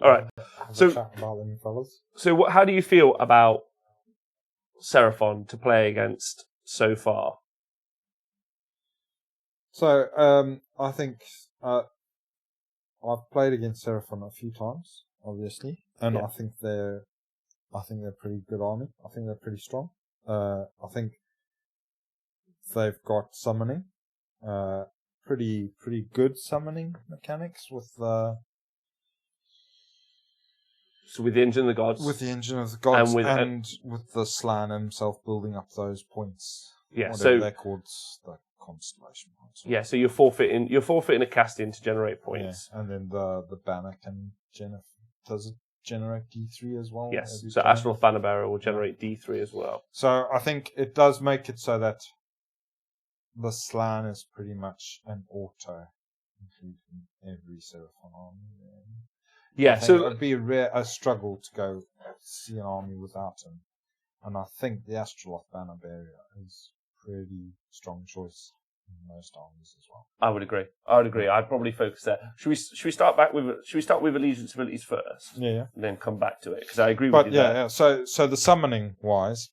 All right. Have a chat about them, fellas. So how do you feel about Seraphon to play against so far? So, I think I've played against Seraphon a few times, obviously, and I think they're a pretty good army. I think they're pretty strong. I think they've got summoning, pretty good summoning mechanics with So with the Engine of the Gods. With the Engine of the Gods and with the Slan himself building up those points. Yeah, whatever so they're called, the constellation points. Yeah, so you're forfeiting a casting to generate points. Yeah, and then the banner does it generate D3 as well? Yes, so Astronaut Banner Bearer will generate D3 as well. So I think it does make it so that the Slan is pretty much an auto, including every Seraphon army. Yeah, so it would be a struggle to go see an army without him. And I think the Astroloth Banner Bearer is a pretty strong choice in most armies as well. I would agree. I'd probably focus there. Should we start with allegiance abilities first? Yeah. And then come back to it, because I agree with you there. Yeah. So the summoning wise,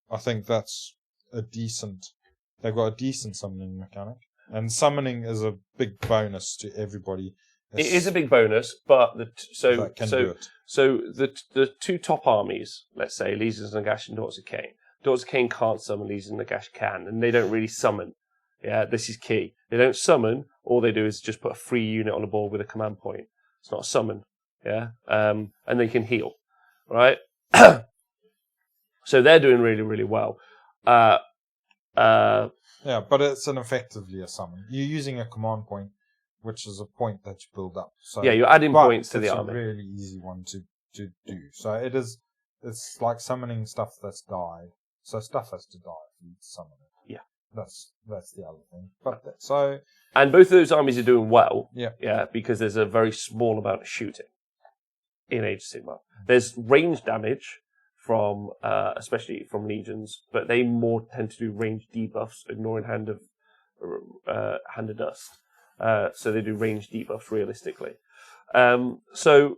I think that's they've got a decent summoning mechanic. And summoning is a big bonus to everybody. It is a big bonus, but the two top armies, let's say Legions of Nagash and Daughters of Cain. Daughters of Cain can't summon, Legions of Nagash can, and they don't really summon. Yeah, this is key. They don't summon. All they do is just put a free unit on the board with a command point. It's not a summon. Yeah, and they can heal, right? So they're doing really, really well. Yeah, but it's effectively a summon. You're using a command point, which is a point that you build up. So, yeah, you're adding points to the army. It's a really easy one to do. So it's like summoning stuff that's died. So stuff has to die for you to summon it. Yeah. That's the other thing. And both of those armies are doing well. Yeah. Because there's a very small amount of shooting in Age of Sigmar. There's range damage from especially from legions, but they more tend to do range debuffs, ignoring hand of dust. So they do range debuffs realistically. So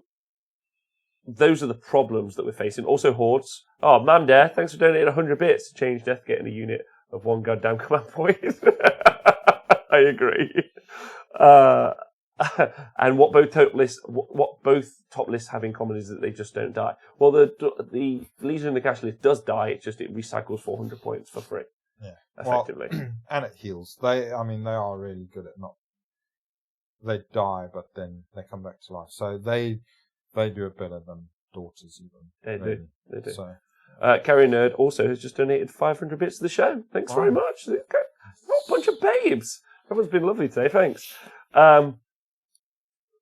those are the problems that we're facing. Also hordes. Oh, Mamdare, thanks for donating 100 bits to change death getting a unit of one goddamn command point. I agree. And what both top lists have in common is that they just don't die. Well, the Legion of the Nagash list does die. It's just it recycles 400 points for free. Yeah, effectively. Well, and it heals. They are really good at not. They die, but then they come back to life. So they do it better than Daughters even. They do. So, Carrier Nerd also has just donated 500 bits to the show. Thanks very much. What a bunch of babes. Everyone's been lovely today. Thanks.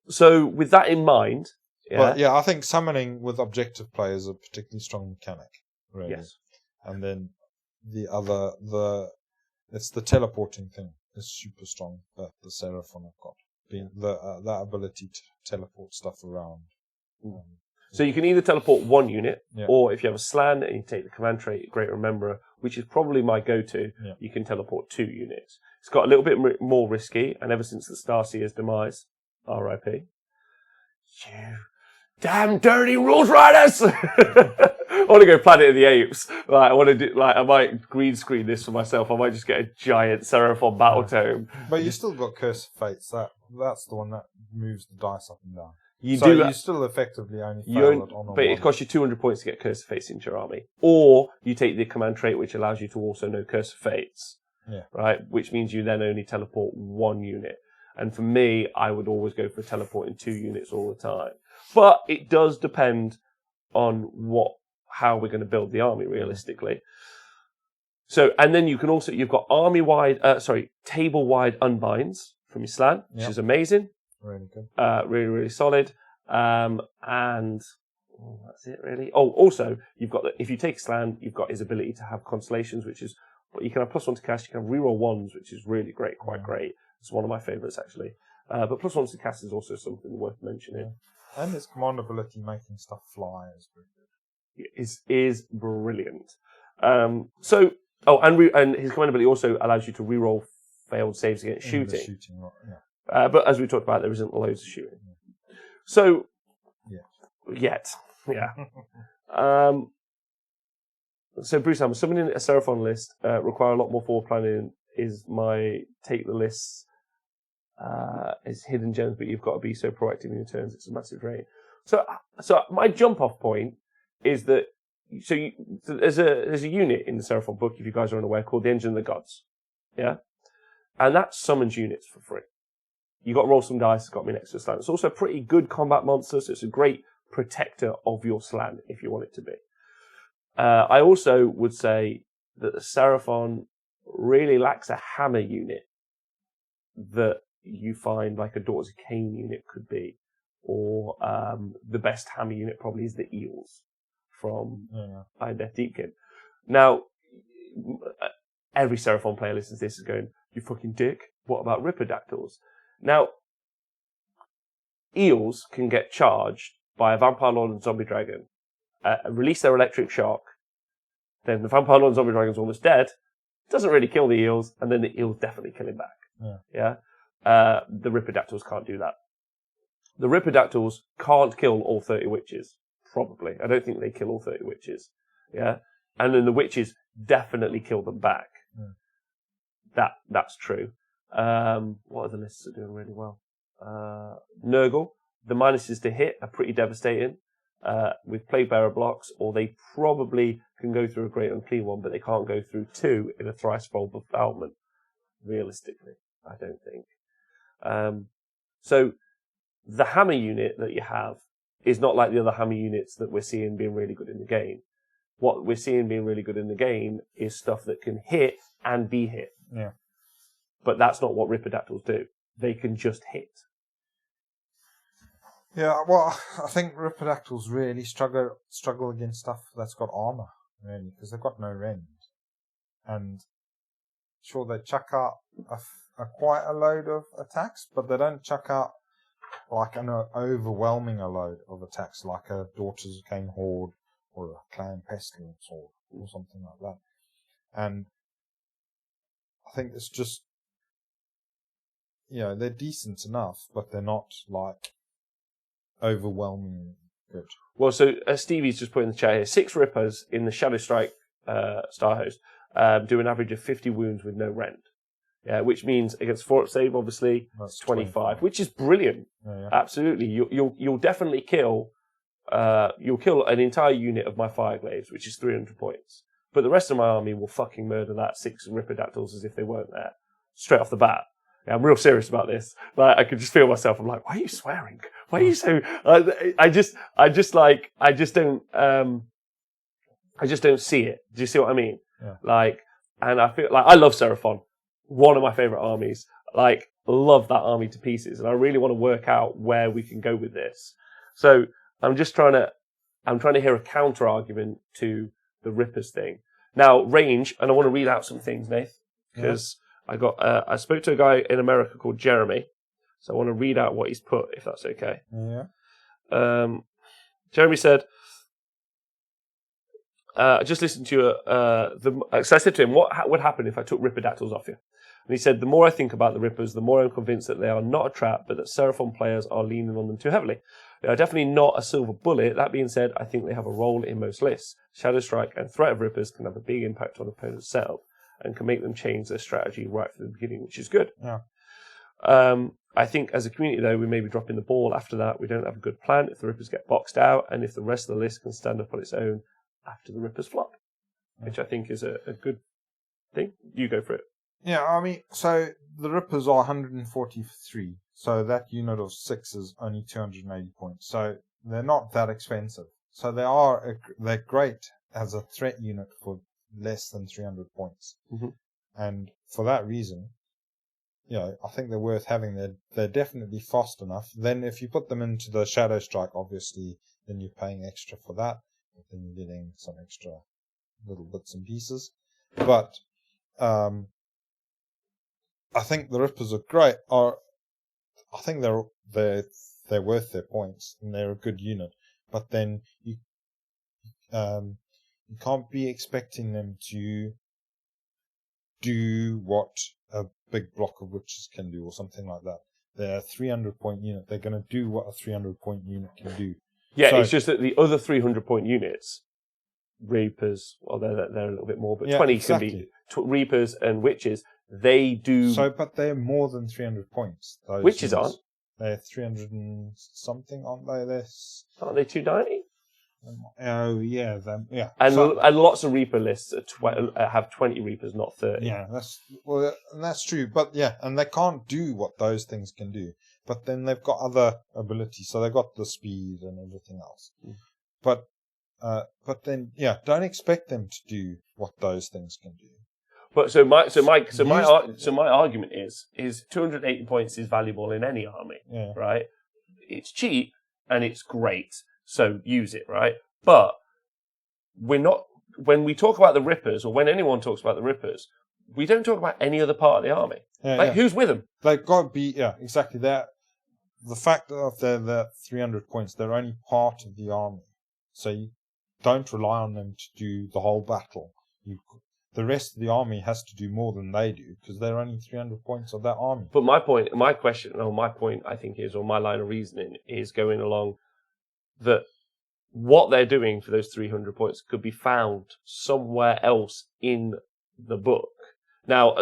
So with that in mind, I think summoning with objective play is a particularly strong mechanic. Really. Yes. And then it's the teleporting thing is super strong that the Seraphon have got. The ability to teleport stuff around. So you can either teleport one unit, Yeah. or if you have a Slan and you take the command trait, Great Rememberer, which is probably my go-to, you can teleport 2 units. It's got a little bit more risky, and ever since the Starseer's demise, R.I.P. You damn dirty rules riders! I want to go Planet of the Apes. Like, I might green screen this for myself. I might just get a giant Seraphon battle tome. But you still got Curse of Fates. That's the one that moves the dice up and down. You still effectively only fail it on a but one. it costs you 200 points to get Curse of Fates into your army. Or you take the command trait, which allows you to also know Curse of Fates. Yeah. Right? Which means you then only teleport 1 unit. And for me, I would always go for teleporting 2 units all the time. But it does depend on how we're going to build the army realistically. So, and then you've got table-wide unbinds from your Slan, which is amazing. Really good. Really, really solid. And that's it really. Oh, also, you've got if you take Slan, you've got his ability to have constellations, which is, you can have +1 to cast, you can have reroll 1s, which is really great, quite great. It's one of my favourites actually. But +1 to cast is also something worth mentioning. Yeah. And his command ability making stuff fly is pretty good. Is brilliant. And his command ability also allows you to reroll failed saves against shooting. But as we talked about, there isn't loads of shooting. So, yet. So Bruce Hammer, summoning a Seraphon list require a lot more forward planning. Is my take the lists is hidden gems, but you've got to be so proactive in your turns. It's a massive drain. So my jump off point is that there's a unit in the Seraphon book, if you guys are unaware, called the Engine of the Gods. Yeah, and that summons units for free. You got to roll some dice. It's got me next to Slan. It's also a pretty good combat monster, so it's a great protector of your Slann if you want it to be. I also would say that the Seraphon really lacks a hammer unit that you find like a Daughters of Cain unit could be, or the best hammer unit probably is the Eels from Iron Death Deepkin. Now, every Seraphon player listens to this is going, you fucking dick, what about Ripperdactyls? Now, Eels can get charged by a Vampire Lord and Zombie Dragon, release their electric shock, then the Vampire Lord and Zombie Dragon's almost dead, doesn't really kill the Eels, and then the Eels definitely kill him back. Yeah. The Ripperdactyls can't do that. The Ripperdactyls can't kill all 30 witches, probably. I don't think they kill all 30 witches. Yeah. And then the witches definitely kill them back. That's true. What other lists are doing really well? Nurgle, the minuses to hit are pretty devastating with Plaguebearer blocks, or they probably can go through a Great Unclean one, but they can't go through 2 in a Thrice-Fold Befoulment, realistically, I don't think. So the hammer unit that you have is not like the other hammer units that we're seeing being really good in the game. What we're seeing being really good in the game is stuff that can hit and be hit. Yeah. But that's not what Ripperdactyls do. They can just hit. Yeah, well, I think Ripperdactyls really struggle against stuff that's got armor, really, because they've got no rend. And sure, they chuck out quite a load of attacks, but they don't chuck out like an overwhelming a load of attacks, like a Daughters of Cain Horde or a Clan Pestilence or something like that. And I think it's just, they're decent enough, but they're not like overwhelmingly good. Well, so Stevie's just put in the chat here, 6 Rippers in the Shadow Strike Star Host do an average of 50 wounds with no rend. Yeah, which means against 4-up save, obviously, that's 25, which is brilliant. Yeah. Absolutely. You'll definitely kill an entire unit of my Fireglaves, which is 300 points. But the rest of my army will fucking murder that 6 Ripperdactyls as if they weren't there. Straight off the bat. Yeah, I'm real serious about this. Like, I could just feel myself. I'm like, why are you swearing? Why are you so? I just don't see it. Do you see what I mean? Yeah. Like, and I feel like I love Seraphon, one of my favorite armies. Like, love that army to pieces, and I really want to work out where we can go with this. So I'm trying to hear a counter argument to the Rippers thing. Now, range, and I want to read out some things, Nath, because. I spoke to a guy in America called Jeremy, so I want to read out what he's put, if that's okay. Yeah. Jeremy said, I just listened to you, so I said to him, what would happen if I took Ripperdactyls off you? And he said, the more I think about the Rippers, the more I'm convinced that they are not a trap, but that Seraphon players are leaning on them too heavily. They are definitely not a silver bullet. That being said, I think they have a role in most lists. Shadow Strike and Threat of Rippers can have a big impact on opponents' setup, and can make them change their strategy right from the beginning, which is good. Yeah. I think as a community, though, we may be dropping the ball after that. We don't have a good plan if the Rippers get boxed out, and if the rest of the list can stand up on its own after the Rippers flop, which I think is a good thing. You go for it. Yeah, I mean, so the Rippers are 143, so that unit of 6 is only 280 points. So they're not that expensive. So they're great as a threat unit for less than 300 points. Mm-hmm. And for that reason, I think they're worth having. They're definitely fast enough. Then if you put them into the Shadow Strike, obviously, then you're paying extra for that. But then you're getting some extra little bits and pieces. But I think the Rippers are great. I think they're worth their points, and they're a good unit. But then you can't be expecting them to do what a big block of witches can do or something like that. They're a 300-point unit. They're going to do what a 300-point unit can do. Yeah, so, it's just that the other 300-point units, Reapers, well, they're a little bit more, but 20 exactly. Can be Reapers and Witches, they do... So, but they're more than 300 points. Witches aren't? They're 300 and something, aren't they? Aren't they 290? Oh, yeah. Yeah. And lots of Reaper lists have 20 Reapers, not 30. Yeah, that's true. But yeah, and they can't do what those things can do. but then they've got other abilities. So they've got the speed and everything else. But then, don't expect them to do what those things can do. But my argument is 280 points is valuable in any army, right? It's cheap and it's great, so use it, right? But we're not. When we talk about the Rippers, or when anyone talks about the Rippers, we don't talk about any other part of the army. Who's with them? They've got to be, exactly that. The fact of their 300 points, they're only part of the army, so you don't rely on them to do the whole battle. The rest of the army has to do more than they do because they're only 300 points of that army. But my point, I think is, or my line of reasoning is going along that what they're doing for those 300 points could be found somewhere else in the book. Now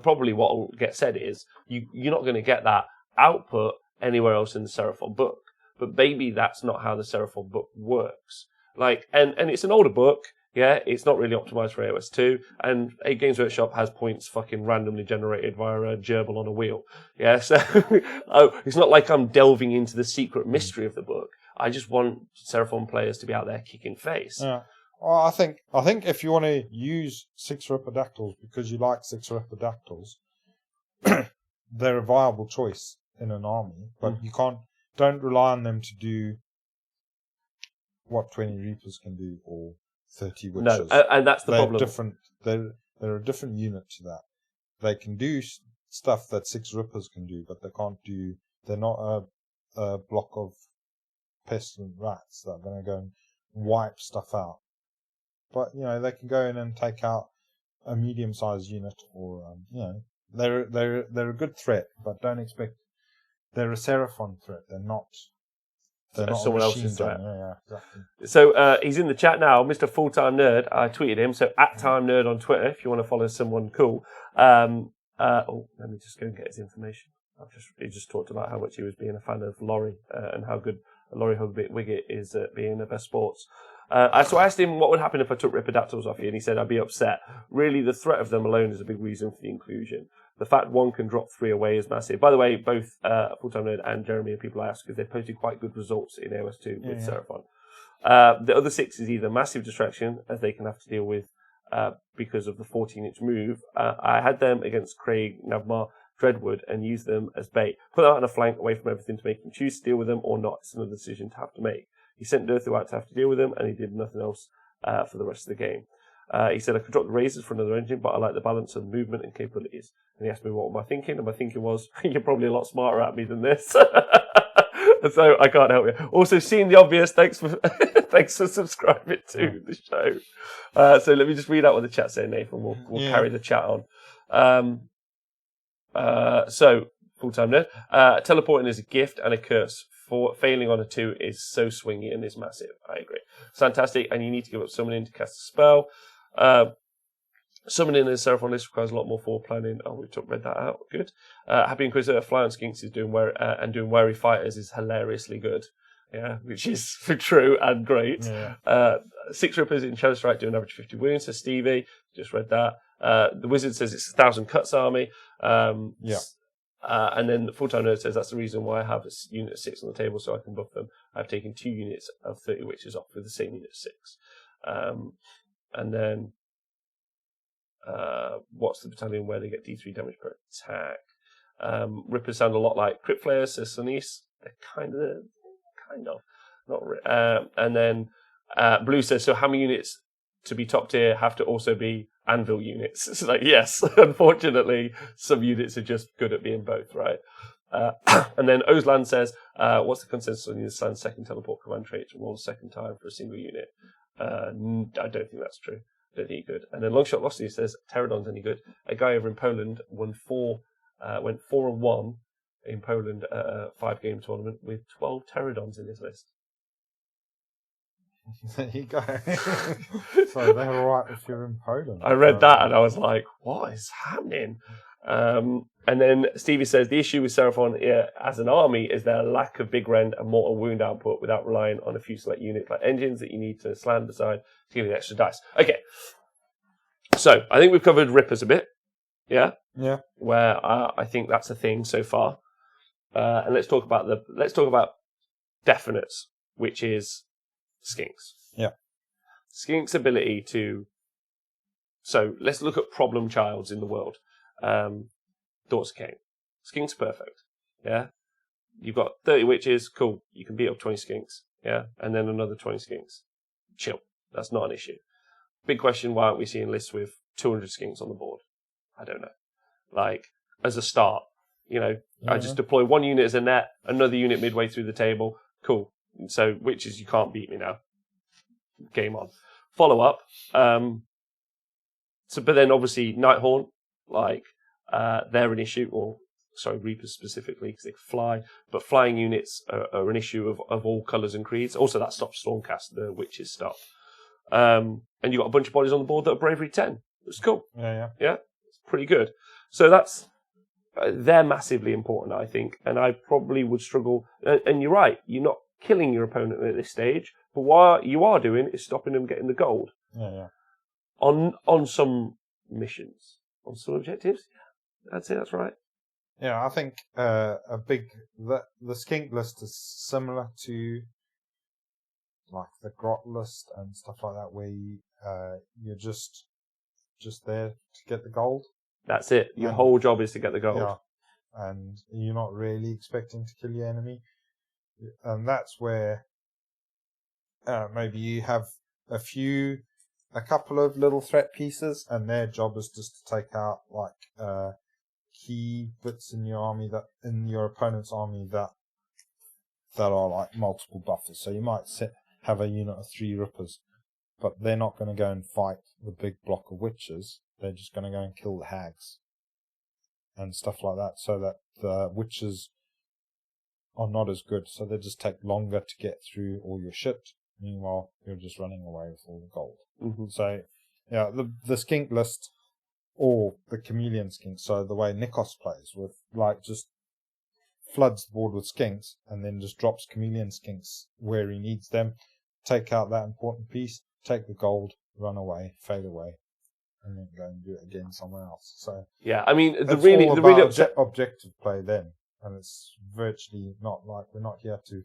probably what will get said is you're not going to get that output anywhere else in the Seraphon book. But maybe that's not how the Seraphon book works. And it's an older book. Yeah, it's not really optimized for AOS 2, and Games Workshop has points fucking randomly generated via a gerbil on a wheel. Yeah, so it's not like I'm delving into the secret mystery of the book. I just want Seraphon players to be out there kicking face. Yeah. Well, I think if you want to use 6 Ripidactyls because you like 6 Ripidactyls, they're a viable choice in an army, but don't rely on them to do what 20 Reapers can do or 30 Witches. No, and that's the problem. They're a different unit to that. They can do stuff that 6 Rippers can do, but they can't do. They're not a block of pestilent rats that are going to go and wipe stuff out. But they can go in and take out a medium-sized unit, or they're a good threat, but don't expect they're a Seraphon threat. They're not. They're not someone else's threat. Yeah, exactly. So he's in the chat now, Mr. Full-Time Nerd. I tweeted him, so @TimeNerd on Twitter if you want to follow someone cool. Let me just go and get his information. He just talked about how much he was being a fan of Laurie and how good Laurie Wiggett is at being the best sports. So I asked him what would happen if I took Ripidactyls off you, and he said I'd be upset. Really, the threat of them alone is a big reason for the inclusion. The fact one can drop 3 away is massive. By the way, both Full-Time Nerd and Jeremy are people I asked because they posted quite good results in AOS 2 with Seraphon. The other 6 is either massive distraction, as they can have to deal with because of the 14-inch move. I had them against Craig, Navmar, Dreadwood, and used them as bait. Put them out on a flank away from everything to make him choose to deal with them or not. It's another decision to have to make. He sent Durthu out to have to deal with them, and he did nothing else for the rest of the game. He said I could drop the razors for another engine, but I like the balance of movement and capabilities. And he asked me what am I thinking, and my thinking was, you're probably a lot smarter at me than this. So I can't help you. Also, seeing the obvious, thanks for subscribing to the show. So let me just read out what the chat said, Nathan. We'll carry the chat on. So, Full-Time Nerd. Teleporting is a gift and a curse. For failing on a 2 is so swingy and is massive. I agree. It's fantastic, and you need to give up summoning to cast a spell. Summoning in a Seraphon list requires a lot more forward planning. Oh, we read that out. Good. Happy Inquisitor, Fly on Skinks is doing wary fighters is hilariously good. Yeah, which is true and great. Yeah. 6 Rippers in Shadow Strike do an average 50 wounds. So Stevie just read that. The Wizard says it's 1,000 cuts army. And then the Full-Time Nerd says that's the reason why I have a unit of 6 on the table so I can buff them. I've taken 2 units of 30 witches off with the same unit of 6. And then what's the battalion where they get D3 damage per attack? Rippers sound a lot like Crypt Flayers, says Sunnis. They're kind of. Not and then Blue says, so how many units to be top tier have to also be Anvil units? It's like, yes, unfortunately, some units are just good at being both, right? And then Ozlan says, what's the consensus on Unisland's second teleport command trait to roll a second time for a single unit? I don't think that's true. I don't think he could. And then Longshot Losty says, Pterodon's any good. A guy over in Poland went 4-1 in Poland at a 5-game tournament with 12 Pterodons in his list. There you go. So they were right if you're in Poland. I read that and I was like, what is happening? And then Stevie says, the issue with Seraphon as an army is their lack of big rend and mortal wound output without relying on a few select units like engines that you need to slam aside to give you the extra dice. Okay. So I think we've covered Rippers a bit. Yeah? Yeah. Where I think that's a thing so far. and let's talk about definites, which is Skinks. Yeah. Skink's ability to. So let's look at problem childs in the world. Daughters of Cain. Skink's perfect. Yeah. You've got 30 witches. Cool. You can beat up 20 Skinks. Yeah. And then another 20 Skinks. Chill. That's not an issue. Big question, why aren't we seeing lists with 200 Skinks on the board? I don't know. Like, as a start, I just deploy one unit as a net, another unit midway through the table. Cool. So, witches, you can't beat me now. Game on. Follow up. But then obviously Nighthorn, they're an issue, Reapers specifically, because they can fly. But flying units are an issue of all colours and creeds. Also, that stops Stormcast, the witches stop. And you've got a bunch of bodies on the board that are Bravery 10. It's cool. Yeah. It's pretty good. So they're massively important, I think. And I probably would struggle. And you're right, you're not killing your opponent at this stage. But what you are doing is stopping them getting the gold. Yeah. On some missions, on some objectives. Yeah, I'd say that's right. Yeah, I think the skink list is similar to like the grot list and stuff like that, where you're just there to get the gold. That's it. Your whole job is to get the gold. Yeah, and you're not really expecting to kill your enemy, and that's where maybe you have a couple of little threat pieces, and their job is just to take out key bits in your opponent's army that are like multiple buffers. So you might have a unit of 3 Rippers, but they're not going to go and fight the big block of witches. They're just going to go and kill the hags and stuff like that, so that the witches are not as good. So they just take longer to get through all your shit. Meanwhile, you're just running away with all the gold. Mm-hmm. So, yeah, the skink list, or the chameleon skink, so the way Nikos plays, with just floods the board with skinks and then just drops chameleon skinks where he needs them, take out that important piece, take the gold, run away, fade away, and then go and do it again somewhere else. So yeah, I mean, the really objective play then, and it's virtually not like we're not here to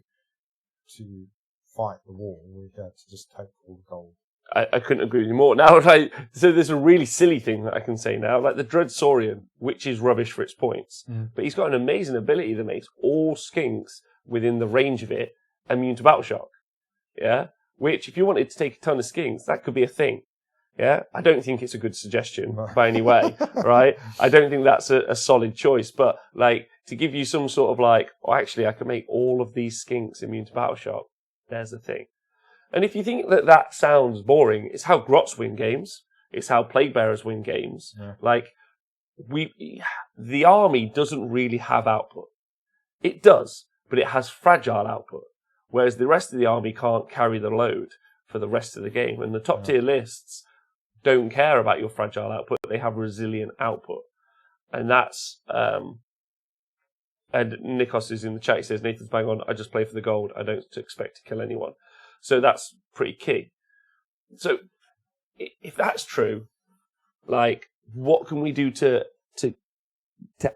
fight the war. We're here to just take all the gold. I couldn't agree with you more. Now, so there's a really silly thing that I can say now, like the Dread Saurian, which is rubbish for its points, but he's got an amazing ability that makes all skinks within the range of it immune to battle shock. Yeah, which if you wanted to take a ton of skinks, that could be a thing. Yeah, I don't think it's a good suggestion by any way, right? I don't think that's a solid choice, but to give you some sort of actually I can make all of these skinks immune to battle shock. There's a thing. And if you think that sounds boring, it's how Grots win games. It's how Plague Bearers win games. Yeah. The army doesn't really have output. It does, but it has fragile output. Whereas the rest of the army can't carry the load for the rest of the game. And the top tier lists don't care about your fragile output. They have resilient output. And that's, and Nikos is in the chat. He says, Nathan's bang on. I just play for the gold. I don't expect to kill anyone. So that's pretty key. So if that's true, what can we do to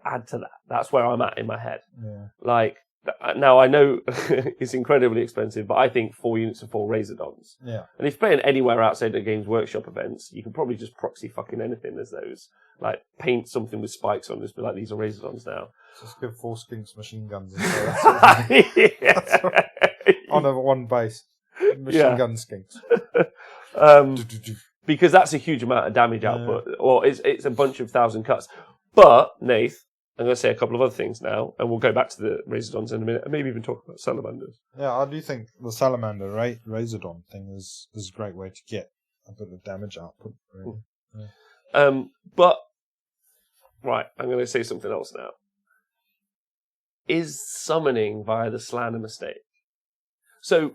add to that? That's where I'm at in my head. Yeah. Now I know it's incredibly expensive, but I think 4 units of 4 Razordons. Yeah. And if you're playing anywhere outside of Games Workshop events, you can probably just proxy fucking anything as those. Paint something with spikes on, just be like, these are Razordons now. Just give 4 skinks machine guns and that's on one base. Machine gun skinks. Because that's a huge amount of damage output. Or it's a bunch of 1,000 cuts. But, Nath, I'm going to say a couple of other things now, and we'll go back to the Razordons in a minute, and maybe even talk about Salamanders. Yeah, I do think the Salamander Razordon thing is a great way to get a bit of damage output. Really. Yeah. But, right, I'm going to say something else now. Is summoning via the Slan a mistake? So,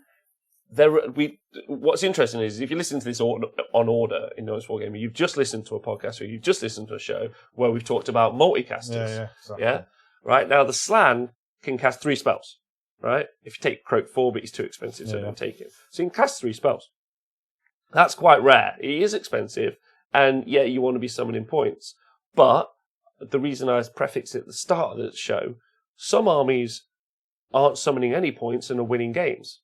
what's interesting is if you listen to this on order in Noise Wargaming, you've just listened to a podcast or you've just listened to a show where we've talked about multicasters. Yeah, exactly. Yeah? Right, now the Slan can cast 3 spells, right? If you take Croak 4, but he's too expensive, so don't take him. So you can cast 3 spells. That's quite rare. He is expensive, and you want to be summoning points. But the reason I prefixed it at the start of the show some armies aren't summoning any points and are winning games.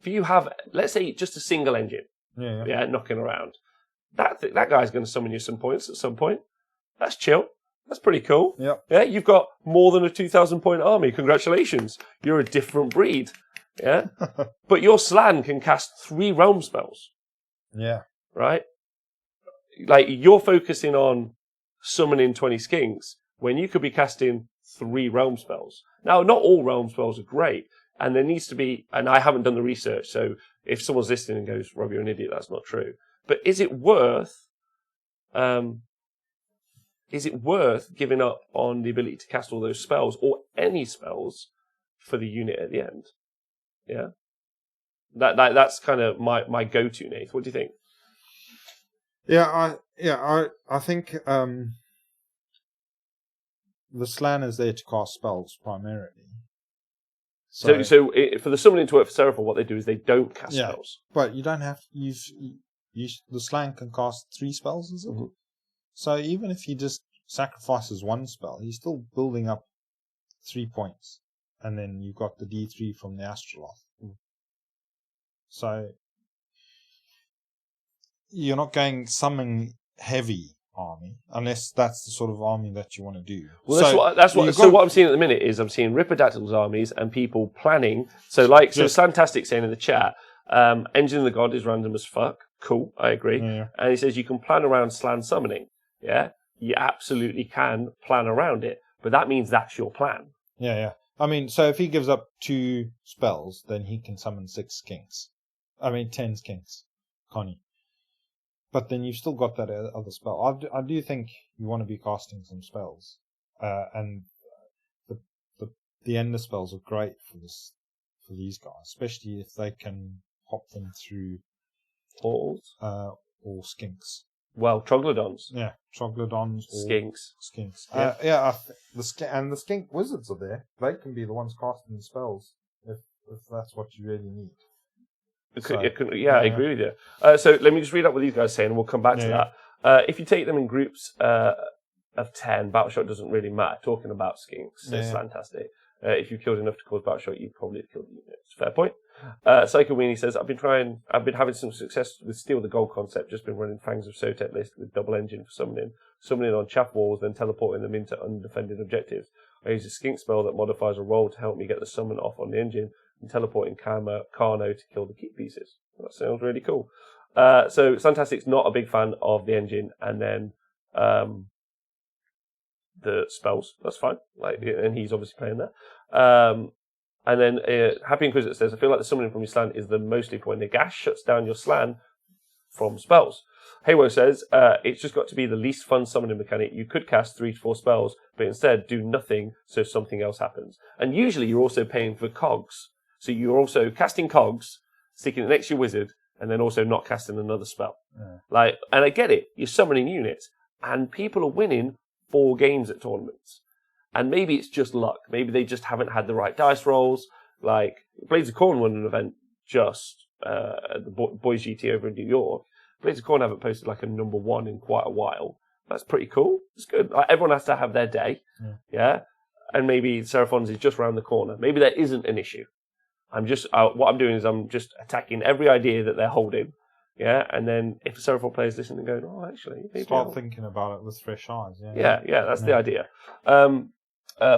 If you have, let's say, just a single engine, knocking around, that guy's going to summon you some points at some point. That's chill. That's pretty cool. Yep. Yeah, you've got more than a 2,000 point army. Congratulations. You're a different breed. Yeah. But your Slan can cast 3 realm spells. Yeah. Right? Like, you're focusing on summoning 20 skinks when you could be casting 3 realm spells. Now, not all realm spells are great, and there needs to be, and I haven't done the research, so if someone's listening and goes, Rob, you're an idiot, that's not true. But is it worth giving up on the ability to cast all those spells, or any spells, for the unit at the end? Yeah? That's kind of my go-to, Nath. What do you think? I think the Slan is there to cast spells primarily. So for the summoning to work for Seraphon, what they do is they don't cast spells. But you don't have to use the Slan can cast 3 spells, is it? Mm-hmm. So even if he just sacrifices 1 spell, he's still building up 3 points, and then you've got the D3 from the Astroloth. Mm. So you're not going summon heavy army unless that's the sort of army that you want to do. Well, so what I'm seeing at the minute is I'm seeing Ripodactyl's armies and people planning. So Slantastic saying in the chat, Engine of the God is random as fuck. Cool, I agree. Yeah. And he says you can plan around Slan summoning. Yeah, you absolutely can plan around it, but that means that's your plan. Yeah. I mean, so if he gives up 2 spells, then he can summon 10 skinks, Connie. But then you've still got that other spell. I do think you want to be casting some spells, and the ender spells are great for these guys, especially if they can pop them through portals or skinks. Well, Troglodons. Yeah, Troglodons or skinks. The skink wizards are there. They can be the ones casting the spells if that's what you really need. I agree with you. So let me just read out what these guys say, and we'll come back to that. If you take them in groups of 10, Battleshot doesn't really matter. Talking about skinks, it's fantastic. If you killed enough to cause Battleshot, you probably have killed the unit. Fair point. Psycho Weenie says, I've been having some success with Steal the Gold concept, just been running Fangs of Sotek list with double engine for summoning on chaff walls, then teleporting them into undefended objectives. I use a skink spell that modifies a roll to help me get the summon off on the engine, and teleporting Carno to kill the key pieces. That sounds really cool. So Santastic's not a big fan of the engine, and then the spells. That's fine. And he's obviously playing that. And then Happy Inquisitor says, I feel like the summoning from your Slan is the mostly when the gas shuts down your Slan from spells. Haywo says, it's just got to be the least fun summoning mechanic. You could cast 3 to 4 spells, but instead do nothing so something else happens. And usually you're also paying for cogs. So you're also casting cogs, sticking it next to your wizard, and then also not casting another spell. Yeah. And I get it. You're summoning units, and people are winning 4 games at tournaments. And maybe it's just luck. Maybe they just haven't had the right dice rolls. Like, Blades of Corn won an event just at the Boys GT over in New York. Blades of Corn haven't posted like a number 1 in quite a while. That's pretty cool. It's good. Everyone has to have their day. Yeah. And maybe Seraphon's is just around the corner. Maybe there isn't an issue. What I'm doing is I'm just attacking every idea that they're holding. Yeah. And then if a Seraphon player's listening and going, oh, actually. Start thinking about it with fresh eyes. Yeah, that's the idea.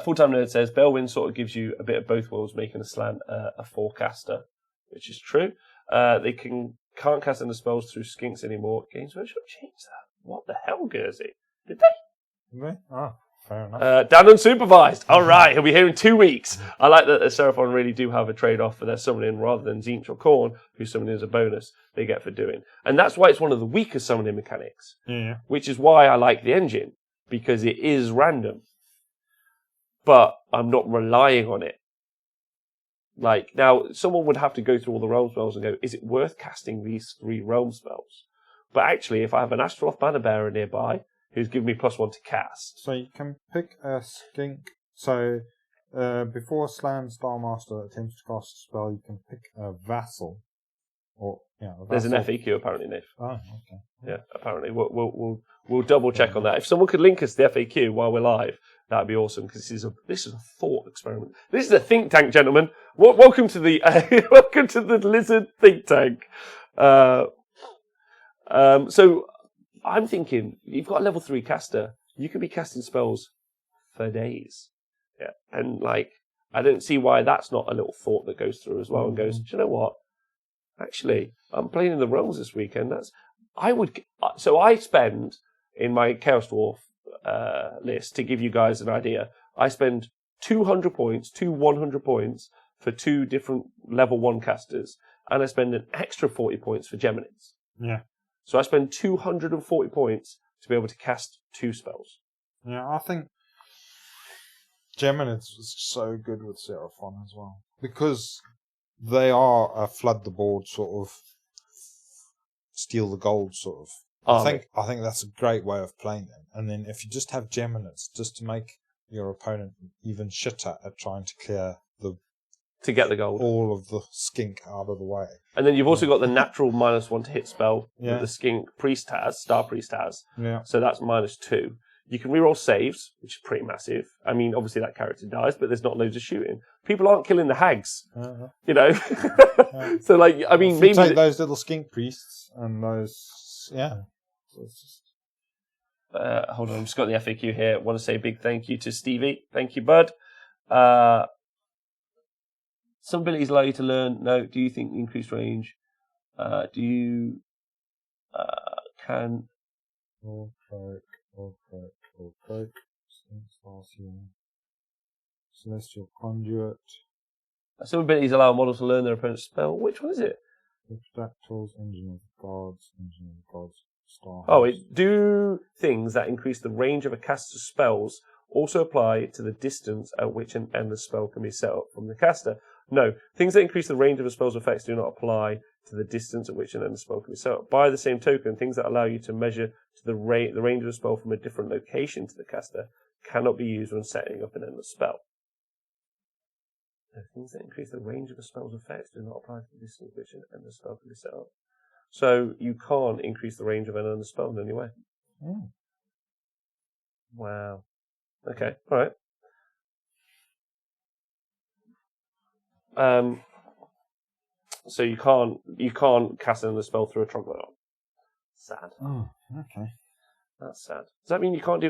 Full-Time Nerd says, Bellwind sort of gives you a bit of both worlds, making a Slan a 4-caster, which is true. They can't cast any spells through skinks anymore. Games Workshop changed that. What the hell, Guernsey? Did they? Really? Oh, fair enough. Dan unsupervised. All right, he'll be here in 2 weeks. I like that the Seraphon really do have a trade-off for their summoning rather than Zinch or Korn, whose summoning is a bonus they get for doing. And that's why it's one of the weaker summoning mechanics. Yeah. Which is why I like the engine, because it is random. But I'm not relying on it. Now, someone would have to go through all the realm spells and go, is it worth casting these 3 realm spells? But actually, if I have an Astroloth Banner Bearer nearby, who's giving me +1 to cast. So you can pick a skink. So before Slan Starmaster attempts to cast a spell, you can pick a vassal. There's an FAQ apparently, Nick. Oh, okay. Yeah, apparently. We'll double check on that. If someone could link us to the FAQ while we're live, that'd be awesome because this is a thought experiment. This is a think tank, gentlemen. Welcome to the welcome to the Lizard think tank. So I'm thinking you've got a level 3 caster. You could be casting spells for days. Yeah, and like I don't see why that's not a little thought that goes through as well and goes, do you know what? Actually, I'm playing in the realms this weekend. So I spend in my Chaos Dwarf list, to give you guys an idea, I spend 200 points, 100 points for 2 different level 1 casters, and I spend an extra 40 points for Geminids. Yeah. So I spend 240 points to be able to cast 2 spells. Yeah, I think Geminids is so good with Seraphon as well. Because they are a flood the board sort of steal the gold sort of. I think that's a great way of playing them. And then if you just have Geminids, just to make your opponent even shitter at trying to clear to get the gold, all of the skink out of the way. And then you've also got the natural -1 to hit spell that the skink priest has, Star Priest has. Yeah. So that's -2. You can reroll saves, which is pretty massive. I mean, obviously that character dies, but there's not loads of shooting. People aren't killing the hags, you know. So like, I mean, if maybe you take those little skink priests and those, yeah. So it's just... hold on, I've just got the FAQ here. I want to say a big thank you to Stevie. Thank you, bud. Some abilities allow you to learn. No. Do you think increased range? Do you can? Or cloak. Celestial conduit. Some abilities allow models to learn their opponent's spell. Which one is it? Spectrals, Engine of Gods, Star. Oh, do things that increase the range of a caster's spells also apply to the distance at which an endless spell can be set up from the caster? No, things that increase the range of a spell's effects do not apply to the distance at which an endless spell can be set up. By the same token, things that allow you to measure to the range of a spell from a different location to the caster cannot be used when setting up an endless spell. No, things that increase the range of a spell's effects do not apply to the distance at which an endless spell can be set up. So you can't increase the range of an endless spell in any way. Wow. Okay, all right. So you can't cast another spell through a troglodyte. Sad. Oh, okay. That's sad. Does that mean you can't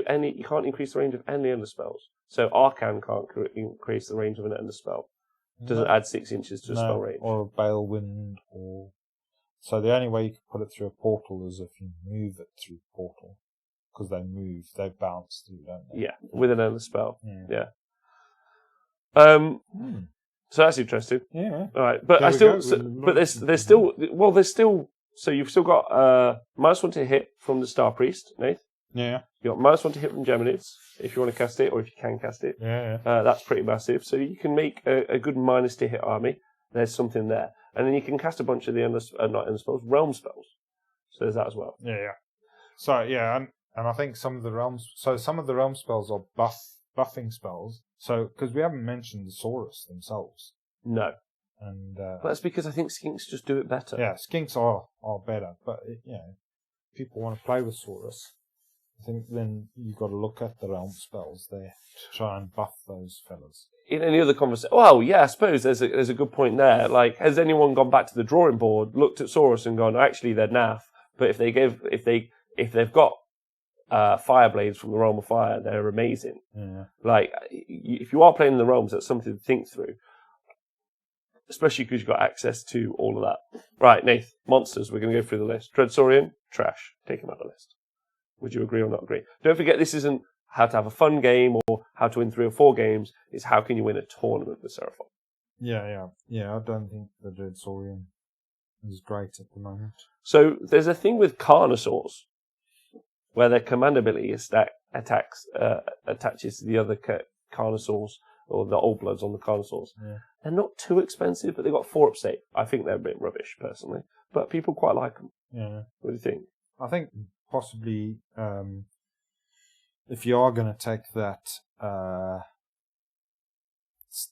increase the range of any endless spells? So Arcan can't increase the range of an endless spell. Doesn't add 6 inches to a spell range. Or a Balewind, or... So the only way you can put it through a portal is if you move it through a portal. Because they bounce through, don't they? Yeah, with an endless spell. Yeah. So that's interesting. Yeah. All right, but there's still. So you've still got -1 to hit from the Star Priest, Nate. Yeah. You got -1 to hit from Geminids if you want to cast it, or if you can cast it. Yeah. That's pretty massive. So you can make a good -2 to hit army. There's something there, and then you can cast a bunch of the not endless spells, realm spells. So there's that as well. Yeah. So yeah, and I think some of the realm spells are buffing spells. So because we haven't mentioned the Saurus themselves. No. And that's because I think skinks just do it better. Yeah, skinks are better, but people want to play with Saurus. I think then you've got to look at the realm spells there to try and buff those fellas. In any other conversation, well, yeah, I suppose there's a good point there. Like, has anyone gone back to the drawing board, looked at Saurus, and gone, actually, they're naff. But if they've got fire blades from the Realm of Fire, they're amazing. Yeah. Like, if you are playing in the realms, that's something to think through. Especially because you've got access to all of that. Right, Nath, monsters. We're going to go through the list. Dreadsaurian, trash. Take him out of the list. Would you agree or not agree? Don't forget, this isn't how to have a fun game or how to win 3 or 4 games. It's how can you win a tournament with Seraphon. Yeah. I don't think the Dreadsaurian is great at the moment. So there's a thing with Carnosaurs where their command ability attaches to the other Carnosaurs or the old bloods on the Carnosaurs. Yeah. They're not too expensive, but they got 4 upstate. I think they're a bit rubbish, personally. But people quite like them. Yeah. What do you think? I think possibly if you are going to take that,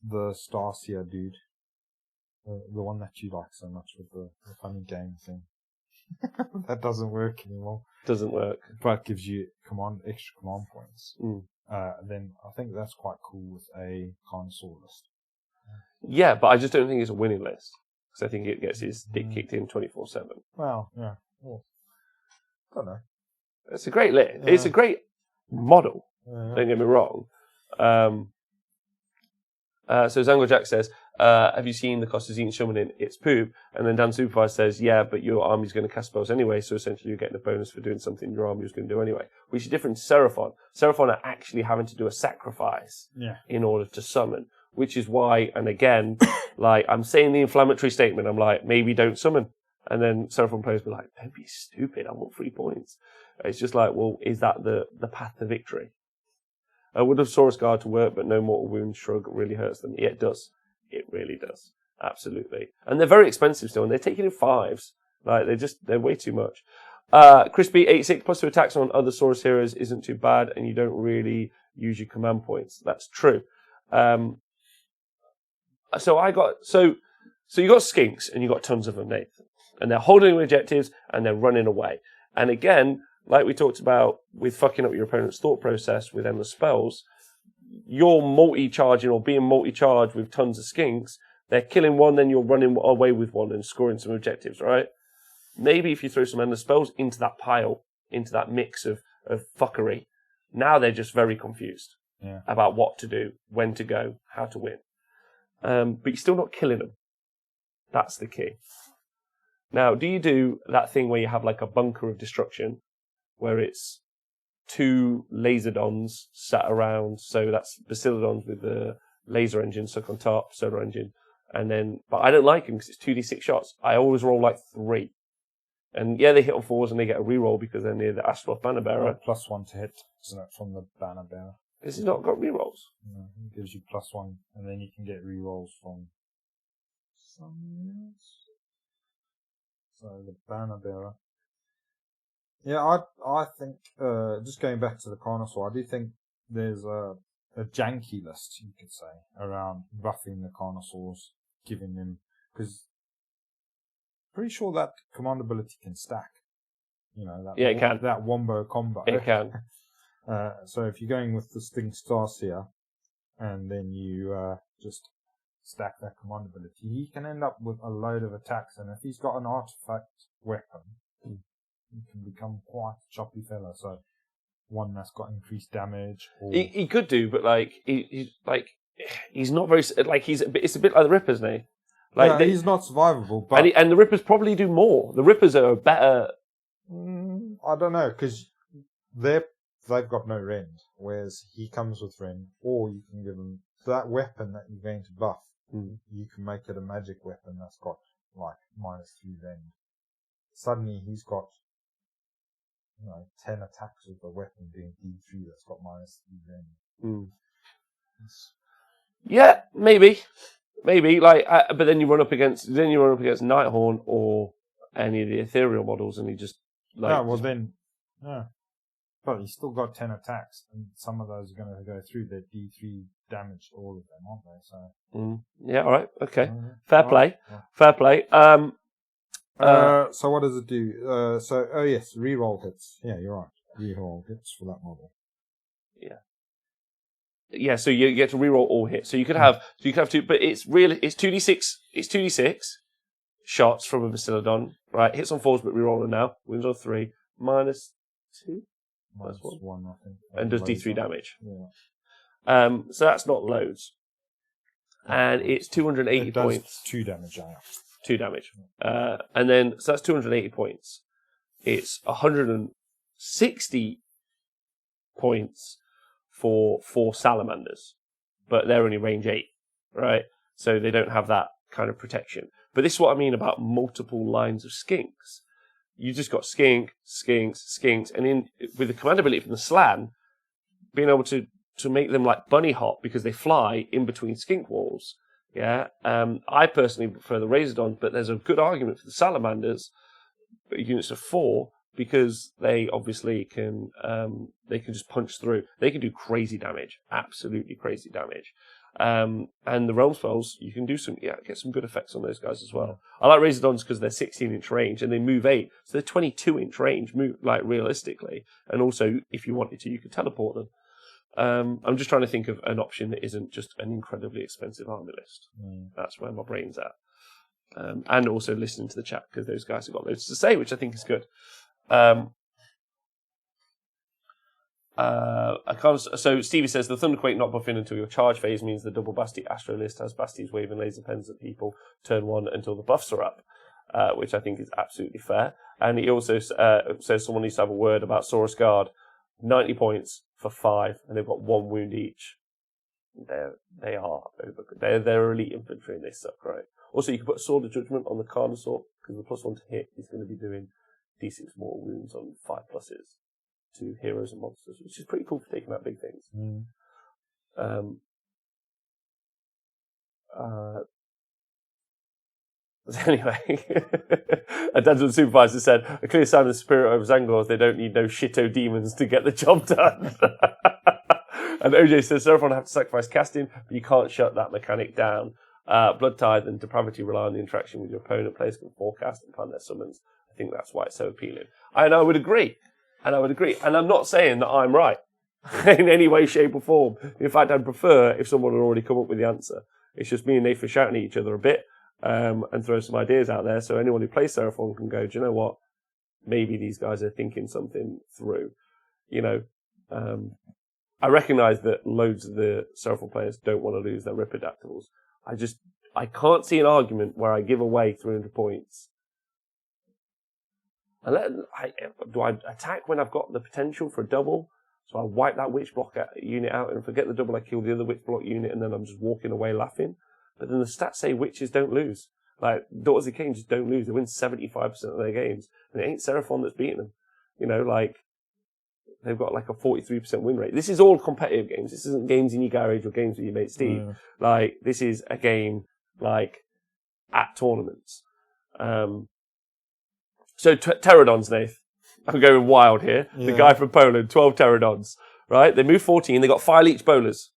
the Starseer dude, the one that you like so much with the funny game thing, that doesn't work anymore. Doesn't work. but gives you extra command points. Mm. Then I think that's quite cool with a console list. Yeah, but I just don't think it's a winning list. Because I think it gets its dick kicked in 24/7. Well, yeah. Well, I don't know. It's a great list. Yeah. It's a great model. Yeah. Don't get me wrong. So Zango Jack says, have you seen the cost of Zenith Showman? It's poop. And then Dan Supervisor says, yeah, but your army's going to cast spells anyway, so essentially you're getting a bonus for doing something your army was going to do anyway. Which is different to Seraphon. Seraphon are actually having to do a sacrifice in order to summon. Which is why, and again, like, I'm saying the inflammatory statement, I'm like, maybe don't summon. And then Seraphon players be like, don't be stupid, I want 3 points. It's just like, well, is that the path to victory? Would have Saurus Guard to work, but no mortal wound shrug really hurts them. Yeah, it does. It really does. Absolutely. And they're very expensive still, and they're taking in 5s. Like, they're way too much. Crispy86, +2 attacks on other Saurus heroes isn't too bad, and you don't really use your command points. That's true. So you got skinks, and you got tons of them, Nathan. And they're holding objectives, and they're running away. And again, like we talked about with fucking up your opponent's thought process with endless spells, you're multi-charging or being multi-charged with tons of skinks. They're killing one, then you're running away with one and scoring some objectives, right? Maybe if you throw some endless spells into that pile, into that mix of fuckery, now they're just very confused about what to do, when to go, how to win. But you're still not killing them. That's the key. Now, do you do that thing where you have like a bunker of destruction, where it's 2 laserdons sat around? So that's Basiladons with the laser engine stuck on top, solar engine. And then, but I don't like them because it's 2d6 shots. I always roll like 3. And yeah, they hit on 4s and they get a reroll because they're near the Astaroth Banner Bearer. +1 to hit, isn't it, from the Banner Bearer? This has not got rerolls. No, it gives you +1, and then you can get rerolls from something else. So the Banner Bearer. Yeah, I think, just going back to the Carnosaur, I do think there's a janky list, you could say, around buffing the Carnosaurs, giving them, because pretty sure that command ability can stack. You know, it can. That wombo combo. It can. So if you're going with the Sting Starseer, and then you just stack that command ability, he can end up with a load of attacks, and if he's got an artifact weapon, he can become quite a choppy fella. So one that's got increased damage. Or... He could do, but like he's not very like it's a bit like the Rippers, now. Like he's not survivable, but and the Rippers probably do more. The Rippers are better. I don't know, because they've got no rend, whereas he comes with rend, or you can give him that weapon that you're going to buff. You can make it a magic weapon that's got like -3 rend. Suddenly he's got 10 attacks with the weapon being D3 that's got -3 rend. Yeah, maybe. Like, but then you run up against Nighthorn or any of the ethereal models, and he just like. But he's still got 10 attacks, and some of those are going to go through their D3 damage, all of them, aren't they? So. Yeah. All right. Okay. Fair play. Yeah. Fair play. So what does it do? Yes, reroll hits. Yeah, you're right. Reroll hits for that model. Yeah. Yeah, so you get to reroll all hits. So you could have 2, but it's 2d6. It's 2d6 shots from a Basiladon, right? Hits on 4s, but rerolling now. Wins on 3, -2, -1, I think. and does D3 damage. Yeah. So that's not loads, and it's 280 points. 2 damage. 2 damage, and then so that's 280 points. It's 160 points for 4 salamanders, but they're only range 8, right? So they don't have that kind of protection. But this is what I mean about multiple lines of skinks. You just got skink, skinks, and with the command ability from the Slan, being able to make them like bunny hop because they fly in between skink walls. Yeah, I personally prefer the Razordons, but there's a good argument for the salamanders, units of 4. Because they obviously can just punch through. They can do crazy damage, absolutely crazy damage. And the realm spells, you can do get some good effects on those guys as well. I like Razordons because they're 16-inch range and they move 8, so they're 22-inch range, like realistically. And also, if you wanted to, you could teleport them. I'm just trying to think of an option that isn't just an incredibly expensive army list. That's where my brain's at. And also listening to the chat because those guys have got loads to say, which I think is good. So Stevie says the Thunderquake not buffing until your charge phase means the double Basti Astro list has Bastis waving laser pens at people turn 1 until the buffs are up, which I think is absolutely fair. And he also says someone needs to have a word about Saurus Guard, 90 points for 5, and they've got 1 wound each. They're elite infantry and they suck, right? Also, you can put Sword of Judgment on the Carnosaur because the +1 to hit is going to be doing D6 mortal wounds on 5 pluses to heroes and monsters, which is pretty cool for taking out big things. Anyway, a dungeon supervisor said, a clear sign of the spirit over Zangors, they don't need no shito demons to get the job done. And OJ says, Seraphon have to sacrifice casting, but you can't shut that mechanic down. Blood Tithe and Depravity rely on the interaction with your opponent. Players can forecast and plan their summons. I think that's why it's so appealing. And I would agree. And I'm not saying that I'm right in any way, shape or form. In fact, I'd prefer if someone had already come up with the answer. It's just me and Nathan shouting at each other a bit and throwing some ideas out there so anyone who plays Seraphon can go, do you know what? Maybe these guys are thinking something through. I recognise that loads of the Seraphon players don't want to lose their Ripidactyls. I can't see an argument where I give away 300 points. Do I attack when I've got the potential for a double? So I wipe that witch block unit out and forget the double, I kill the other witch block unit and then I'm just walking away laughing. But then the stats say witches don't lose. Like, Daughters of Cain just don't lose. They win 75% of their games. And it ain't Seraphon that's beating them. They've got like a 43% win rate. This is all competitive games. This isn't games in your garage or games with your mate Steve. This is a game, at tournaments. So Pterodons, Nath. I'm going wild here. Yeah. The guy from Poland, 12 Pterodons, right? They move 14. They got file each bowlers,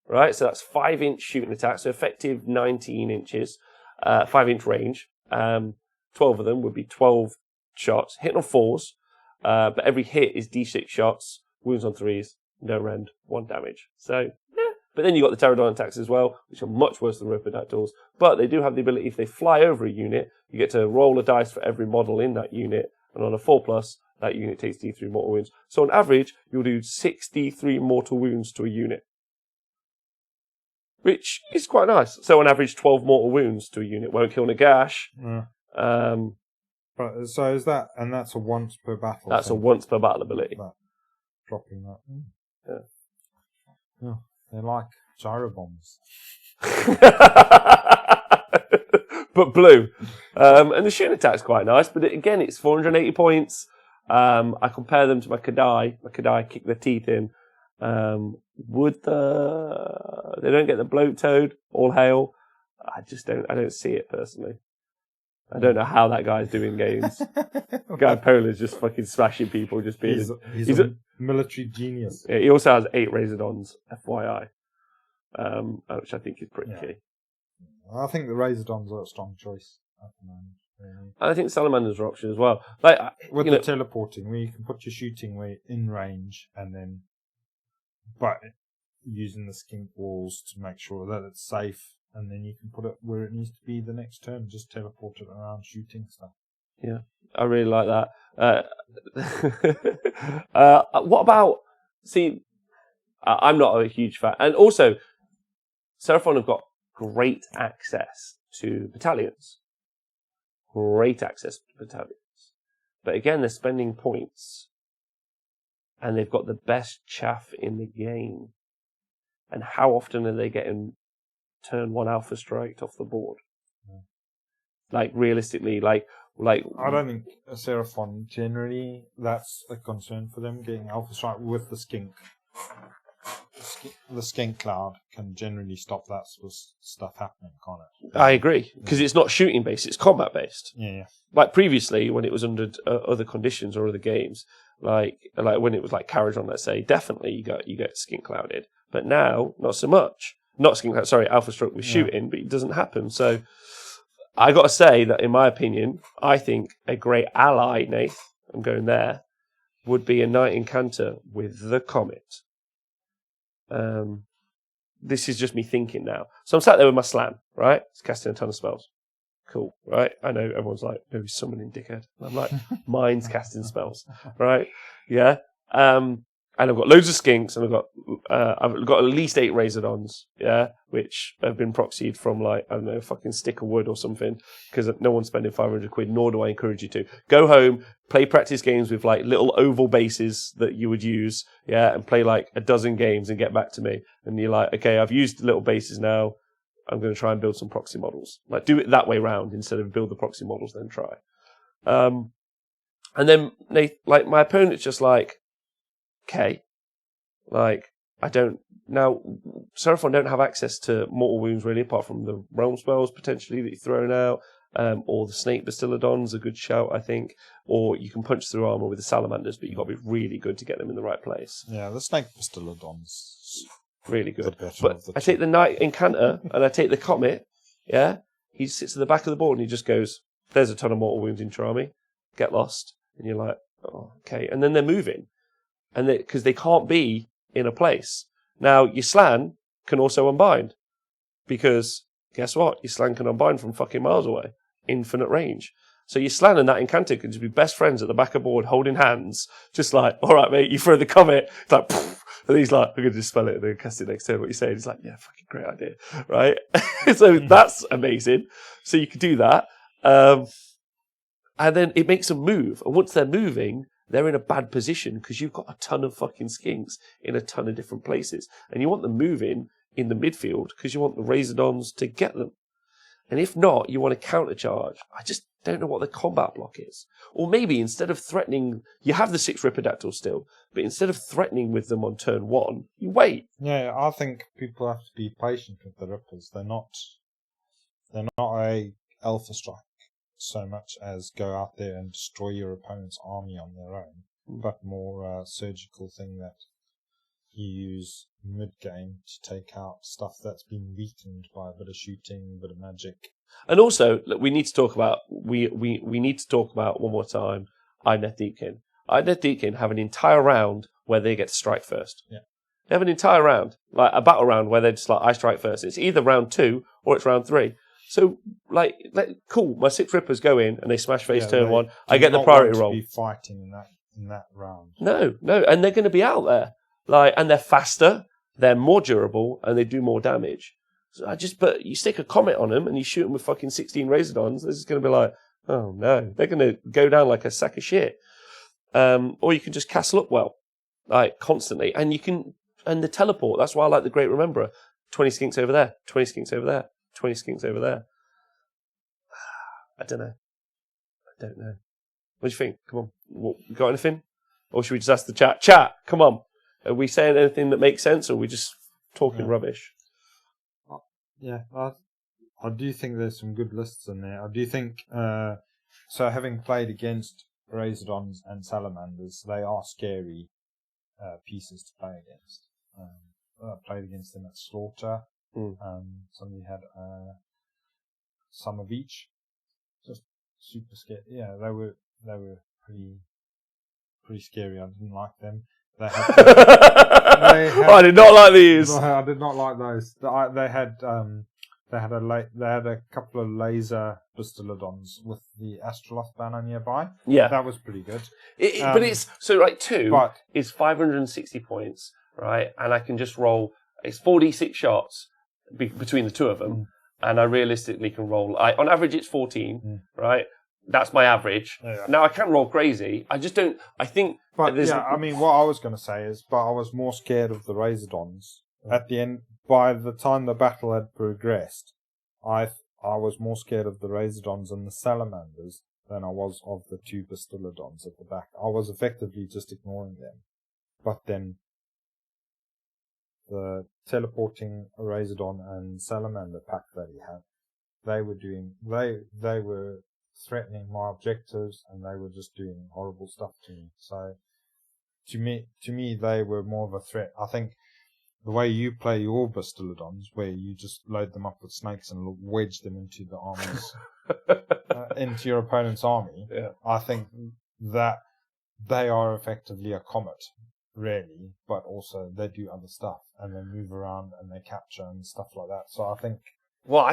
right? So that's 5-inch shooting attack. So effective 19 inches, 5-inch range. 12 of them would be 12 shots, hitting on 4s. But every hit is D6 shots, wounds on 3s, no rend, 1 damage. So, yeah. But then you've got the Pterodon attacks as well, which are much worse than Ripidactyls. But they do have the ability, if they fly over a unit, you get to roll a dice for every model in that unit. And on a 4+, that unit takes D3 mortal wounds. So on average, you'll do 63 mortal wounds to a unit. Which is quite nice. So on average, 12 mortal wounds to a unit. Won't kill Nagash. Yeah. So is that, and that's a once per battle? That's a once per battle ability. Dropping that. Yeah. Yeah. They're like gyro bombs. But blue. And the shooting attack's quite nice, but again, it's 480 points. I compare them to my Kadai. My Kadai kick their teeth in. They don't get the bloat toad, all hail. I don't see it personally. I don't know how that guy's doing games. Guy Polar's just fucking smashing people, just being... He's a military genius. Yeah, he also has 8 Razordons, FYI, which I think is pretty key. I think the Razordons are a strong choice at the moment. Really. I think Salamanders are an option as well. With the teleporting, where you can put your shooting weight in range and then... But using the skink walls to make sure that it's safe. And then you can put it where it needs to be the next turn. Just teleport it around shooting stuff. Yeah, I really like that. What about... See, I'm not a huge fan. And also, Seraphon have got great access to battalions. Great access to battalions. But again, they're spending points. And they've got the best chaff in the game. And how often are they getting... turn 1 alpha striked off the board? Realistically, I don't think Seraphon generally that's a concern for them, getting alpha strike with the skink. The skink cloud can generally stop that sort of stuff happening, can't it? I agree, because it's not shooting based, it's combat based. Yeah. Like previously, when it was under other conditions or other games, like when it was like Carriage on, let's say, definitely you get skink clouded. But now, not so much. not skink, sorry, alpha stroke with shooting, but it doesn't happen. So I got to say that, in my opinion, I think a great ally, Nath, I'm going there, would be a Knight Incanter with the Comet. This is just me thinking now. So I'm sat there with my Slan, right? It's casting a ton of spells. Cool, right? I know everyone's like, no, he's summoning, dickhead. And I'm like, mine's casting spells, right? Yeah. And I've got loads of skinks, and I've got at least 8 Razordons, yeah, which have been proxied from, like, I don't know, fucking stick of wood or something, because no one's spending 500 quid, nor do I encourage you to. Go home, play practice games with, like, little oval bases that you would use, yeah, and play, like, a dozen games and get back to me. And you're like, okay, I've used little bases now, I'm going to try and build some proxy models. Like, do it that way round instead of build the proxy models, then try. And then, like, my opponent's just like, okay, like, I don't, now, Seraphon don't have access to mortal wounds really, apart from the realm spells potentially that you're throwing out, or the snake bastillodon's a good shout, I think, or you can punch through armor with the salamanders, but you've got to be really good to get them in the right place. Yeah, the snake bastillodon's really good. But I take the Knight Incanter and I take the Comet, yeah, he sits at the back of the board and he just goes, there's a ton of mortal wounds in your army, get lost, and you're like, oh, okay, and then they're moving. And because they can't be in a place. Now, your Slan can also unbind. Because, guess what? Your Slan can unbind from fucking miles away. Infinite range. So your Slan and that Incanter can just be best friends at the back of the board, holding hands. Just like, all right, mate, you throw the Comet. It's like, poof, and he's like, I'm going to just spell it and then cast it next turn. What you say? He's like, yeah, fucking great idea. Right? So that's amazing. So you can do that. And then it makes them move. And once they're moving, they're in a bad position because you've got a ton of fucking skinks in a ton of different places. And you want them moving in the midfield because you want the Razordons to get them. And if not, you want to countercharge. I just don't know what the combat block is. Or maybe instead of threatening, you have the 6 Ripidactyls still, but instead of threatening with them on turn 1, you wait. Yeah, I think people have to be patient with the Rippers. They're not a Alpha Strike so much as go out there and destroy your opponent's army on their own, but more a surgical thing that you use mid-game to take out stuff that's been weakened by a bit of shooting, a bit of magic. And also, look, we need to talk about one more time Idoneth Deepkin. Idoneth Deepkin have an entire round where they get to strike first. Yeah. They have an entire round, like a battle round where they're just like, I strike first. It's either round 2 or it's round 3. So, like, cool, my 6 Rippers go in and they smash face turn 1. I get the priority roll. Be fighting in that round. No, and they're going to be out there, like, and they're faster, they're more durable, and they do more damage. So but you stick a Comet on them and you shoot them with fucking 16 Razordons. This is going to be like, oh no, they're going to go down like a sack of shit. Or you can just castle up well, like constantly, and the teleport. That's why I like the Great Rememberer. 20 skinks over there, 20 skinks over there. 20 skinks over there. I don't know. What do you think? Come on. What, got anything? Or should we just ask the chat? Chat, come on. Are we saying anything that makes sense, or are we just talking rubbish? Yeah, I do think there's some good lists in there. I do think, so having played against Razordons and Salamanders, they are scary pieces to play against. I played against them at Slaughter. Somebody had some of each, just super scary. Yeah, they were pretty scary. I didn't like them. I did not like these. I did not like those. They had a couple of laser bastillodons with the Astroloth banner nearby. Yeah, that was pretty good. But it's so like 2 is 560 points, right? And I can just roll. It's 4d6 shots between the 2 of them, and I realistically can roll. On average, it's 14, right? That's my average. Yeah. Now I can't roll crazy. I just don't. I think. But yeah, I mean, what I was going to say is, I was more scared of the Razordons at the end. By the time the battle had progressed, I was more scared of the Razordons and the Salamanders than I was of the 2 Bastillodons at the back. I was effectively just ignoring them, but then the teleporting Razordon and Salamander pack that he had, they were threatening my objectives, and they were just doing horrible stuff to me. So to me they were more of a threat. I think the way you play your Bastillodons, where you just load them up with snakes and wedge them into the armies, into your opponent's army, I think that they are effectively a comet, really, but also they do other stuff, and they move around and they capture and stuff like that. So I think... Well,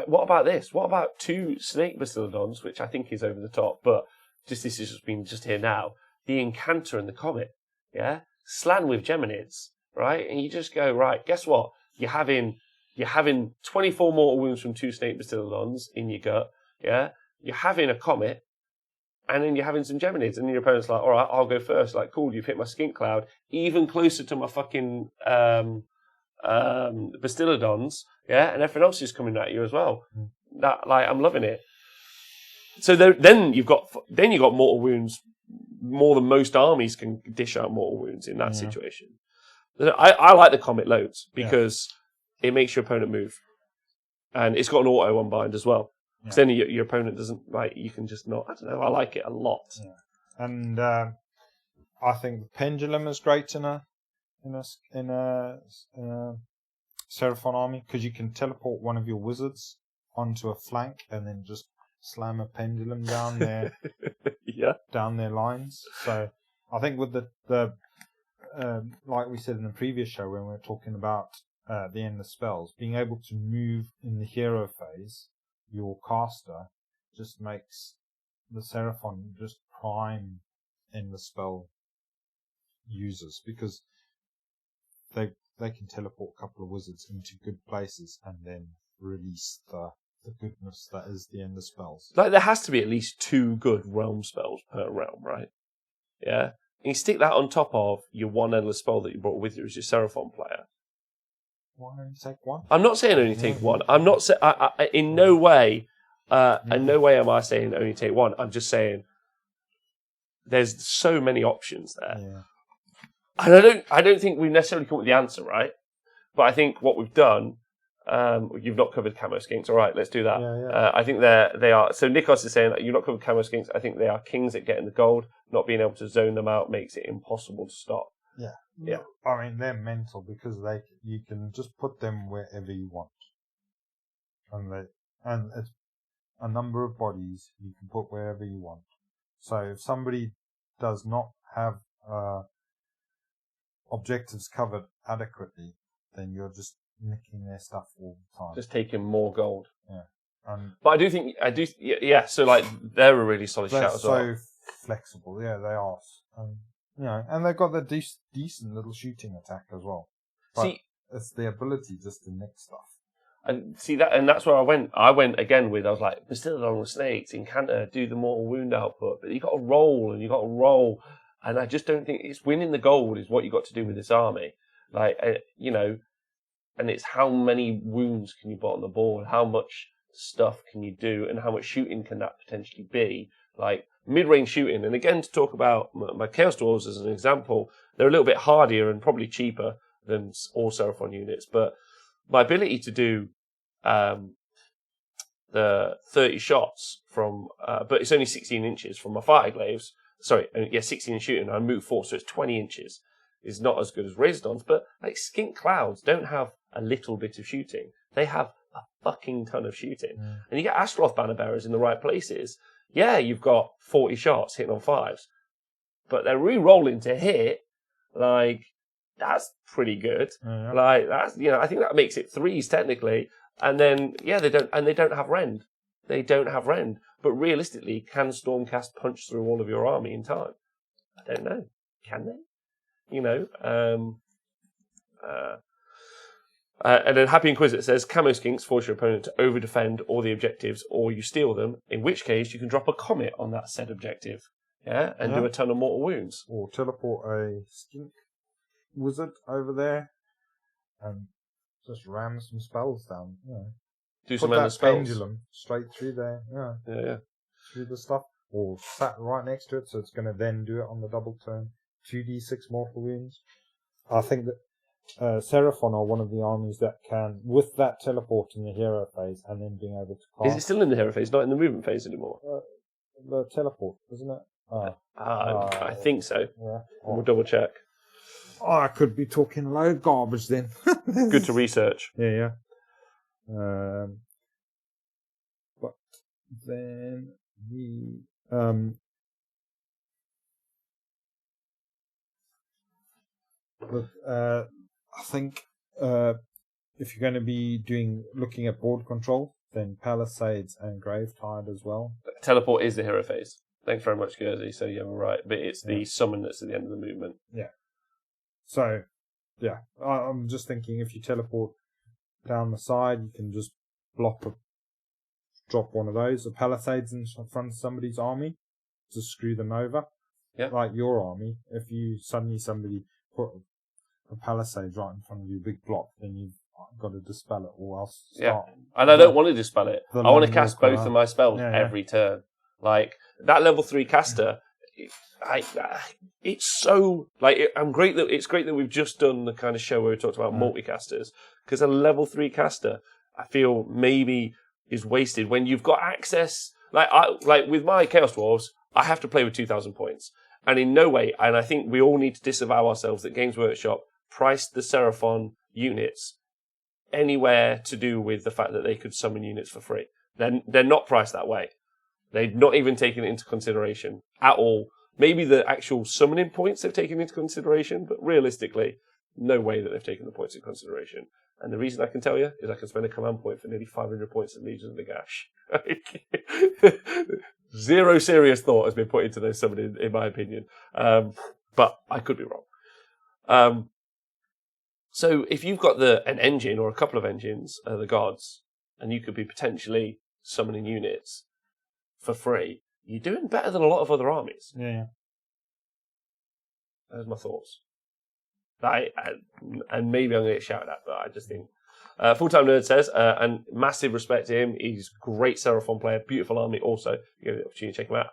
what about this? What about 2 snake Bastillodons, which I think is over the top, but this has just been just here now, the Incantor and the Comet, yeah? Slan with Geminids, right? And you just go, right, guess what? You're having 24 mortal wounds from 2 snake Bastillodons in your gut, yeah? You're having a Comet, and then you're having some Geminids, and your opponent's like, all right, I'll go first. Like, cool, you've hit my Skink Cloud, even closer to my fucking Bastillodons, yeah? And everything else is coming at you as well. That, like, I'm loving it. So then you've got mortal wounds more than most armies can dish out mortal wounds in that situation. I like the Comet loads because it makes your opponent move, and it's got an auto unbind as well. Because then your opponent doesn't, like, you can just not. I don't know. I like it a lot. Yeah. And I think the Pendulum is great in a Seraphon army, because you can teleport one of your wizards onto a flank and then just slam a pendulum down their down their lines. So I think with the like we said in the previous show when we were talking about the end of spells, being able to move in the hero phase, your caster just makes the Seraphon just prime end the spell users, because they can teleport a couple of wizards into good places and then release the goodness that is the end of spells. Like, there has to be at least 2 good realm spells per realm, right? Yeah? And you stick that on top of your one endless spell that you brought with you as your Seraphon player. Why only take one? I'm not saying only take one. I'm not saying... in no way am I saying only take one. I'm just saying there's so many options there. Yeah. And I don't think we've necessarily come up with the answer, right? But I think what we've done... you've not covered camo skinks. All right, let's do that. I think they are. So Nikos is saying that you've not covered camo skinks. I think they are kings at getting the gold. Not being able to zone them out makes it impossible to stop. Yeah. I mean, they're mental because you can just put them wherever you want, and it's a number of bodies you can put wherever you want. So if somebody does not have objectives covered adequately, then you're just nicking their stuff all the time. Just taking more gold. Yeah. But I do. Yeah. So like, they're a really solid shout as well. They're so flexible. Yeah, they are. And they've got the decent little shooting attack as well. But it's the ability just to nick stuff. And see that, and that's where I went. I went again with, I was like, Bastillodon with snakes, Incantor, do the mortal wound output, but you got to roll, and I just don't think it's winning the gold is what you got to do with this army. Like, and it's how many wounds can you put on the board, how much stuff can you do, and how much shooting can that potentially be. Like, mid-range shooting, and again, to talk about my Chaos Dwarves as an example, they're a little bit hardier and probably cheaper than all Seraphon units, but my ability to do the 30 shots from, but it's only 16 inches from my Fireglaves, 16 in shooting, I move 4, so it's 20 inches, is not as good as Razordons, but like Skink Clouds don't have a little bit of shooting. They have a fucking ton of shooting. And you get Astaroth Banner Bearers in the right places. Yeah, you've got 40 shots hitting on 5s, but they're re-rolling to hit. Like, that's pretty good. Yeah. Like, that's, I think that makes it 3s technically. And then, they don't have Rend. They don't have Rend. But realistically, can Stormcast punch through all of your army in time? I don't know. Can they? And then Happy Inquisitor says, Camo Skinks force your opponent to over-defend all the objectives, or you steal them, in which case you can drop a comet on that said objective, and do a ton of mortal wounds. Or teleport a skink wizard over there, and just ram some spells down. Do some endless spells. Pendulum straight through there, Yeah. through the stuff, or sat right next to it, so it's going to then do it on the double turn. 2d6 mortal wounds. I think that Seraphon are one of the armies that can, with that teleport in the hero phase and then being able to cast... Is it still in the hero phase, not in the movement phase anymore? The teleport, isn't it? I think so. Yeah. We'll double check. I could be talking a load of garbage then. Good to research. Yeah. But then I think if you're going to be looking at board control, then Palisades and Gravetide as well. Teleport is the hero phase. Thanks very much, Guernsey. So you're right, but it's the summon that's at the end of the movement. Yeah. So, yeah, I'm just thinking if you teleport down the side, you can just drop one of those, a Palisades in front of somebody's army, to screw them over. Yeah. Like your army, if you somebody put a Palisades right in front of you, big block, then you've got to dispel it or else start. Yeah. And I don't want to dispel it. I want to cast both of my spells every turn. Like, that level 3 caster, it's so, like, it's great that we've just done the kind of show where we talked about multicasters, because a level 3 caster, I feel maybe is wasted when you've got access. Like with my Chaos Dwarves, I have to play with 2,000 points. And in no way, and I think we all need to disavow ourselves that Games Workshop priced the Seraphon units anywhere to do with the fact that they could summon units for free. They're not priced that way. They've not even taken it into consideration at all. Maybe the actual summoning points they've taken into consideration, but realistically, no way that they've taken the points into consideration. And the reason I can tell you is I can spend a command point for nearly 500 points in Legions of the Gash. Zero serious thought has been put into those summoning, in my opinion. But I could be wrong. So if you've got an engine or a couple of engines, the gods, and you could be potentially summoning units for free, you're doing better than a lot of other armies. Yeah. Those are my thoughts. And maybe I'm going to get shouted at, but I just think... Full-Time Nerd says, and massive respect to him, he's a great Seraphon player, beautiful army also. If you get the opportunity to check him out.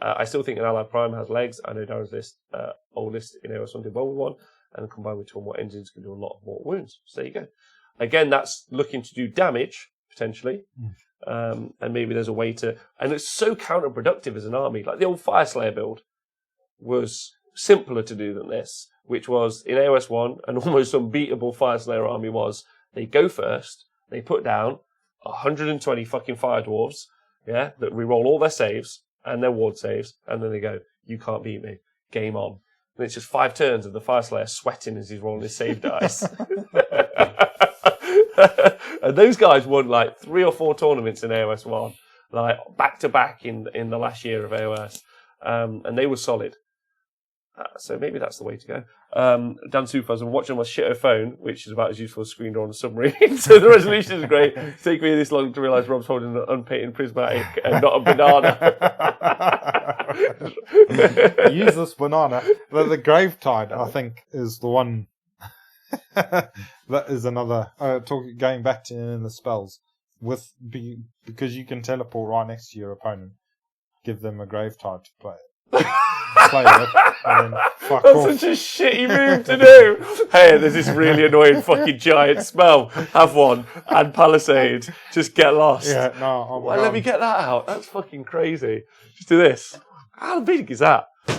I still think an Allied Prime has legs. I know Darren's list, oldest in AOS 1 did well with one, and combined with 2 or more engines can do a lot more wounds. So there you go. Again, that's looking to do damage, potentially. And maybe there's a way to... And it's so counterproductive as an army. Like the old Fire Slayer build was simpler to do than this, which was in AOS 1, an almost unbeatable Fire Slayer army was, they go first, they put down 120 fucking Fire Dwarves, that reroll all their saves and their ward saves, and then they go, you can't beat me, game on. And it's just 5 turns of the Fire Slayer sweating as he's rolling his save dice. And those guys won like 3 or 4 tournaments in AOS 1, like back to back in the last year of AOS. And they were solid. So maybe that's the way to go. Dan Sufas, I'm watching on my shitto phone, which is about as useful as a screen door on a submarine. So the resolution is great. It's taken me this long to realise Rob's holding an unpainted prismatic and not a banana. Use this banana. The Gravetide, I think, is the one. That is another. Going back to in the spells, because you can teleport right next to your opponent. Give them a Gravetide to play with, and then fuck That's off. such a shitty move to do. Hey, there's this really annoying fucking giant spell. Have one. And Palisade. Just get lost. Yeah, no. Well, let me get that out. That's fucking crazy. Just do this. How big is that? You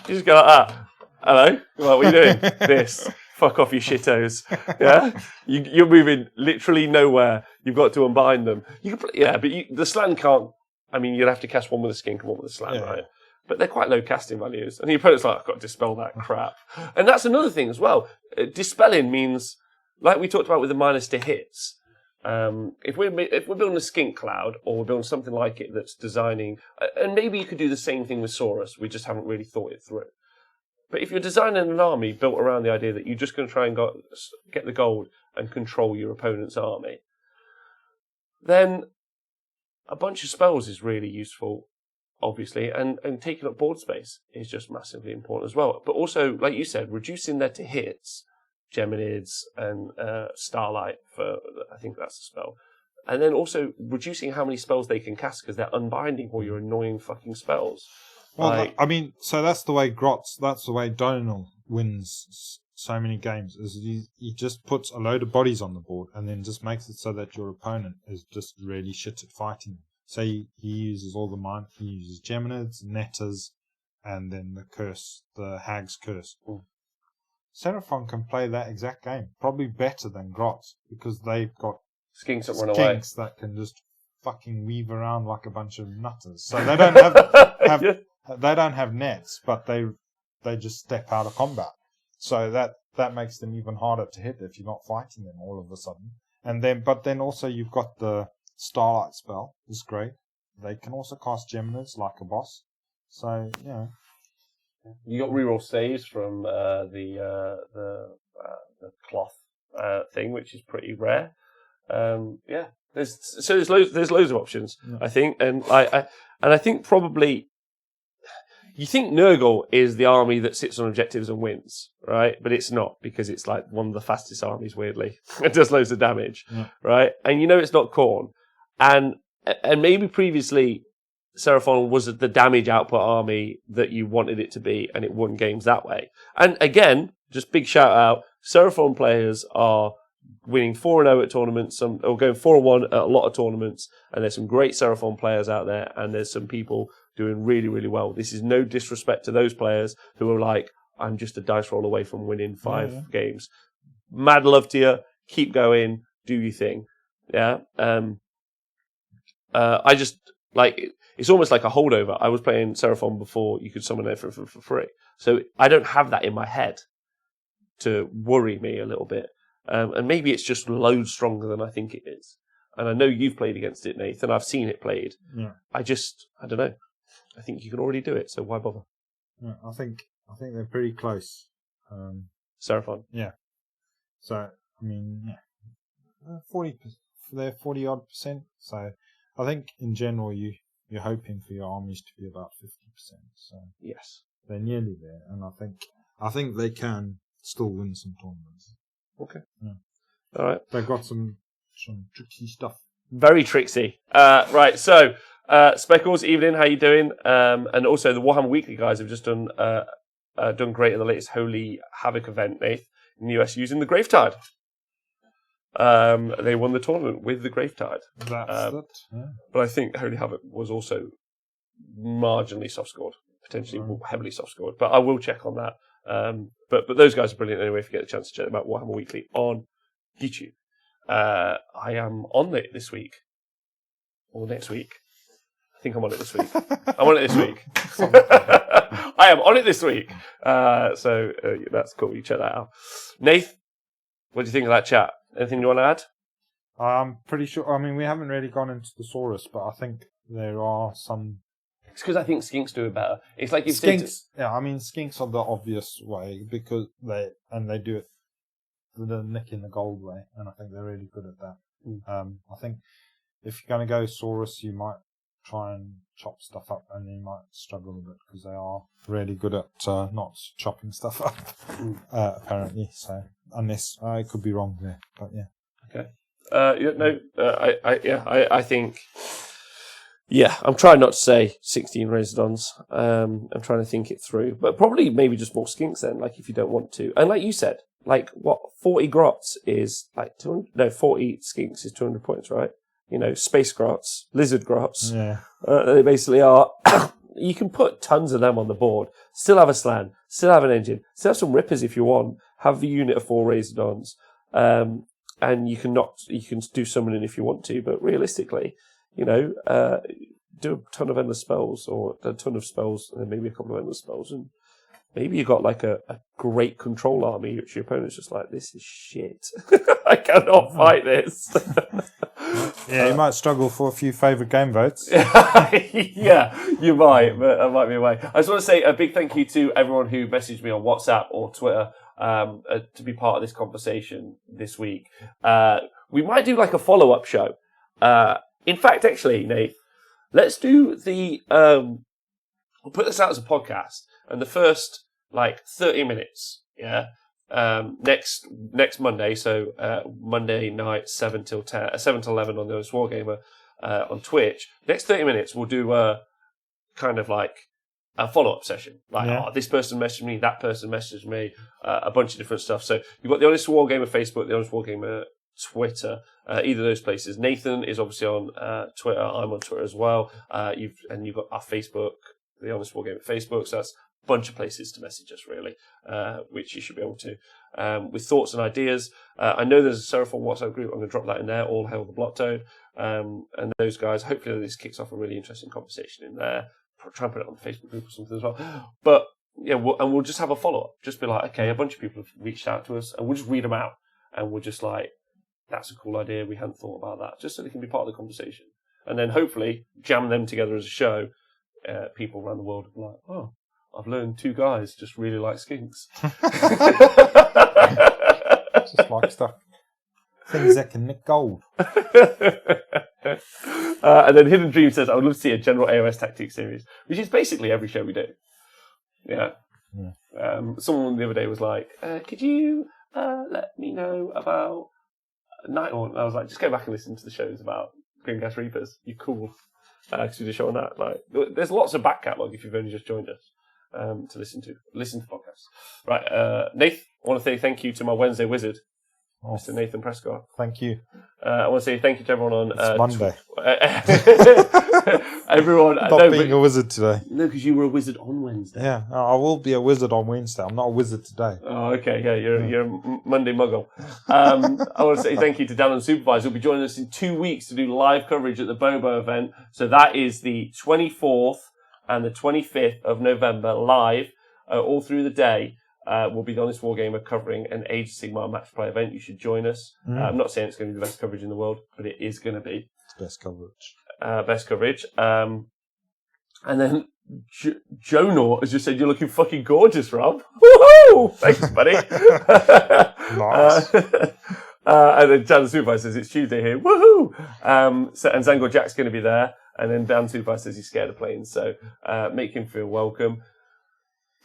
just go like that. Hello? What are you doing? This. Fuck off, you shittos. Yeah? You're moving literally nowhere. You've got to unbind them. You can but the slant can't. I mean, you'd have to cast one with a skink and one with a slant, right? But they're quite low casting values. And the opponent's like, I've got to dispel that crap. And that's another thing as well. Dispelling means, like we talked about with the minus to hits, if we're building a skink cloud, or we're building something like it that's designing, and maybe you could do the same thing with Saurus, we just haven't really thought it through. But if you're designing an army built around the idea that you're just going to try and get the gold and control your opponent's army, then a bunch of spells is really useful, obviously, and taking up board space is just massively important as well. But also, like you said, reducing their to hits, Geminids and Starlight, I think that's the spell. And then also reducing how many spells they can cast because they're unbinding all your annoying fucking spells. Well, I mean, so that's the way that's the way Donal wins so many games, is he just puts a load of bodies on the board and then just makes it so that your opponent is just really shit at fighting. So he uses all the he uses Geminids, Netters, and then the curse, the Hag's Curse. Mm. Seraphon can play that exact game, probably better than Grotz, because they've got Skinks that run away. skinks that can just fucking weave around like a bunch of nutters. So they don't have Yeah. they don't have nets, but they just step out of combat. So that makes them even harder to hit if you're not fighting them all of a sudden. But then also you've got the Starlight spell. It's great. They can also cast Geminas like a boss. So You got reroll saves from the cloth thing, which is pretty rare. There's loads of options. Yeah. I think, and I think probably you think Nurgle is the army that sits on objectives and wins, right? But it's not, because it's like one of the fastest armies. Weirdly, it does loads of damage, right? And it's not Khorne, and maybe previously Seraphon was the damage output army that you wanted it to be, and it won games that way. And again, just big shout out, Seraphon players are winning 4-0 at tournaments, or going 4-1 at a lot of tournaments, and there's some great Seraphon players out there, and there's some people doing really, really well. This is no disrespect to those players who are like, I'm just a dice roll away from winning 5 games. Mad love to you. Keep going. Do your thing. Yeah. I just it's almost like a holdover. I was playing Seraphon before you could summon it for free, so I don't have that in my head to worry me a little bit. And maybe it's just loads stronger than I think it is. And I know you've played against it, Nathan. I've seen it played. Yeah. I don't know. I think you can already do it, so why bother? Yeah, I think they're pretty close. Seraphon. Yeah. So I mean, 40%. They're 40-odd%. So I think in general you're hoping for your armies to be about 50%. So Yes. they're nearly there, and I think they can still win some tournaments. Okay. Yeah. All right. They've got some tricky stuff. Very tricksy. Right. So, Speckles, evening. How you doing? And also the Warhammer Weekly guys have just done great at the latest Holy Havoc event, Nath, in the US using the Gravetide. They won the tournament with the Gravetide. That's it. Yeah. But I think Holy Havoc was also marginally soft scored, potentially heavily soft scored. But I will check on that. But those guys are brilliant anyway. If you get a chance to check them out, Warhammer Weekly on YouTube. I am on it this week or next week. I think I'm on it this week. I'm on it this week. I am on it this week. So that's cool. You check that out. Nath, what do you think of that chat? Anything you want to add? I'm pretty sure. I mean, we haven't really gone into the Saurus, but I think there are some. It's because I think Skinks do it better. It's like you've Skinks. Yeah, I mean, Skinks are the obvious way because they do it the nick in the gold way, and I think they're really good at that. I think if you're going to go Saurus, you might try and chop stuff up, and you might struggle a bit because they are really good at not chopping stuff up, apparently. So, unless I could be wrong there, but yeah. Okay. I think. Yeah, I'm trying not to say 16 Razordons. I'm trying to think it through, but probably maybe just more Skinks then. Like if you don't want to, and like you said, like 40 Grots is like 200. No, 40 Skinks is 200 points, right? Space Grots, Lizard Grots. Yeah. They basically are. You can put tons of them on the board. Still have a Slan. Still have an engine. Still have some Rippers if you want. Have the unit of 4 Razordons. And you can do summoning if you want to, but realistically, do a ton of endless spells or a ton of spells and then maybe a couple of endless spells, and maybe you got like a great control army which your opponent's just like, this is shit. I cannot fight this. Yeah, you might struggle for a few favourite game votes. Yeah, you might, but that might be a way. I just want to say a big thank you to everyone who messaged me on WhatsApp or Twitter to be part of this conversation this week. We might do like a follow-up show. In fact, actually, Nate, let's do we'll put this out as a podcast, and the first 30 minutes, next Monday, so Monday night 7 till 11 on the AOS Wargamer on Twitch. Next 30 minutes, we'll do a kind of like a follow-up session. This person messaged me, that person messaged me, a bunch of different stuff. So you've got the Honest Wargamer Facebook, the Honest Wargamer Twitter, either of those places. Nathan is obviously on Twitter. I'm on Twitter as well. You've got our Facebook The Honest Wargaming Facebook. So that's a bunch of places to message us, really, which you should be able to. With thoughts and ideas. I know there's a Seraphon WhatsApp group. I'm going to drop that in there. All Hail the Blot Toad. And those guys, hopefully this kicks off a really interesting conversation in there. Try and put it on the Facebook group or something as well. But yeah, we'll just have a follow-up. Just be like, okay, a bunch of people have reached out to us, and we'll just read them out. And we'll just like, that's a cool idea. We hadn't thought about that. Just so they can be part of the conversation. And then hopefully jam them together as a show. People around the world will be like, oh, I've learned 2 guys just really like skinks. Just like stuff. Things that can nick gold. And then Hidden Dream says, I would love to see a general AOS tactics series, which is basically every show we do. Yeah. Someone the other day was like, could you let me know about Nighthorn? And I was like, just go back and listen to the shows about Grimgas Reapers. You're cool. Because we did a show on that. Like, there's lots of back catalogue if you've only just joined us to listen to podcasts. Right, Nath, I want to say thank you to my Wednesday wizard, Mr. Nathan Prescott. Thank you. I want to say thank you to everyone on... It's Monday. Everyone... Not being a wizard today. No, because you were a wizard on Wednesday. Yeah, I will be a wizard on Wednesday. I'm not a wizard today. Oh, okay. Yeah, you're a Monday muggle. I want to say thank you to Dan and Supervise, who'll be joining us in 2 weeks to do live coverage at the Bobo event. So that is the 24th and the 25th of November, live, all through the day. Will be the Honest Wargamer covering an Age of Sigmar match play event. You should join us. I'm not saying it's going to be the best coverage in the world, but it is going to be. It's best coverage. Best coverage. And then Jonor has just said, you're looking fucking gorgeous, Rob. Woohoo! Thanks, buddy. Nice. And then Dan Supervisor says, it's Tuesday here. Woohoo! And Zangor Jack's going to be there. And then Dan Supervisor says he's scared of planes. So make him feel welcome.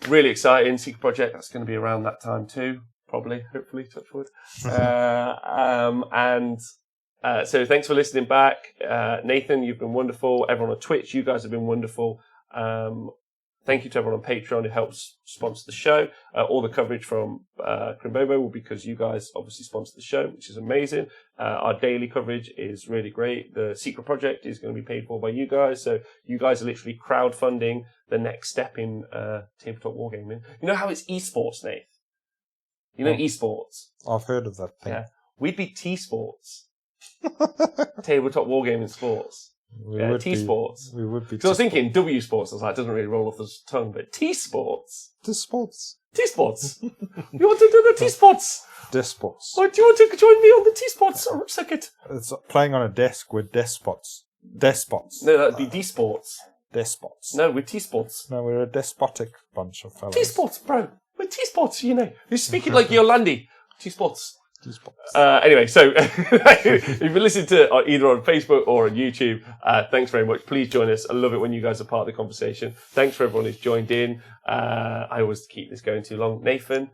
Really exciting. Secret Project, that's going to be around that time too. Probably, hopefully, touch wood. So thanks for listening back. Nathan, you've been wonderful. Everyone on Twitch, you guys have been wonderful. Thank you to everyone on Patreon who helps sponsor the show. All the coverage from Crimbobo will be because you guys obviously sponsor the show, which is amazing. Our daily coverage is really great. The Secret Project is going to be paid for by you guys. So you guys are literally crowdfunding the next step in tabletop wargaming. You know how it's esports, Nate? You know esports? I've heard of that thing. Yeah. We'd be T-sports. Tabletop wargaming sports. T-sports. We would be. Because I was thinking W sports. I was like, it doesn't really roll off the tongue, but T-sports. T-sports. T-sports. You want to do the T-sports? Despots. Or do you want to join me on the T-sports circuit? It's playing on a desk with despots. Despots. No, that'd be D-sports. Despots. No, we're T-sports. No, we're a despotic bunch of fellas. T-sports, bro. We're T-sports, you know. You're speaking like Yolandi. T-sports. T-sports. Anyway, so if you listen to either on Facebook or on YouTube, thanks very much. Please join us. I love it when you guys are part of the conversation. Thanks for everyone who's joined in. I always keep this going too long. Nathan?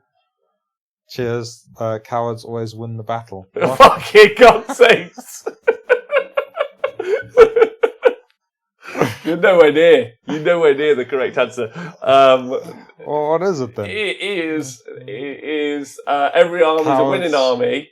Cheers. Cowards always win the battle. Fucking God's sakes. You're nowhere near. You're nowhere near the correct answer. Well, what is it then? It is every army's a winning army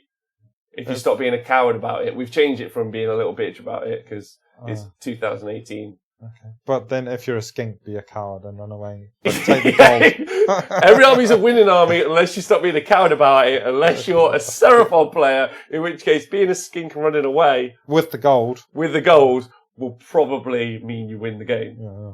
if you stop being a coward about it. We've changed it from being a little bitch about it because it's 2018. Okay. But then if you're a skink, be a coward and run away. But take the gold. Every army's a winning army unless you stop being a coward about it, unless you're a Seraphon player, in which case being a skink and running away with the gold will probably mean you win the game. Yeah.